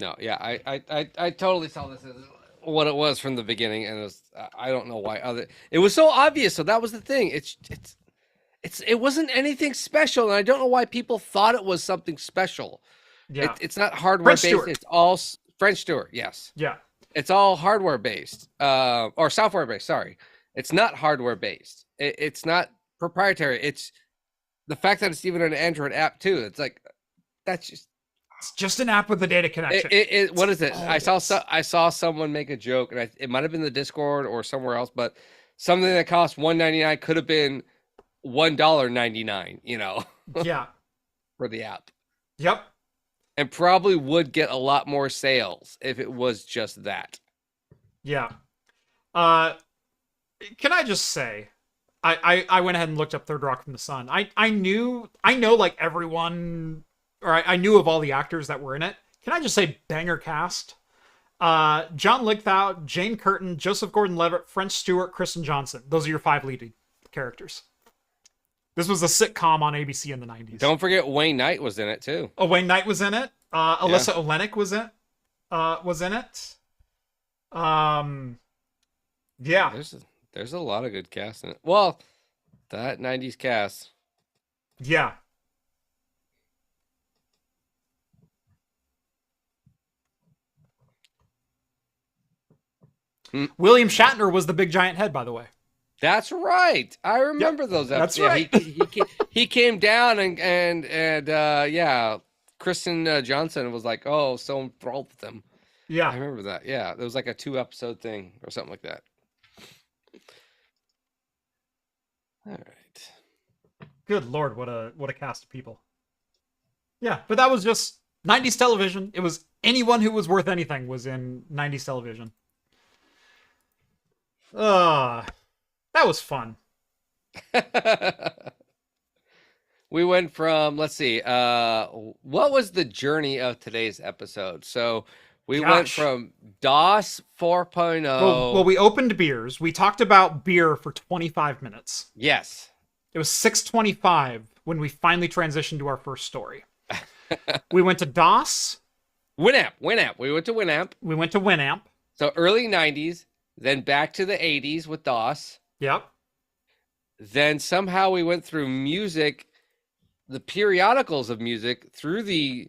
No, yeah, I totally saw this as what it was from the beginning, and I don't know why it was so obvious. So that was the thing. It wasn't anything special, and I don't know why people thought it was something special. Yeah. It's not hardware French based. Stewart. It's all French Stewart. Yes. Yeah. It's all hardware based, or software based. Sorry, it's not hardware based. It's not proprietary. It's the fact that it's even an Android app too. It's like that's it's just an app with a data connection. What is it? I saw someone make a joke, and it might have been the Discord or somewhere else, but something that cost $1.99 could have been $1.99. Yeah. For the app. Yep. And probably would get a lot more sales if it was just that. Yeah. Can I just say, I went ahead and looked up Third Rock from the Sun. I know like everyone, or I knew of all the actors that were in it. Can I just say banger cast? John Lithgow, Jane Curtin, Joseph Gordon-Levitt, French Stewart, Kristen Johnson. Those are your 5 leading characters. This was a sitcom on ABC in the 90s. Don't forget Wayne Knight was in it too. Oh, Wayne Knight was in it. Alyssa Olenek was in it. Yeah. There's a lot of good cast in it. Well, that 90s cast. Yeah. William Shatner was the big giant head, by the way. That's right. I remember those episodes. That's right. He came down and yeah, Kristen Johnson was like, oh, so enthralled with him. Yeah, I remember that. Yeah, it was like a 2-episode thing or something like that. All right. Good Lord, what a cast of people. Yeah, but that was just 90s television. It was anyone who was worth anything was in 90s television. That was fun. We went from, let's see, what was the journey of today's episode? So we went from DOS 4.0. Well, we opened beers. We talked about beer for 25 minutes. Yes. It was 6:25 when we finally transitioned to our first story. We went to DOS. Winamp. We went to Winamp. We went to Winamp. So early 90s, then back to the 80s with DOS. Yep. Then somehow we went through music, the periodicals of music, through the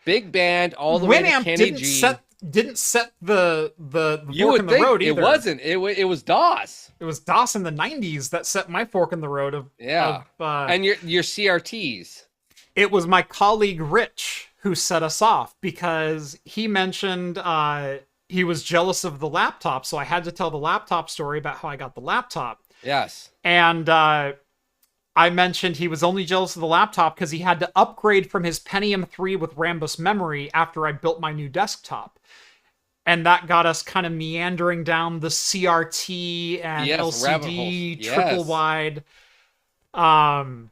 big band all the way to Kenny G. Didn't set the You fork would in the think road either. it wasn't. It was DOS. It was DOS in the 90s that set my fork in the road of and your CRTs. It was my colleague Rich who set us off because he mentioned he was jealous of the laptop, so I had to tell the laptop story about how I got the laptop. Yes. And I mentioned he was only jealous of the laptop because he had to upgrade from his Pentium 3 with Rambus memory after I built my new desktop. And that got us kind of meandering down the CRT and LCD triple wide. And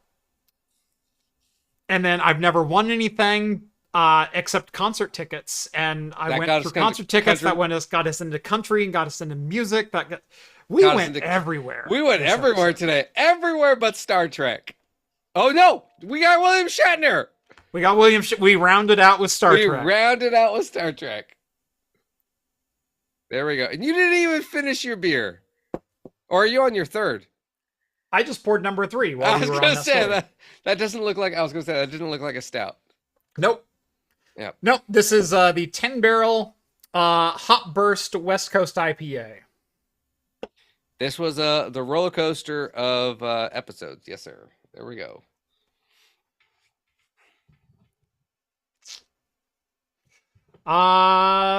then I've never won anything except concert tickets. And I went through concert tickets that got us into country and got us into music. We went everywhere. We went everywhere today. Everywhere but Star Trek. Oh, no. We got William Shatner. We rounded out with Star Trek. We rounded out with Star Trek. There we go. And you didn't even finish your beer. Or are you on your third? I just poured number 3 while we were on that story. That doesn't look like, I was going to say, that didn't look like a stout. Nope. Yeah. Nope. This is the 10-barrel Hop Burst West Coast IPA. This was the roller coaster of episodes. Yes, sir. There we go.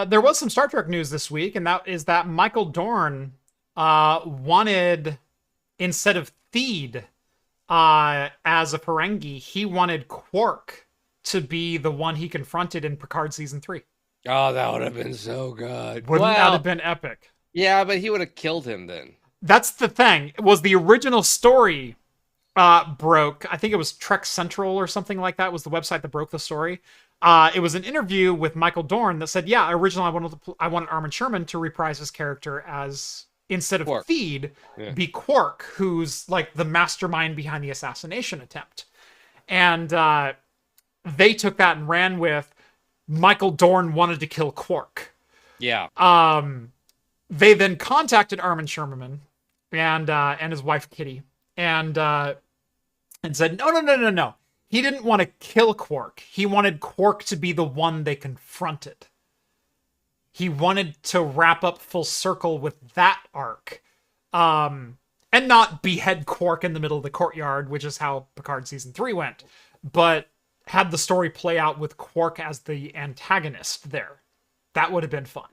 There was some Star Trek news this week, and that is that Michael Dorn wanted, instead of Theed as a Ferengi, he wanted Quark to be the one he confronted in Picard Season 3. Oh, that would have been so good. Wouldn't that have been epic? Yeah, but he would have killed him then. That's the thing. It was the original story broke. I think it was Trek Central or something like that was the website that broke the story. It was an interview with Michael Dorn that said, yeah, originally I wanted Armin Sherman to reprise his character as instead of Quark. Theed, Yeah. be Quark, who's like the mastermind behind the assassination attempt. And they took that and ran with Michael Dorn wanted to kill Quark. Yeah. They then contacted Armin Sherman and his wife Kitty and said, no. He didn't want to kill Quark. He wanted Quark to be the one they confronted. He wanted to wrap up full circle with that arc. And not behead Quark in the middle of the courtyard, which is how Picard Season 3 went. But had the story play out with Quark as the antagonist there. That would have been fun.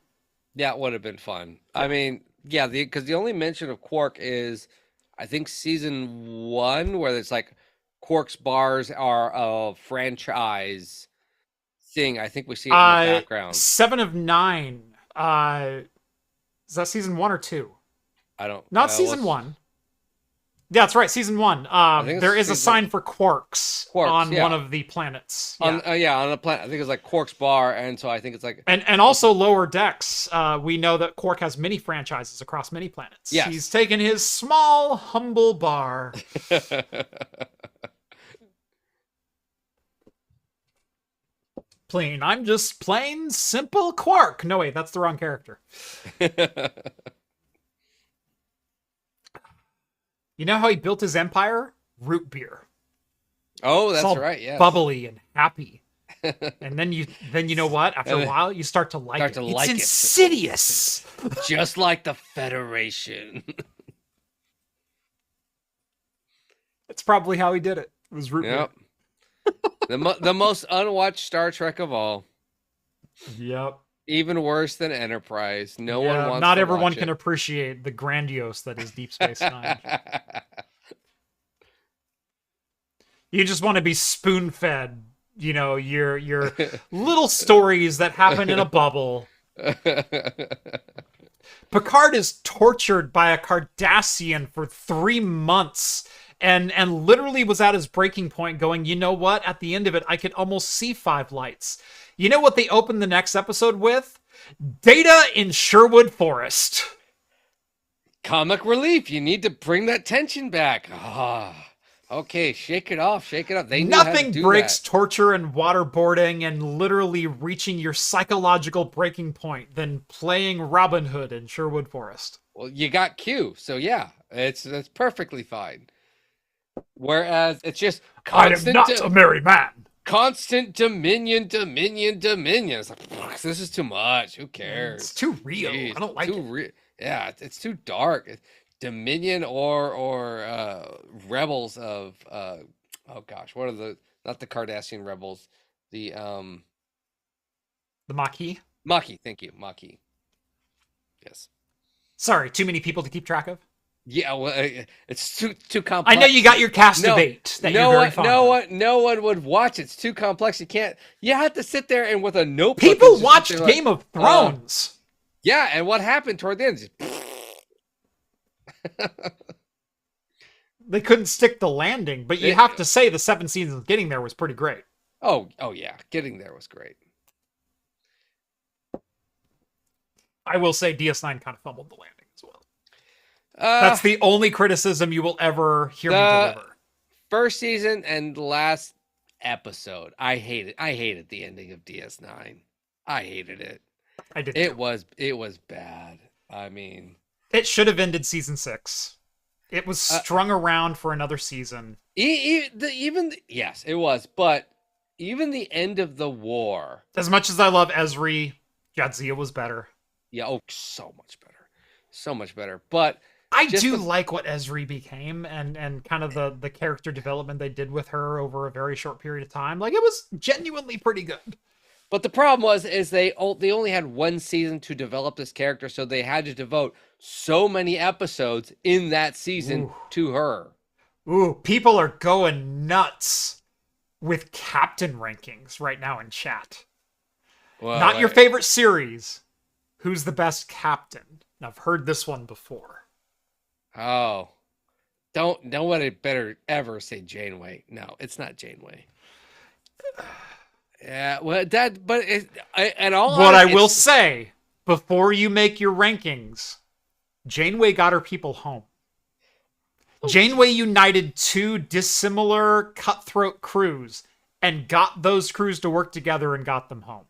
Yeah, it would have been fun. I mean, yeah, because the only mention of Quark is, I think, Season 1, where it's like Quark's bars are a franchise thing. I think we see it in the background. 7 of 9. Is that Season 1 or 2? I don't. Not Season 1. Yeah, that's right, Season 1. There is a sign for Quarks on one of the planets. Yeah. On the planet. I think it's like Quark's bar, and so I think it's like... And also Lower Decks. We know that Quark has many franchises across many planets. Yes. He's taken his small, humble bar. I'm just plain simple Quark. No, wait, that's the wrong character. You know how he built his empire? Root beer. Oh, that's right. Yeah, bubbly and happy. And then you know what? After a while, you start to like it. It's insidious. Just like the Federation. That's probably how he did it. It was root beer. The most unwatched Star Trek of all. Yep. Even worse than Enterprise. No one wants. Not to everyone watch can it. appreciate the grandiose that is Deep Space Nine. You just want to be spoon-fed, you know, your little stories that happen in a bubble. Picard is tortured by a Cardassian for 3 months and literally was at his breaking point going, you know what? At the end of it, I could almost see 5 lights. You know what they open the next episode with? Data in Sherwood Forest. Comic relief. You need to bring that tension back. Okay, shake it off. Shake it up. They knew how to Nothing do breaks that. torture and waterboarding and literally reaching your psychological breaking point than playing Robin Hood in Sherwood Forest. Well, you got Q, so yeah, that's perfectly fine. Whereas it's just constant. I am not a merry man. Constant dominion. It's like, this is too much. Who cares? It's too real. Jeez, I don't like it. Yeah, it's too dark. Dominion or rebels of oh gosh, what are the not the Cardassian rebels, the Maquis. Thank you, Maquis. Yes. Sorry, too many people to keep track of. Yeah, well, it's too complex. I know you got your cast of 8 that you're very fond of. No one would watch it. It's too complex. You have to sit there and with a notebook. People watched Game of Thrones. Yeah, and what happened toward the end? Just... They couldn't stick the landing, but you have to say the 7 seasons getting there was pretty great. Oh yeah, getting there was great. I will say DS9 kind of fumbled the landing as well. That's the only criticism you will ever hear me deliver. First season and last episode, I hated the ending of DS9. I hated it. I did. It was bad. I mean, it should have ended season 6. It was strung around for another season. Yes, it was. But even the end of the war. As much as I love Ezri, Jadzia was better. Yeah, so much better. So much better. But I do like what Ezri became and kind of the character development they did with her over a very short period of time. Like, it was genuinely pretty good. But the problem is they only had 1 season to develop this character, so they had to devote so many episodes in that season to her. Ooh, people are going nuts with captain rankings right now in chat. Well, not your favorite series. Who's the best captain? Now, I've heard this one before. Oh. Nobody better ever say Janeway. No, it's not Janeway. Yeah, well, I will say, before you make your rankings, Janeway got her people home. Oh. Janeway united two dissimilar cutthroat crews and got those crews to work together and got them home.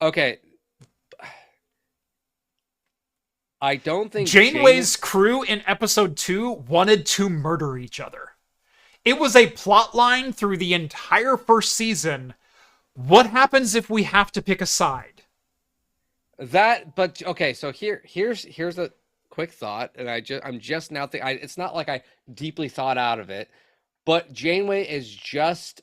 Okay. I don't think Janeway's crew in episode 2 wanted to murder each other. It was a plot line through the entire first season. What happens if we have to pick a side? But okay, so here's a quick thought, and I'm just now thinking. It's not like I deeply thought out of it, but Janeway is just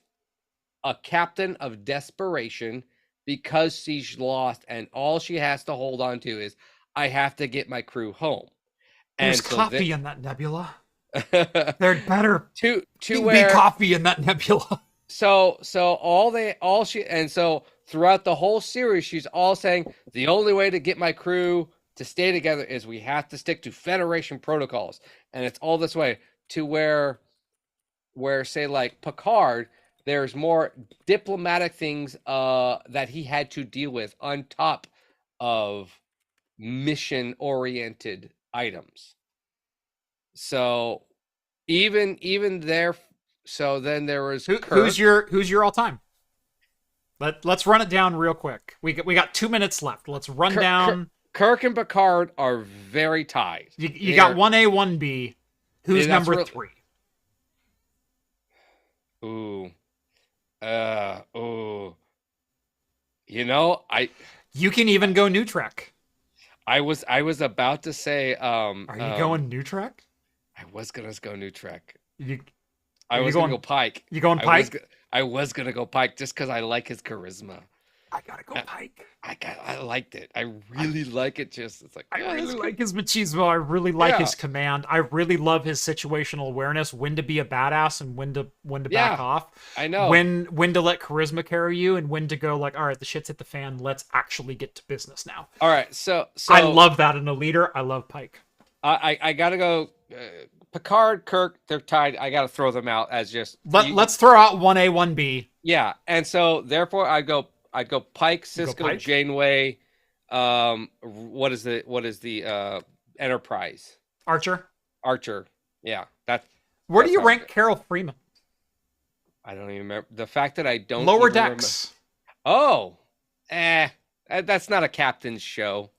a captain of desperation because she's lost, and all she has to hold on to is, I have to get my crew home. There's and so coffee in that nebula. There'd better to be where coffee in that nebula. So throughout the whole series, she's all saying the only way to get my crew to stay together is we have to stick to Federation protocols, and it's all this way to where say like Picard, there's more diplomatic things that he had to deal with on top of mission-oriented items. So even there. So then there was who's your all time? Let's run it down real quick. We got 2 minutes left. Let's run down. Kirk and Picard are very tied. You got 1A, 1B. Who's number 3? Ooh. You can even go New Trek. I was about to say. Are you going New Trek? I was gonna go New Trek. I was gonna go Pike. You going Pike? I was gonna go Pike just because I like his charisma. I gotta go Pike. I liked it. I really like it. It's like I really like his machismo. I really like his command. I really love his situational awareness. When to be a badass and when to back off. I know. When to let charisma carry you and when to go like, all right, the shit's hit the fan. Let's actually get to business now. All right, so I love that in a leader. I love Pike. I gotta go. Picard, Kirk, they're tied. I gotta throw them out as just. Let's throw out 1A, 1B. Yeah, and so therefore I'd go Pike, Cisco, Janeway. What is the Enterprise? Archer. Yeah, Where do you rank Carol Freeman? I don't even remember. The fact that I don't Lower Decks. That's not a captain's show.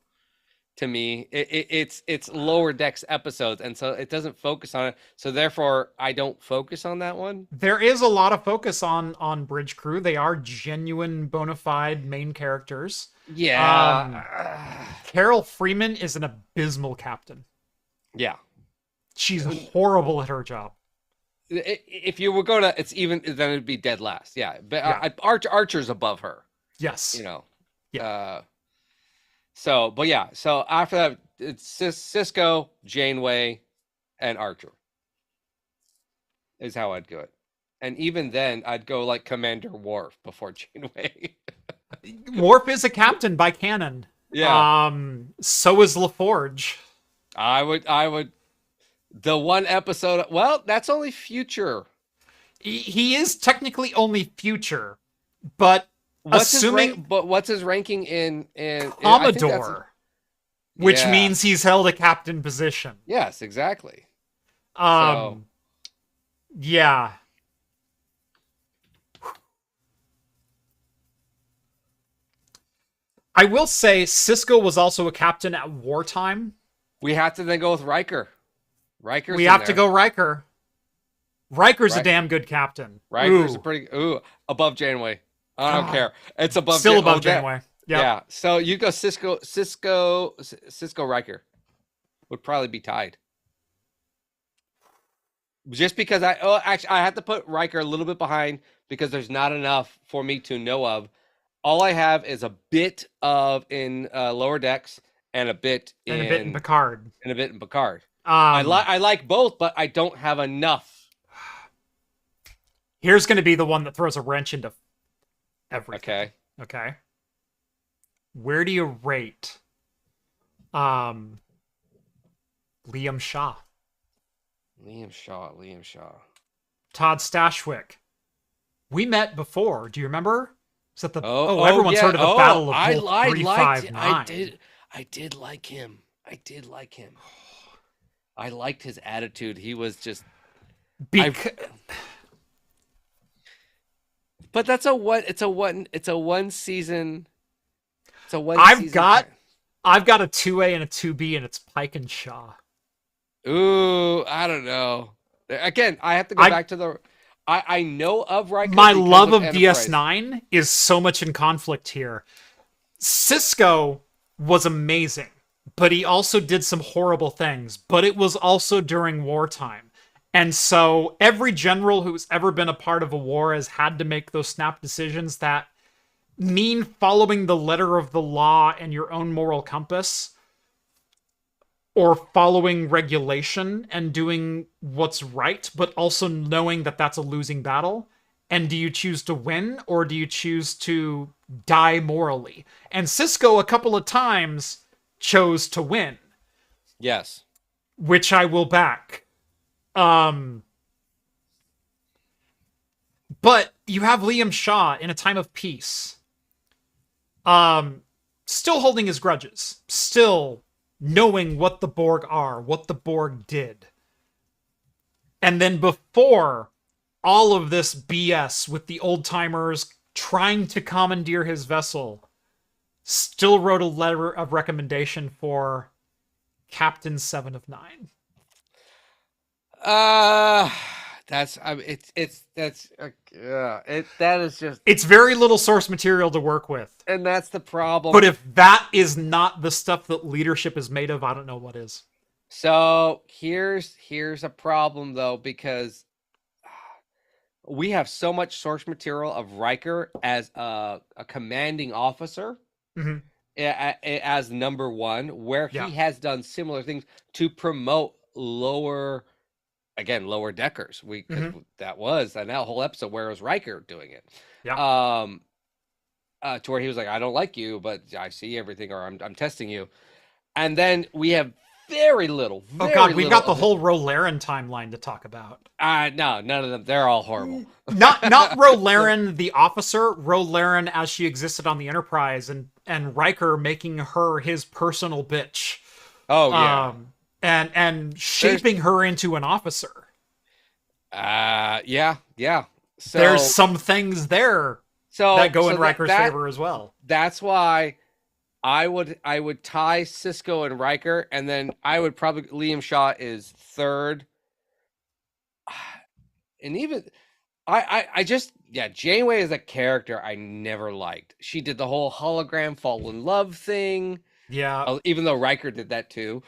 To me, it's Lower Decks episodes, and so it doesn't focus on it. So therefore, I don't focus on that one. There is a lot of focus on Bridge Crew. They are genuine, bona fide main characters. Yeah. Carol Freeman is an abysmal captain. Yeah. She's horrible at her job. If you were going to, then it'd be dead last. Yeah, but Archer's above her. Yes. Yeah. So after that, it's Cisco, Janeway, and Archer is how I'd do it. And even then, I'd go like Commander Worf before Janeway. Worf is a captain by canon. Yeah. So is LaForge. I would. The one episode. Well, that's only future. He is technically only future, but. What's his ranking in Commodore, which means he's held a captain position. Yes, exactly. Yeah. I will say Cisco was also a captain at wartime. We have to then go with Riker. We have to go Riker. Riker's a damn good captain. Riker's above Janeway. I don't care. It's above. Still above Janeway. Yeah. So you go Cisco, Riker would probably be tied. Just because I had to put Riker a little bit behind because there's not enough for me to know of. All I have is a bit in Lower Decks and a bit in Picard. I like both, but I don't have enough. Here's going to be the one that throws a wrench into everything. Okay. Where do you rate Liam Shaw? Liam Shaw. Todd Stashwick. We met before. Do you remember? Is that everyone's heard of the Battle of Wolf 359. I did like him. I did like him. I liked his attitude. He was just. But that's a one. It's a one. It's a one season. It's a one. I've got a 2A and a 2B, and it's Pike and Shaw. Ooh, I don't know. Again, I have to go back to the. I know of Riker. My love of DS9 is so much in conflict here. Cisco was amazing, but he also did some horrible things. But it was also during wartime. And so every general who's ever been a part of a war has had to make those snap decisions that mean following the letter of the law and your own moral compass, or following regulation and doing what's right, but also knowing that that's a losing battle. And do you choose to win, or do you choose to die morally? And Cisco a couple of times chose to win. Yes. Which I will back. But you have Liam Shaw in a time of peace. Still holding his grudges. Still knowing what the Borg are, what the Borg did. And then before all of this BS with the old-timers trying to commandeer his vessel, still wrote a letter of recommendation for Captain 7 of 9. That is just. It's very little source material to work with. And that's the problem. But if that is not the stuff that leadership is made of, I don't know what is. So here's a problem though, because we have so much source material of Riker as a commanding officer, as number one, where he has done similar things to promote lower deckers. That was, and that whole episode where it was Riker doing it. Yeah. To where he was like, I don't like you, but I see everything, or I'm testing you. And then we have very little. We've got the whole Rolaren timeline to talk about. No, none of them. They're all horrible. Not Rolaren the officer, Rolaren as she existed on the Enterprise, and Riker making her his personal bitch. Oh yeah. And shaping her into an officer. Yeah. So there's some things there that go in Riker's favor as well. That's why I would tie Cisco and Riker, and then I would probably Liam Shaw is third. And even I just Janeway is a character I never liked. She did the whole hologram fall in love thing. Yeah. Even though Riker did that too.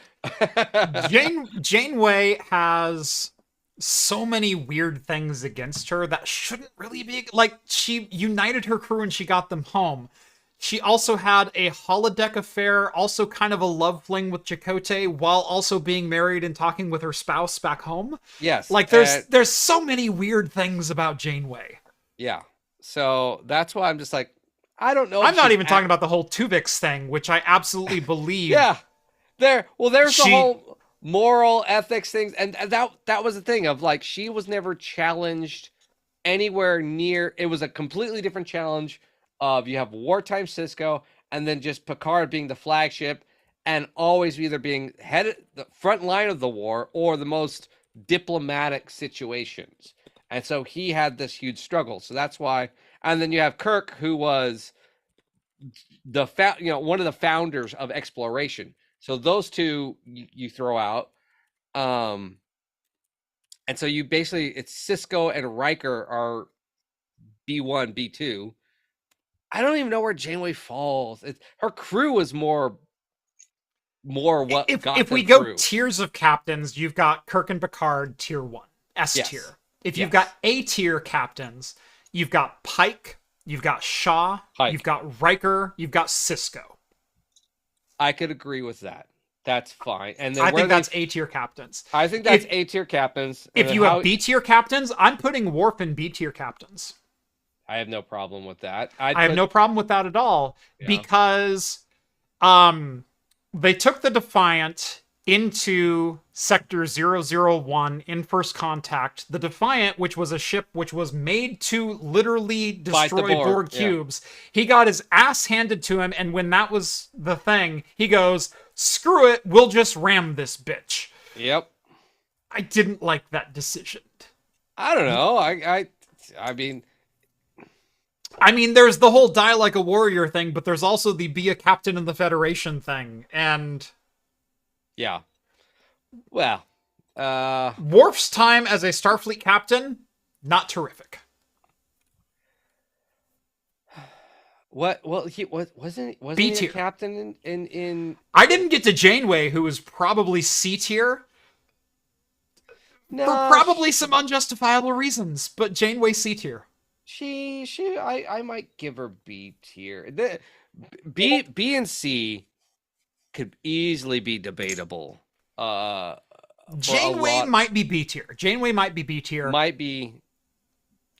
Janeway has so many weird things against her that shouldn't really be. Like, she united her crew and she got them home. She also had a holodeck affair, also kind of a love fling with Chakotay, while also being married and talking with her spouse back home. Yes. Like, there's so many weird things about Janeway. Yeah. So that's why I'm just like, I don't know. I'm not even talking about the whole Tuvix thing, which I absolutely believe. Yeah. There's the whole moral ethics things. And that was the thing of, like, she was never challenged anywhere near. It was a completely different challenge of, you have wartime Cisco and then just Picard being the flagship and always either being headed the front line of the war or the most diplomatic situations. And so he had this huge struggle. So that's why. And then you have Kirk, who was one of the founders of exploration. So those two you throw out. And so you basically, it's Cisco and Riker are B1, B2. I don't even know where Janeway falls. Her crew is more what if we go tiers of captains, you've got Kirk and Picard tier 1, S tier. If you've got A tier captains, you've got Pike, you've got Shaw, you've got Riker, you've got Cisco. I could agree with that. That's fine. And then I think that's A tier captains. I think that's A tier captains. If you have B tier captains, I'm putting Worf in B tier captains. I have no problem with that. I have no problem with that at all, because they took the Defiant into Sector 001 in First Contact. The Defiant, which was a ship which was made to literally destroy Borg cubes, he got his ass handed to him, and when that was the thing, he goes, screw it, we'll just ram this bitch. Yep. I didn't like that decision. I don't know. I mean, there's the whole die like a warrior thing, but there's also the be a captain in the Federation thing, and yeah. Well, Worf's time as a Starfleet captain, not terrific. what? Well, he wasn't B he a tier. captain in? I didn't get to Janeway, who was probably C tier No, for probably some unjustifiable reasons, but Janeway C tier. I might give her B tier. B and C could easily be debatable. Janeway might be B tier. Janeway might be B tier. Might be.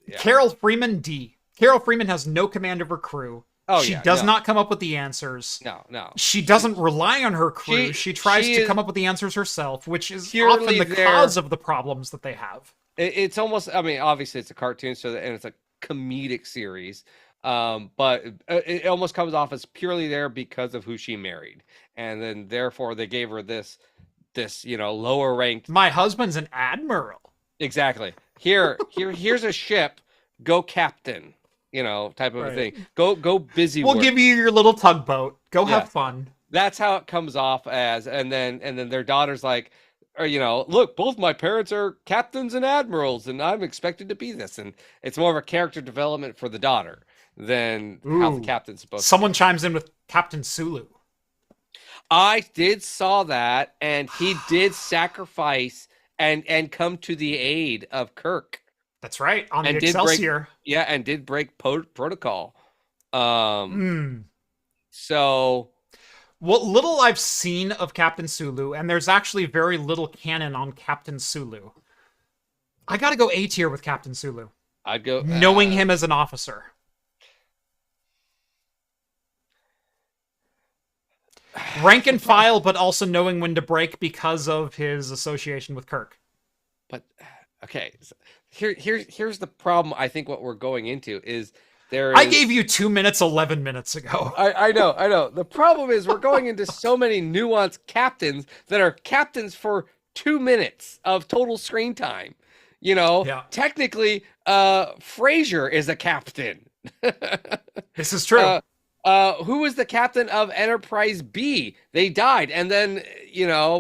Yeah. Carol Freeman D. Carol Freeman has no command of her crew. Oh, she yeah, does no. not come up with the answers. No. She doesn't rely on her crew. She tries to come up with the answers herself, which is often the cause of the problems that they have. It's almost, I mean, obviously it's a cartoon, and it's a comedic series, but it almost comes off as purely there because of who she married, and then therefore they gave her this lower ranked. My husband's an admiral. Exactly. Here's a ship. Go captain. Type of a thing. Go busy. We'll give you your little tugboat. Go have fun. That's how it comes off as, and then their daughter's like, look, both my parents are captains and admirals, and I'm expected to be this, and it's more of a character development for the daughter than how the captain's supposed to. Someone chimes in with Captain Sulu. I did saw that, and he did sacrifice and come to the aid of Kirk. That's right, on the Excelsior. And did break protocol. So, what little I've seen of Captain Sulu, and there's actually very little canon on Captain Sulu. I gotta go A tier with Captain Sulu. I'd go knowing him as an officer. Rank and file, but also knowing when to break because of his association with Kirk. But okay, so here's the problem. I think what we're going into is I gave you 2 minutes 11 minutes ago. I know. The problem is we're going into so many nuanced captains that are captains for 2 minutes of total screen time. Technically, Frasier is a captain. This is true. Who was the captain of Enterprise B? They died, and then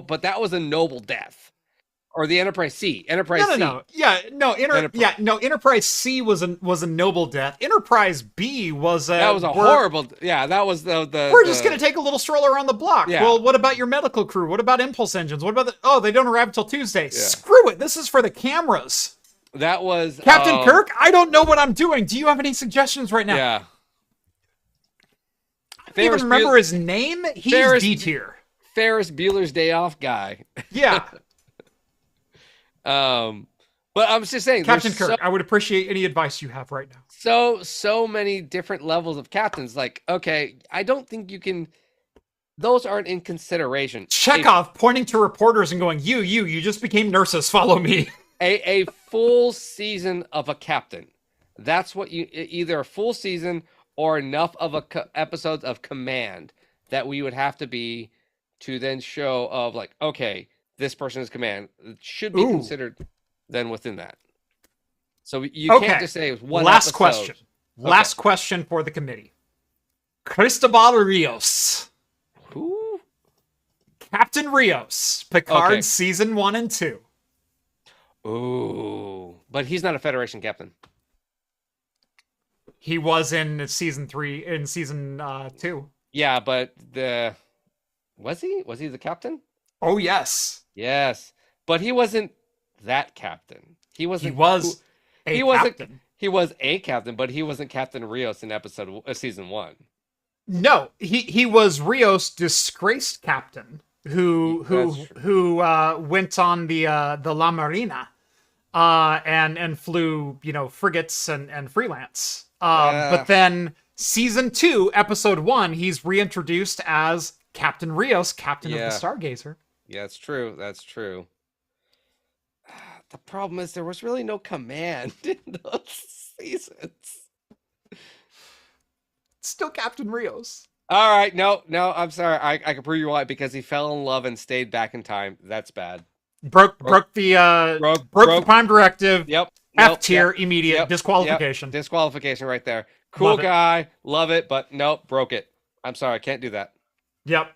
but that was a noble death. Or the Enterprise C. Enterprise C. No. Yeah, no. Enterprise C was a noble death. Enterprise B was a. That was a horrible. Yeah, that was the. We're just gonna take a little stroll around the block. Yeah. Well, what about your medical crew? What about impulse engines? What about they don't arrive until Tuesday. Yeah. Screw it. This is for the cameras. That was Captain Kirk. I don't know what I'm doing. Do you have any suggestions right now? Yeah. I don't even remember his name. He's D tier. Ferris Bueller's Day Off guy. Yeah. But I'm just saying, Captain Kirk, I would appreciate any advice you have right now. So many different levels of captains. Like, okay, I don't think you can. Those aren't in consideration. Chekhov pointing to reporters and going, "You just became nurses. Follow me." A full season of a captain. That's what you either a full season or enough of episodes of command that we would have to be to then show of like, okay, this person is command. It should be considered then within that. So you can't just say it was one Last episode. question. Okay. Last question for the committee. Cristobal Rios. Who? Captain Rios. Picard season 1 and 2. Ooh. But he's not a Federation captain. He was in season 3, in season 2. Yeah, but was he the captain? Oh, yes. Yes. But he wasn't that captain. He wasn't. He was captain. He was a captain, but he wasn't Captain Rios in season 1. No, he was Rios' disgraced captain who went on the La Marina and flew, frigates and freelance. But then season 2, episode 1, he's reintroduced as Captain Rios, captain of the Stargazer. Yeah, that's true. That's true. The problem is there was really no command in those seasons. Still Captain Rios. All right, no, I'm sorry. I can prove you why, because he fell in love and stayed back in time. That's bad. Broke the Prime Directive. Yep. F Nope. tier, immediate disqualification. Disqualification right there. Cool Love it. guy, love it, but nope, broke it. I'm sorry, I can't do that. Yep.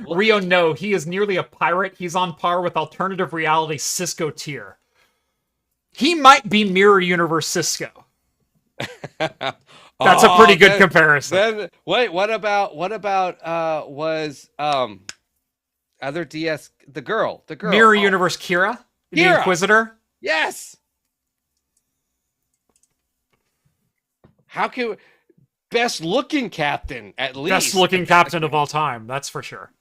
Rio, no, he is nearly a pirate. He's on par with alternative reality Cisco tier. He might be Mirror Universe Cisco. That's a pretty good comparison. Then wait, what about was other DS the girl Mirror Universe Kira, the Inquisitor. Yes. How can best looking captain at least? Best looking captain of all time, that's for sure.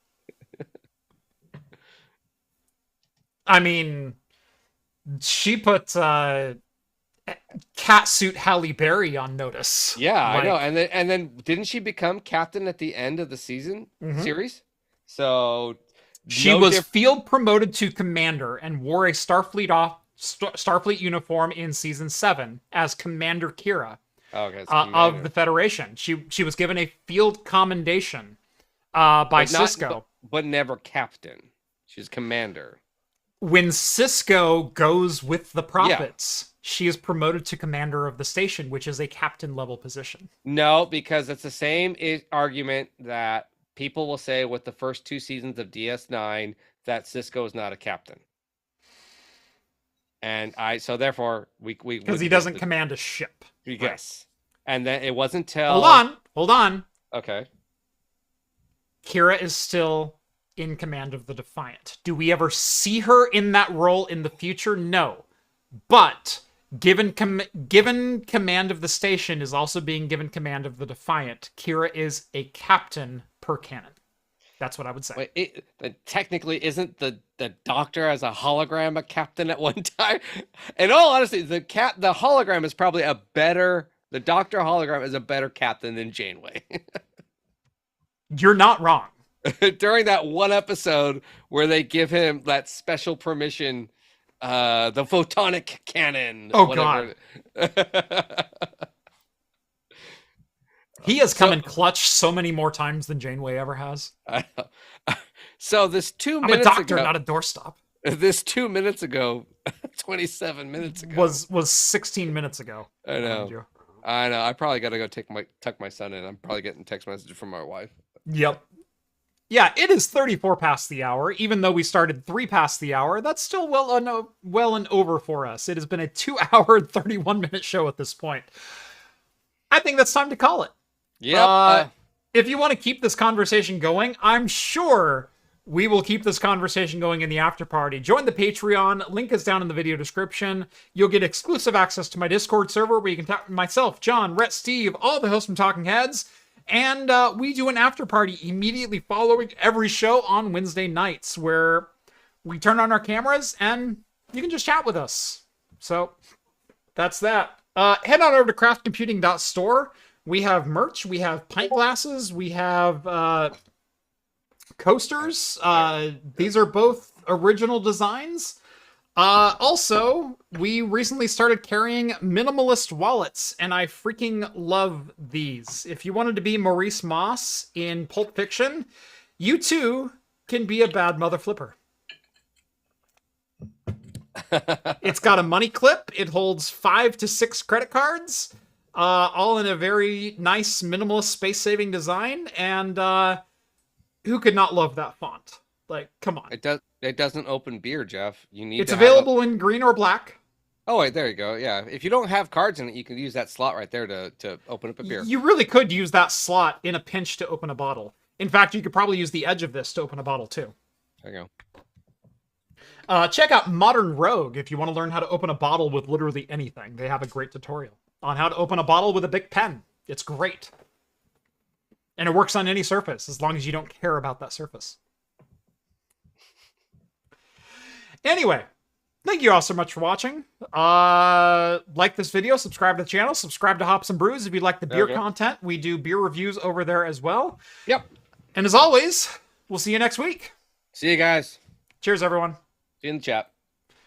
I mean, she put catsuit Halle Berry on notice. Yeah, I know. And then didn't she become captain at the end of the season series? So she was field promoted to commander and wore a Starfleet uniform in season 7 as Commander Kira. Okay, of the Federation. She was given a field commendation by Cisco. But never captain. She's commander. When Cisco goes with the Prophets, she is promoted to commander of the station, which is a captain level position. No, because it's the same argument that people will say with the first 2 seasons of DS9 that Cisco is not a captain. And so therefore we because he doesn't command a ship. Yes. Right. And then it wasn't till Hold on. Okay. Kira is still in command of the Defiant. Do we ever see her in that role in the future? No. But given command of the station is also being given command of the Defiant, Kira is a captain per canon. That's what I would say. Wait, technically, isn't the Doctor as a hologram a captain at one time? In all honesty, the hologram is probably the Doctor hologram is a better captain than Janeway. You're not wrong. During that one episode where they give him that special permission, the photonic cannon. Oh, whatever. God. He has come in clutch so many more times than Janeway ever has. I know. So this 2 I'm minutes a doctor, ago, not a doorstop. This 2 minutes ago, 27 minutes ago was 16 minutes ago. I know. I probably got to go tuck my son in. I'm probably getting text messages from my wife. Yep. Yeah, it is 34 past the hour. Even though we started 3 past the hour, that's still well and over for us. It has been a 2 hour and 31 minute show at this point. I think that's time to call it. Yeah. If you want to keep this conversation going, I'm sure we will keep this conversation going in the after party. Join the Patreon. Link is down in the video description. You'll get exclusive access to my Discord server where you can talk to myself, John, Rhett, Steve, all the hosts from Talking Heads. And we do an after party immediately following every show on Wednesday nights where we turn on our cameras and you can just chat with us. So that's that. Head on over to craftcomputing.store. We have merch, we have pint glasses, we have coasters. These are both original designs. Also, we recently started carrying minimalist wallets, and I freaking love these. If you wanted to be Maurice Moss in Pulp Fiction, you too can be a bad mother flipper. It's got a money clip. It holds 5 to 6 credit cards. All in a very nice, minimalist, space-saving design, and who could not love that font? Like, come on. It doesn't open beer, Jeff. It's available in green or black. Oh, wait, there you go. Yeah, if you don't have cards in it, you can use that slot right there to open up a beer. You really could use that slot in a pinch to open a bottle. In fact, you could probably use the edge of this to open a bottle, too. There you go. Check out Modern Rogue if you want to learn how to open a bottle with literally anything. They have a great tutorial on how to open a bottle with a big pen. It's great. And it works on any surface, as long as you don't care about that surface. Anyway, thank you all so much for watching. Like this video, subscribe to the channel, subscribe to Hops and Brews if you like the beer content. We do beer reviews over there as well. Yep. And as always, we'll see you next week. See you guys. Cheers, everyone. See you in the chat.